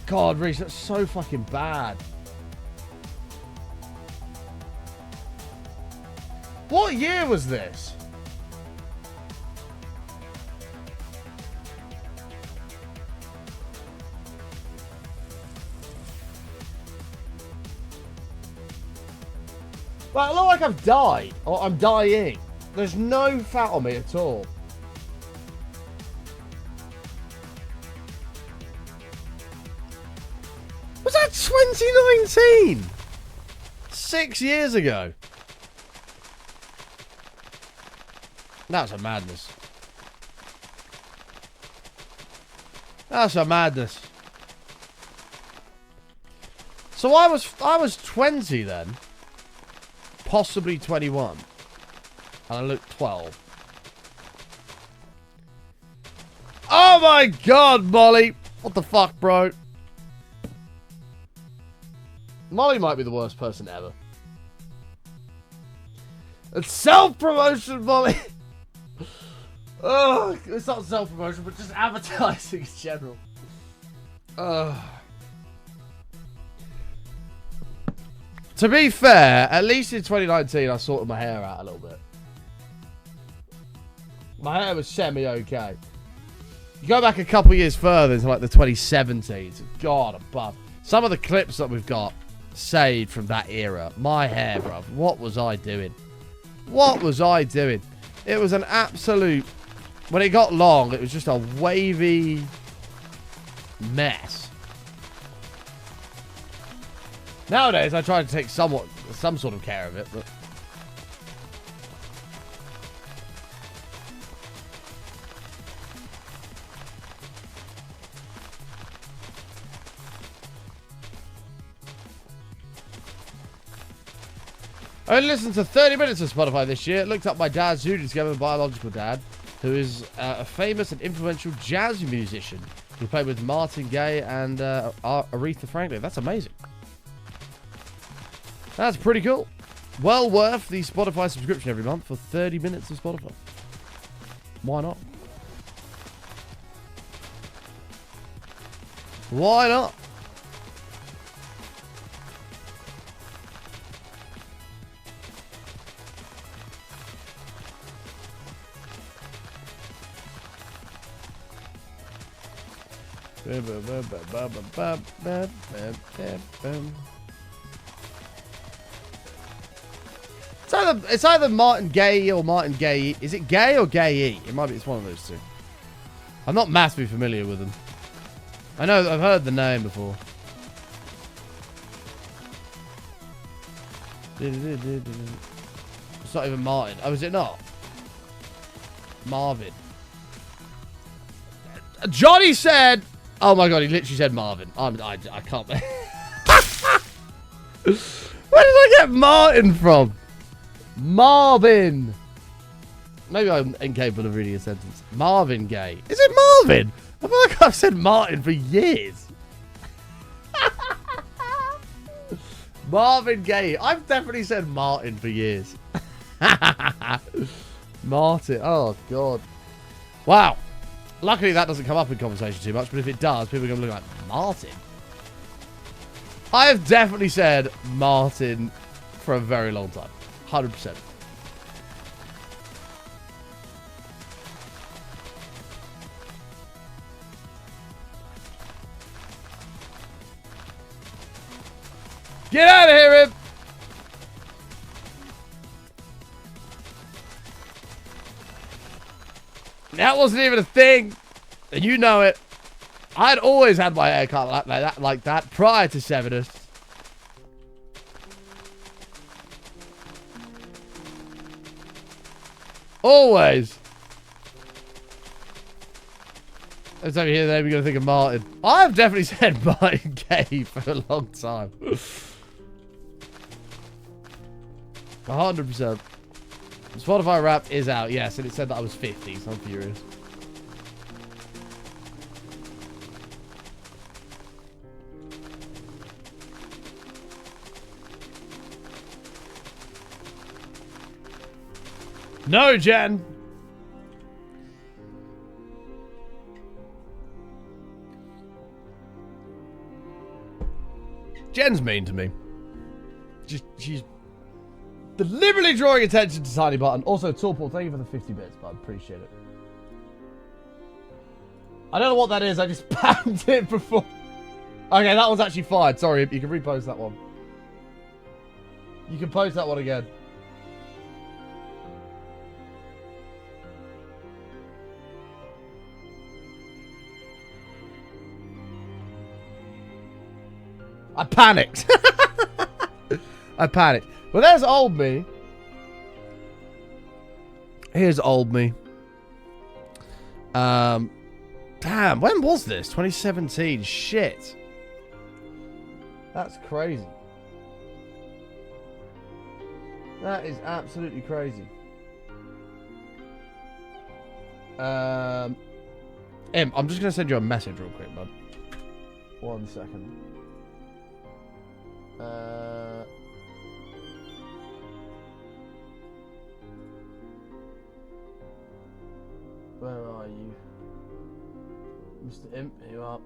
[SPEAKER 1] God, Reese, that's so fucking bad. What year was this? Well, I look like I've died, or I'm dying. There's no fat on me at all. Was that 2019? 6 years ago. That's a madness. That's a madness. So I was 20 then. Possibly 21. And I look 12. Oh my god, Molly! What the fuck, bro? Molly might be the worst person ever. It's self-promotion, Molly! Oh, it's not self-promotion, but just advertising in general. To be fair, at least in 2019, I sorted my hair out a little bit. My hair was semi-okay. You go back a couple years further into like the 2017s. God above. Some of the clips that we've got saved from that era. My hair, bruv. What was I doing? What was I doing? It was an absolute when it got long, it was just a wavy mess. Nowadays, I try to take some sort of care of it, but... I only listened to 30 minutes of Spotify this year. Looked up my dad's who discovered my biological dad, who is a famous and influential jazz musician. He played with Martin Gaye and Aretha Franklin. That's amazing. That's pretty cool. Well worth the Spotify subscription every month for 30 minutes of Spotify. Why not? Why not? It's either Martin Gaye or Martin Gaye. Is it Gay or Gaye? It might be. It's one of those two. I'm not massively familiar with them. I know I've heard the name before. It's not even Martin. Oh, is it not? Marvin. Johnny said... Oh my god, he literally said Marvin. I can't... Where did I get Martin from? Marvin. Maybe I'm incapable of reading a sentence. Marvin Gaye. Is it Marvin? I feel like I've said Martin for years. Marvin Gaye. I've definitely said Martin for years. Martin. Oh, God. Wow. Luckily, that doesn't come up in conversation too much, but if it does, people are going to look like, Martin? I have definitely said Martin for a very long time. 100%. Get out of here, Ib! That wasn't even a thing. And you know it. I'd always had my hair cut like that prior to Severus. Always. It's over here, then we're going to think of Martin. I've definitely said Martin Gaye for a long time. 100%. Spotify Wrapped is out, yes, and it said that I was 50, so I'm furious. No, Jen! Jen's mean to me. She's deliberately drawing attention to Tiny Button. Also, Torpor, thank you for the 50 bits, but I appreciate it. I don't know what that is. I just banned it before. Okay, that one's actually fine. Sorry, you can repost that one. You can post that one again. I panicked. I panicked. Well, there's old me. Here's old me. Damn, when was this? 2017. Shit. That's crazy. That is absolutely crazy. I'm just going to send you a message real quick, bud. 1 second. Where are you? Mr. Imp, here you are.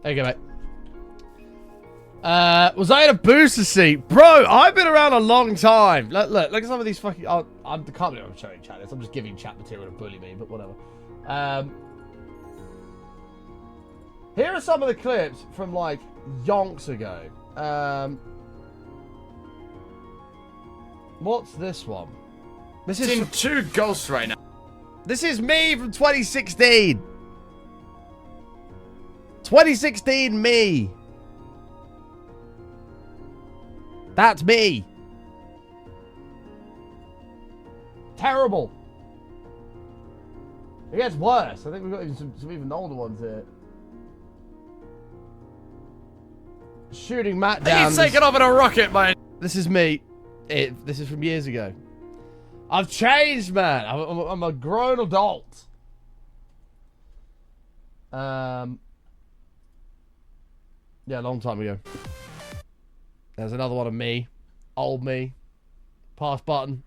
[SPEAKER 1] There you go, mate. Was I in a booster seat? Bro, I've been around a long time. Look at some of these fucking... I can't believe I'm showing chat this. I'm just giving chat material to bully me, but whatever. Here are some of the clips from, like, yonks ago. What's this one? This is
[SPEAKER 7] Team 2 ghosts right now.
[SPEAKER 1] This is me from 2016. 2016 me. That's me. Terrible. It gets worse. I think we've got even some even older ones here. Shooting Matt down.
[SPEAKER 7] He's taken off in a rocket, man.
[SPEAKER 1] This is me. This is from years ago. I've changed, man. I'm a grown adult. Yeah, a long time ago. There's another one of me. Old me. Pass button.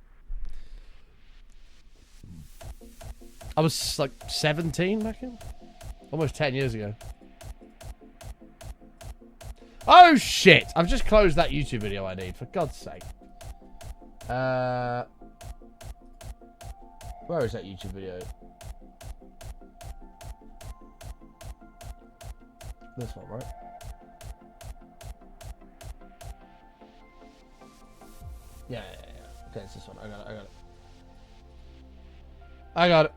[SPEAKER 1] I was like 17 back in. Almost 10 years ago. Oh shit! I've just closed that YouTube video I need, for God's sake. Where is that YouTube video? This one, right? Yeah. Okay, it's this one. I got it.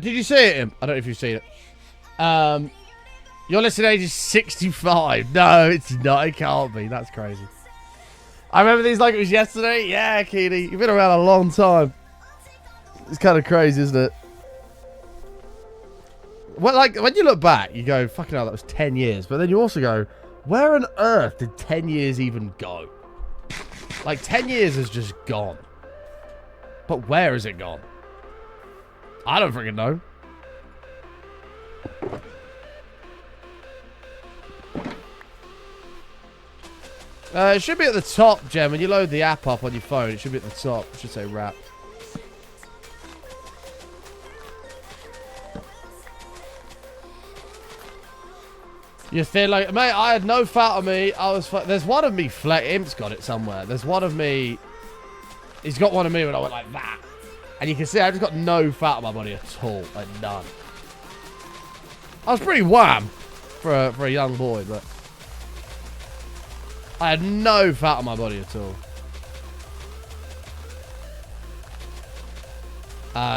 [SPEAKER 1] Did you see it, Im? I don't know if you've seen it. Your listening age is 65. No, it's not. It can't be. That's crazy. I remember these like it was yesterday. Yeah, Keely. You've been around a long time. It's kind of crazy, isn't it? Well, like, when you look back, you go, fucking hell, that was 10 years. But then you also go, where on earth did 10 years even go? Like, 10 years has just gone. But where has it gone? I don't freaking know. It should be at the top, Jen. When you load the app up on your phone, it should be at the top. It should say wrap. You feel like, mate, I had no fat on me. I was, there's one of me, Imp's got it somewhere. There's one of me, he's got one of me when I went like that. And you can see I've just got no fat on my body at all. Like, none. I was pretty wham for a young boy, but I had no fat on my body at all.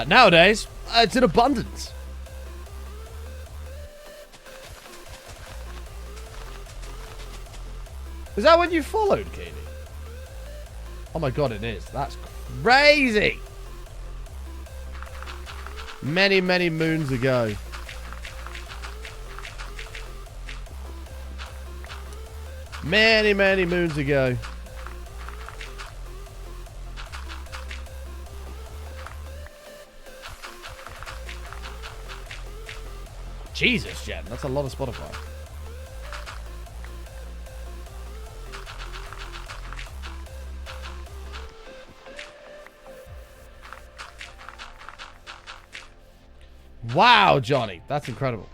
[SPEAKER 1] Nowadays, it's in abundance. Is that when you followed, Keely? Oh my god, it is. That's crazy. Many, many moons ago. Many, many moons ago. Jesus, Jen. That's a lot of Spotify. Wow, Johnny. That's incredible.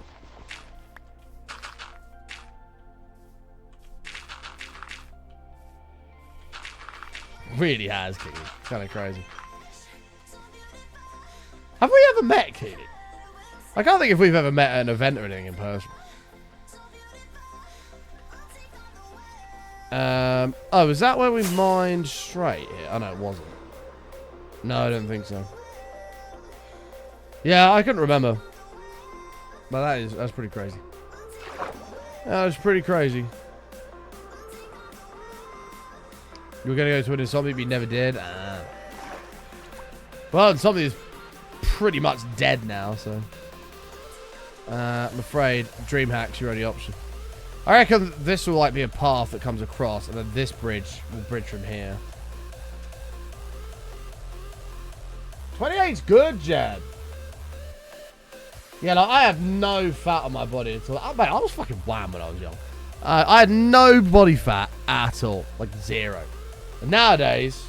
[SPEAKER 1] Really has, Keely. It's kind of crazy. Have we ever met, Keely? I can't think if we've ever met at an event or anything in person. Oh, is that where we mined straight here? Oh, no, it wasn't. No, I don't think so. Yeah, I couldn't remember. But that's pretty crazy. That was pretty crazy. You were going to go to an Insomnia, but you never did? Well, Insomnia is pretty much dead now, so... I'm afraid DreamHack's your only option. I reckon this will like be a path that comes across, and then this bridge will bridge from here. 28's good, Jed. Yeah, like, I have no fat on my body at all. Mate, I was fucking wham when I was young. I had no body fat at all. Like, zero. And nowadays,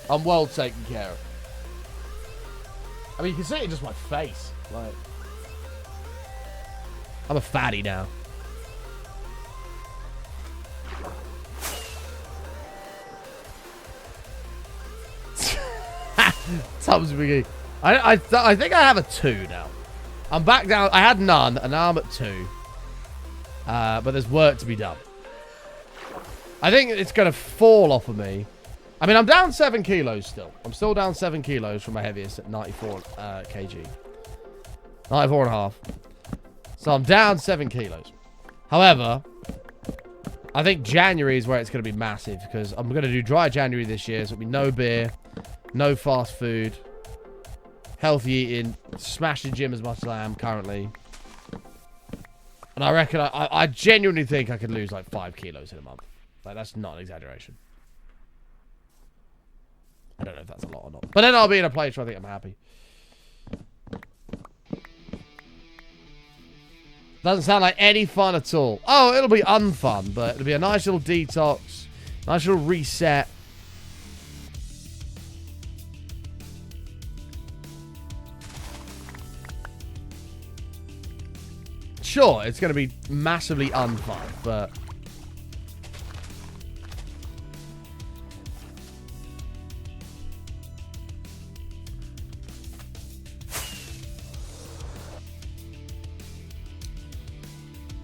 [SPEAKER 1] I'm well taken care of. I mean, you can see it in just my face. Like, I'm a fatty now. Tubs McGee. I think I have a 2 now. I'm back down. I had none, and now I'm at 2. But there's work to be done. I think it's going to fall off of me. I mean, I'm down 7 kilos still. I'm still down 7 kilos from my heaviest at 94 kg. 94 and a half. So I'm down 7 kilos. However, I think January is where it's going to be massive, because I'm going to do dry January this year. So it'll be no beer, no fast food, healthy eating, smash the gym as much as I am currently. And I reckon, I genuinely think I could lose like 5 kilos in a month. Like, that's not an exaggeration. I don't know if that's a lot or not. But then I'll be in a place where I think I'm happy. Doesn't sound like any fun at all. Oh, it'll be unfun, but it'll be a nice little detox. Nice little reset. Sure, it's going to be massively unfun, but...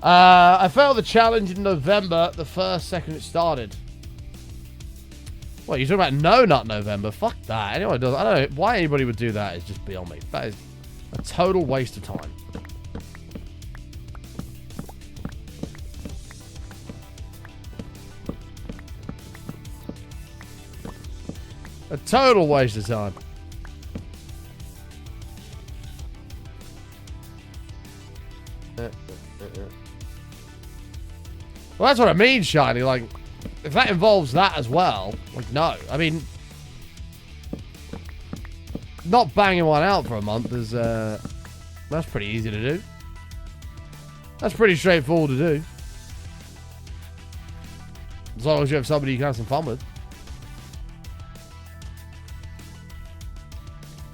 [SPEAKER 1] I failed the challenge in November, the first second it started. What, you're talking about No Nut November? Fuck that. Anyone does, I don't know why anybody would do that. Is just beyond me. That is a total waste of time. A total waste of time. Well, that's what I mean, Shiny. Like, if that involves that as well, like, no. I mean, not banging one out for a month is, that's pretty easy to do. That's pretty straightforward to do. As long as you have somebody you can have some fun with.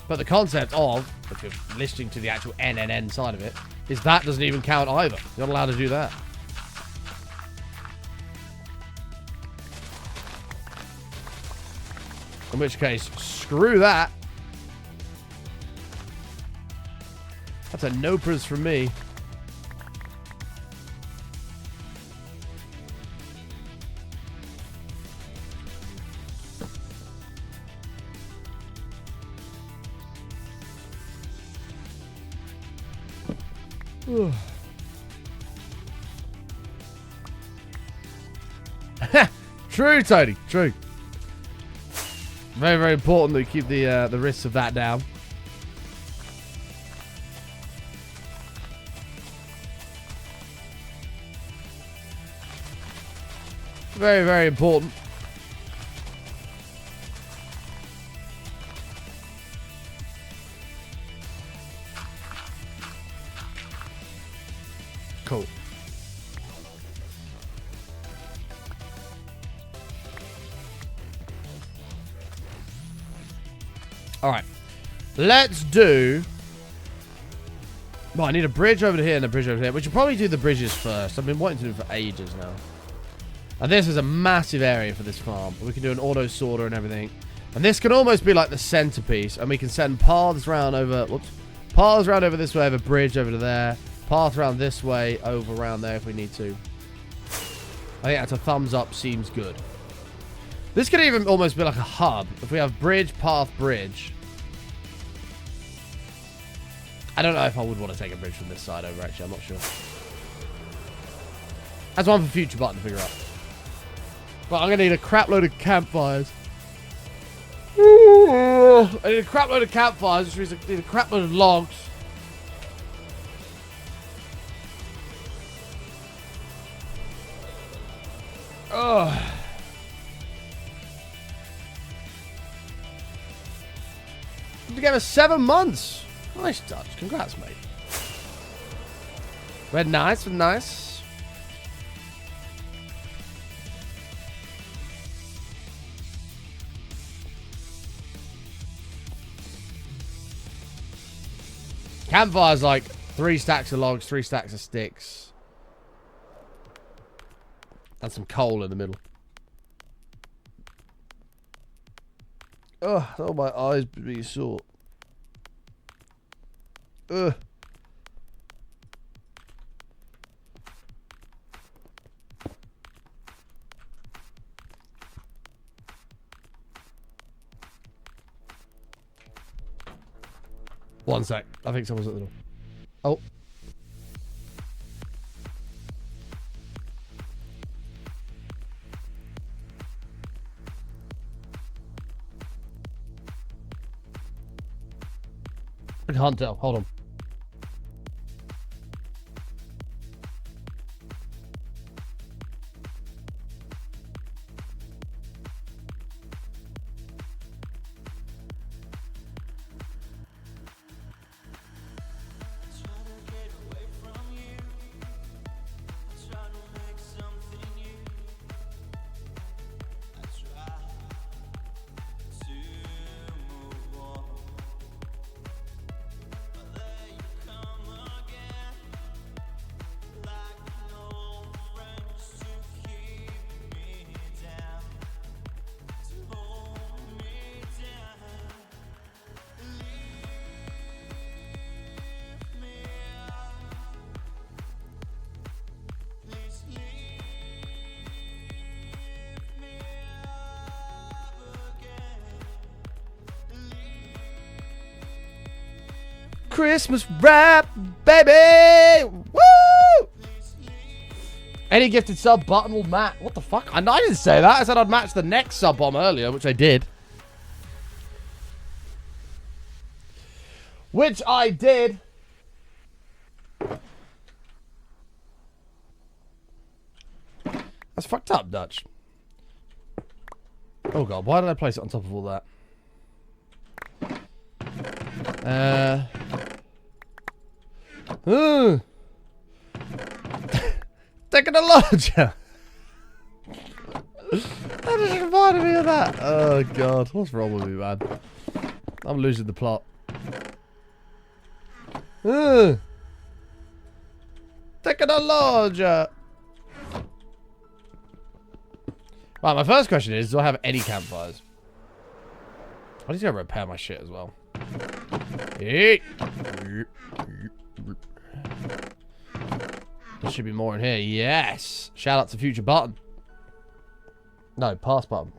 [SPEAKER 1] But the concept of, if you're listening to the actual NNN side of it, is that doesn't even count either. You're not allowed to do that. In which case, screw that. That's a no-pris from me. True, Tony. True. Very, very important that we keep the risks of that down. Very, very important. Cool. Alright. Let's do... Well, I need a bridge over here and a bridge over here. We should probably do the bridges first. I've been wanting to do it for ages now. And this is a massive area for this farm. We can do an auto sorter and everything. And this can almost be like the centerpiece. And we can send paths around over... Whoops. Paths around over this way, have a bridge over to there. Path around this way, over around there if we need to. I think that's a thumbs up. Seems good. This could even almost be like a hub. If we have bridge, path, bridge. I don't know if I would want to take a bridge from this side over, actually. I'm not sure. That's one for future button to figure out. But I'm going to need a crap load of campfires. I need a crap load of campfires, which means I need a crap load of logs. Ugh. Together 7 months. Nice touch. Congrats, mate. Red nice, red nice. Campfire's like 3 stacks of logs, 3 stacks of sticks. And some coal in the middle. Ugh, oh, my eyes be sore. Ugh. One sec. I think someone's at the door. Oh. I can't tell. Hold on. Christmas wrap, baby! Woo! Any gifted sub button will match. What the fuck? I didn't say that. I said I'd match the next sub bomb earlier, which I did. Which I did. That's fucked up, Dutch. Oh god, why did I place it on top of all that? Taking a larger. That just reminded me of that. Oh god, what's wrong with me, man? I'm losing the plot. Taking a larger. Right, my first question is, do I have any campfires? I need to go repair my shit as well. There should be more in here. Yes. Shout out to future button. No, past button.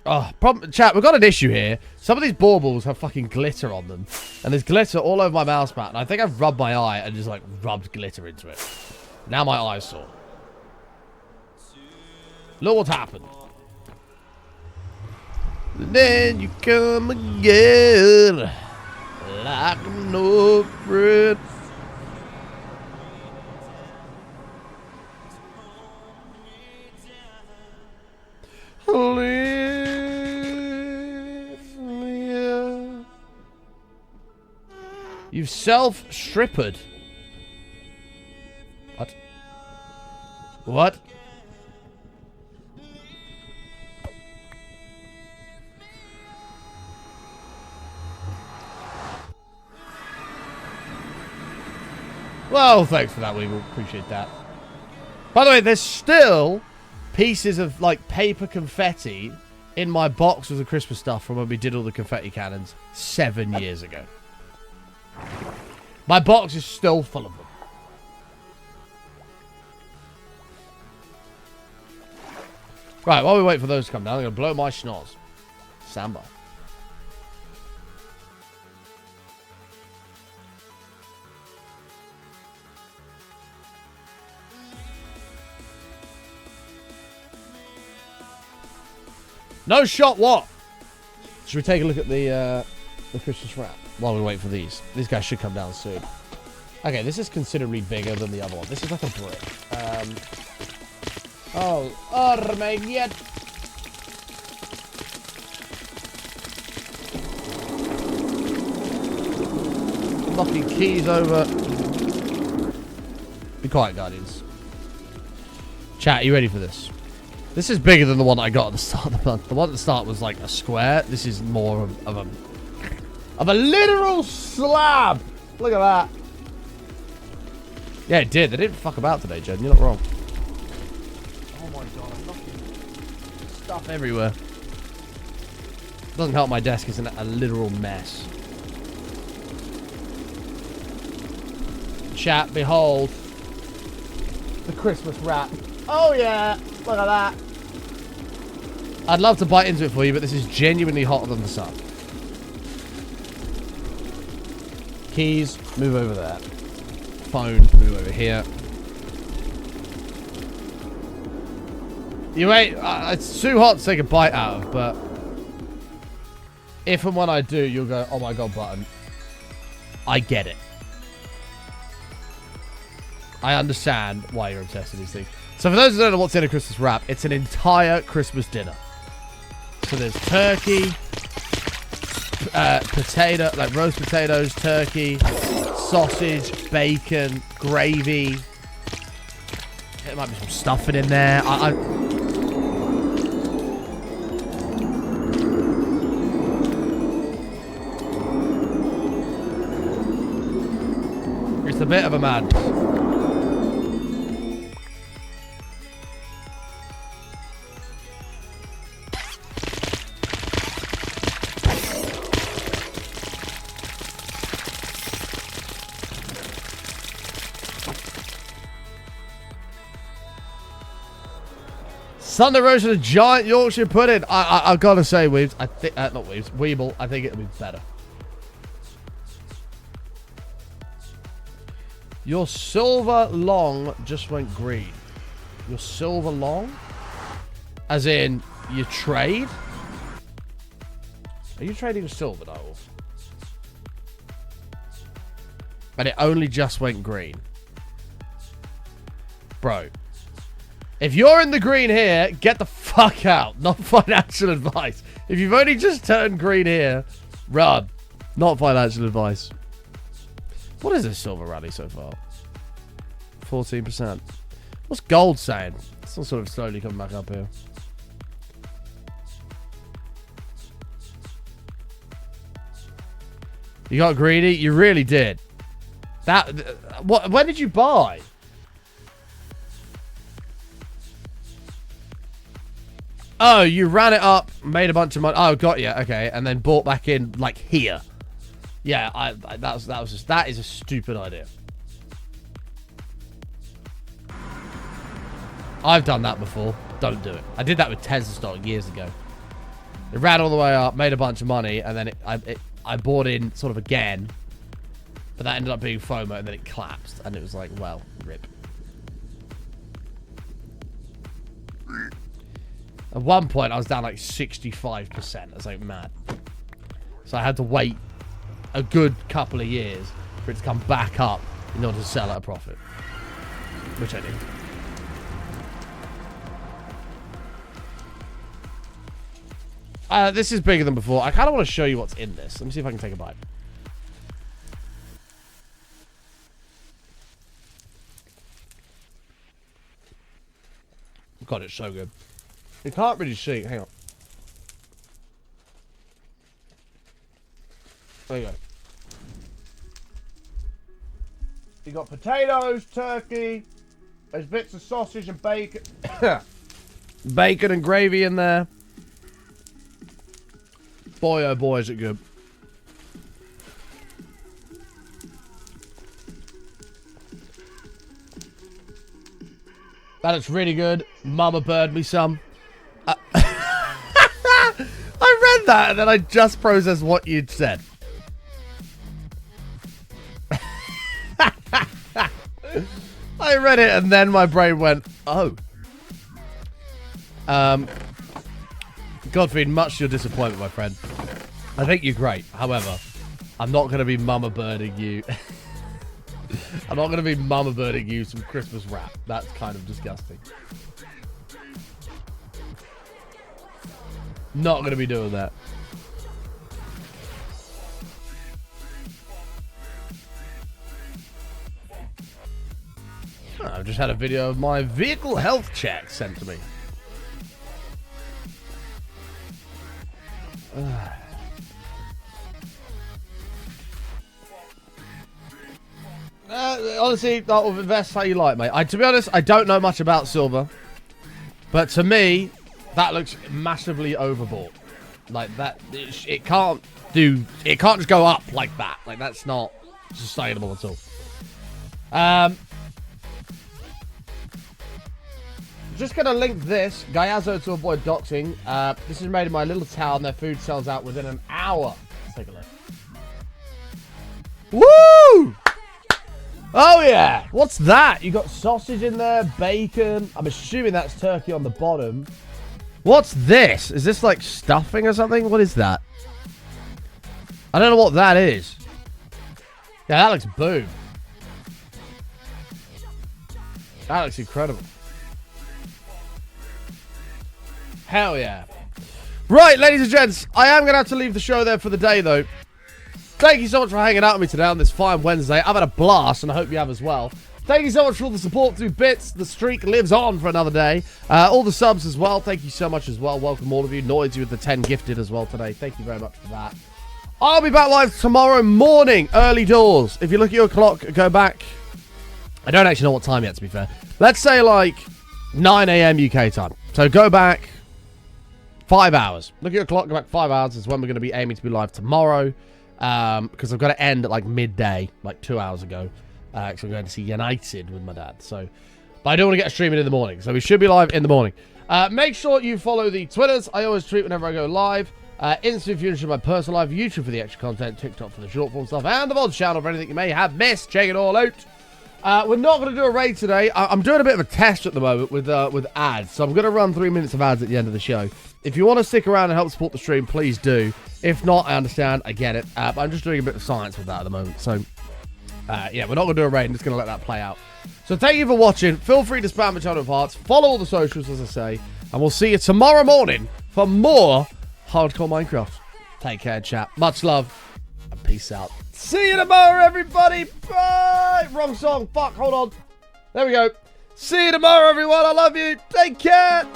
[SPEAKER 1] Oh, chat, we've got an issue here. Some of these baubles have fucking glitter on them. And there's glitter all over my mouse mat. And I think I've rubbed my eye and just like rubbed glitter into it. Now my eye's sore. Look what's happened. Then you come again like no bread. You've self-strippered. What? What? Well, thanks for that, we will appreciate that. By the way, there's still pieces of, like, paper confetti in my box with the Christmas stuff from when we did all the confetti cannons 7 years ago. My box is still full of them. Right, while we wait for those to come down, I'm going to blow my schnoz. Samba. No shot what? Should we take a look at the Christmas wrap while we wait for these? These guys should come down soon. Okay, this is considerably bigger than the other one. This is like a brick. Oh, Armenian. Knocking keys over. Be quiet, Guardians. Chat, are you ready for this? This is bigger than the one I got at the start of the month. The one at the start was like a square. This is more of a of a literal slab. Look at that. Yeah, it did. They didn't fuck about today, Jen. You're not wrong. Oh my god, I'm knocking stuff everywhere. Doesn't help my desk isn't a literal mess. Chat, behold the Christmas wrap. Oh yeah, look at that. I'd love to bite into it for you, but this is genuinely hotter than the sun. Keys, move over there. Phone, move over here. You wait, it's too hot to take a bite out of, but if and when I do, you'll go, oh my god, Button. I get it. I understand why you're obsessed with these things. So for those who don't know what's in a Christmas wrap, it's an entire Christmas dinner. So there's turkey, potato, like roast potatoes, turkey, sausage, bacon, gravy. There might be some stuffing in there. It's a bit of a madness. Sunday roast and a giant Yorkshire pudding. I've got to say, Weebs, I think, not Weebs, Weeble, I think it'll be better. Your silver long just went green. Your silver long? As in, you trade? Are you trading silver, Noel? And it only just went green. Bro. If you're in the green here, get the fuck out. Not financial advice. If you've only just turned green here, run. Not financial advice. What is this silver rally so far? 14%. What's gold saying? It's all sort of slowly coming back up here. You got greedy? You really did. What? When did you buy? Oh, you ran it up, made a bunch of money. Oh, got you. Okay, and then bought back in like here. Yeah, that is a stupid idea. I've done that before. Don't do it. I did that with Tesla stock years ago. It ran all the way up, made a bunch of money, and then I bought in sort of again, but that ended up being FOMO, and then it collapsed, and it was like, well, rip. At one point, I was down like 65%. I was like, mad. So I had to wait a good couple of years for it to come back up in order to sell at a profit. Which I did. This is bigger than before. I kind of want to show you what's in this. Let me see if I can take a bite. God, it's so good. You can't really see. Hang on. There you go. You got potatoes, turkey. There's bits of sausage and bacon. Bacon and gravy in there. Boy, oh boy, is it good. That looks really good. Mama bird me some. I read that and then I just processed what you'd said. I read it and then my brain went, oh. Godfrey, much to your disappointment, my friend. I think you're great. However, I'm not going to be mama birding you. I'm not going to be mama birding you some Christmas wrap. That's kind of disgusting. Not going to be doing that. Oh, I've just had a video of my vehicle health check sent to me. honestly, I'll invest how you like, mate. To be honest, I don't know much about silver. But to me, that looks massively overbought. Like, that, it can't just go up like that. Like, that's not sustainable at all. Just gonna link this Gyazo to avoid doxing. This is made in my little town. Their food sells out within an hour. Let's take a look. Woo! Oh yeah! What's that? You got sausage in there, bacon. I'm assuming that's turkey on the bottom. What's this? Is this like stuffing or something? What is that? I don't know what that is. Yeah, that looks boom. That looks incredible. Hell yeah. Right, ladies and gents, I am going to have to leave the show there for the day, though. Thank you so much for hanging out with me today on this fine Wednesday. I've had a blast, and I hope you have as well. Thank you so much for all the support through bits. The streak lives on for another day. All the subs as well. Thank you so much as well. Welcome all of you. Noisy with the 10 gifted as well today. Thank you very much for that. I'll be back live tomorrow morning, early doors. If you look at your clock, go back. I don't actually know what time yet, to be fair. Let's say like 9 a.m. UK time. So go back 5 hours. Look at your clock, go back 5 hours. Is when we're going to be aiming to be live tomorrow. Because I've got to end at like midday, like 2 hours ago. Because I'm going to see United with my dad. So, but I don't want to get a stream in the morning. So we should be live in the morning. Make sure you follow the Twitters. I always tweet whenever I go live. Insta if you're interested in my personal life. YouTube for the extra content. TikTok for the short form stuff. And the VODs channel for anything you may have missed. Check it all out. We're not going to do a raid today. I'm doing a bit of a test at the moment with ads. So I'm going to run 3 minutes of ads at the end of the show. If you want to stick around and help support the stream, please do. If not, I understand. I get it. But I'm just doing a bit of science with that at the moment. So, yeah, we're not going to do a raid. I'm just going to let that play out. So thank you for watching. Feel free to spam the channel with hearts. Follow all the socials, as I say. And we'll see you tomorrow morning for more Hardcore Minecraft. Take care, chat. Much love. And peace out. See you tomorrow, everybody. Bye. Wrong song. Fuck. Hold on. There we go. See you tomorrow, everyone. I love you. Take care.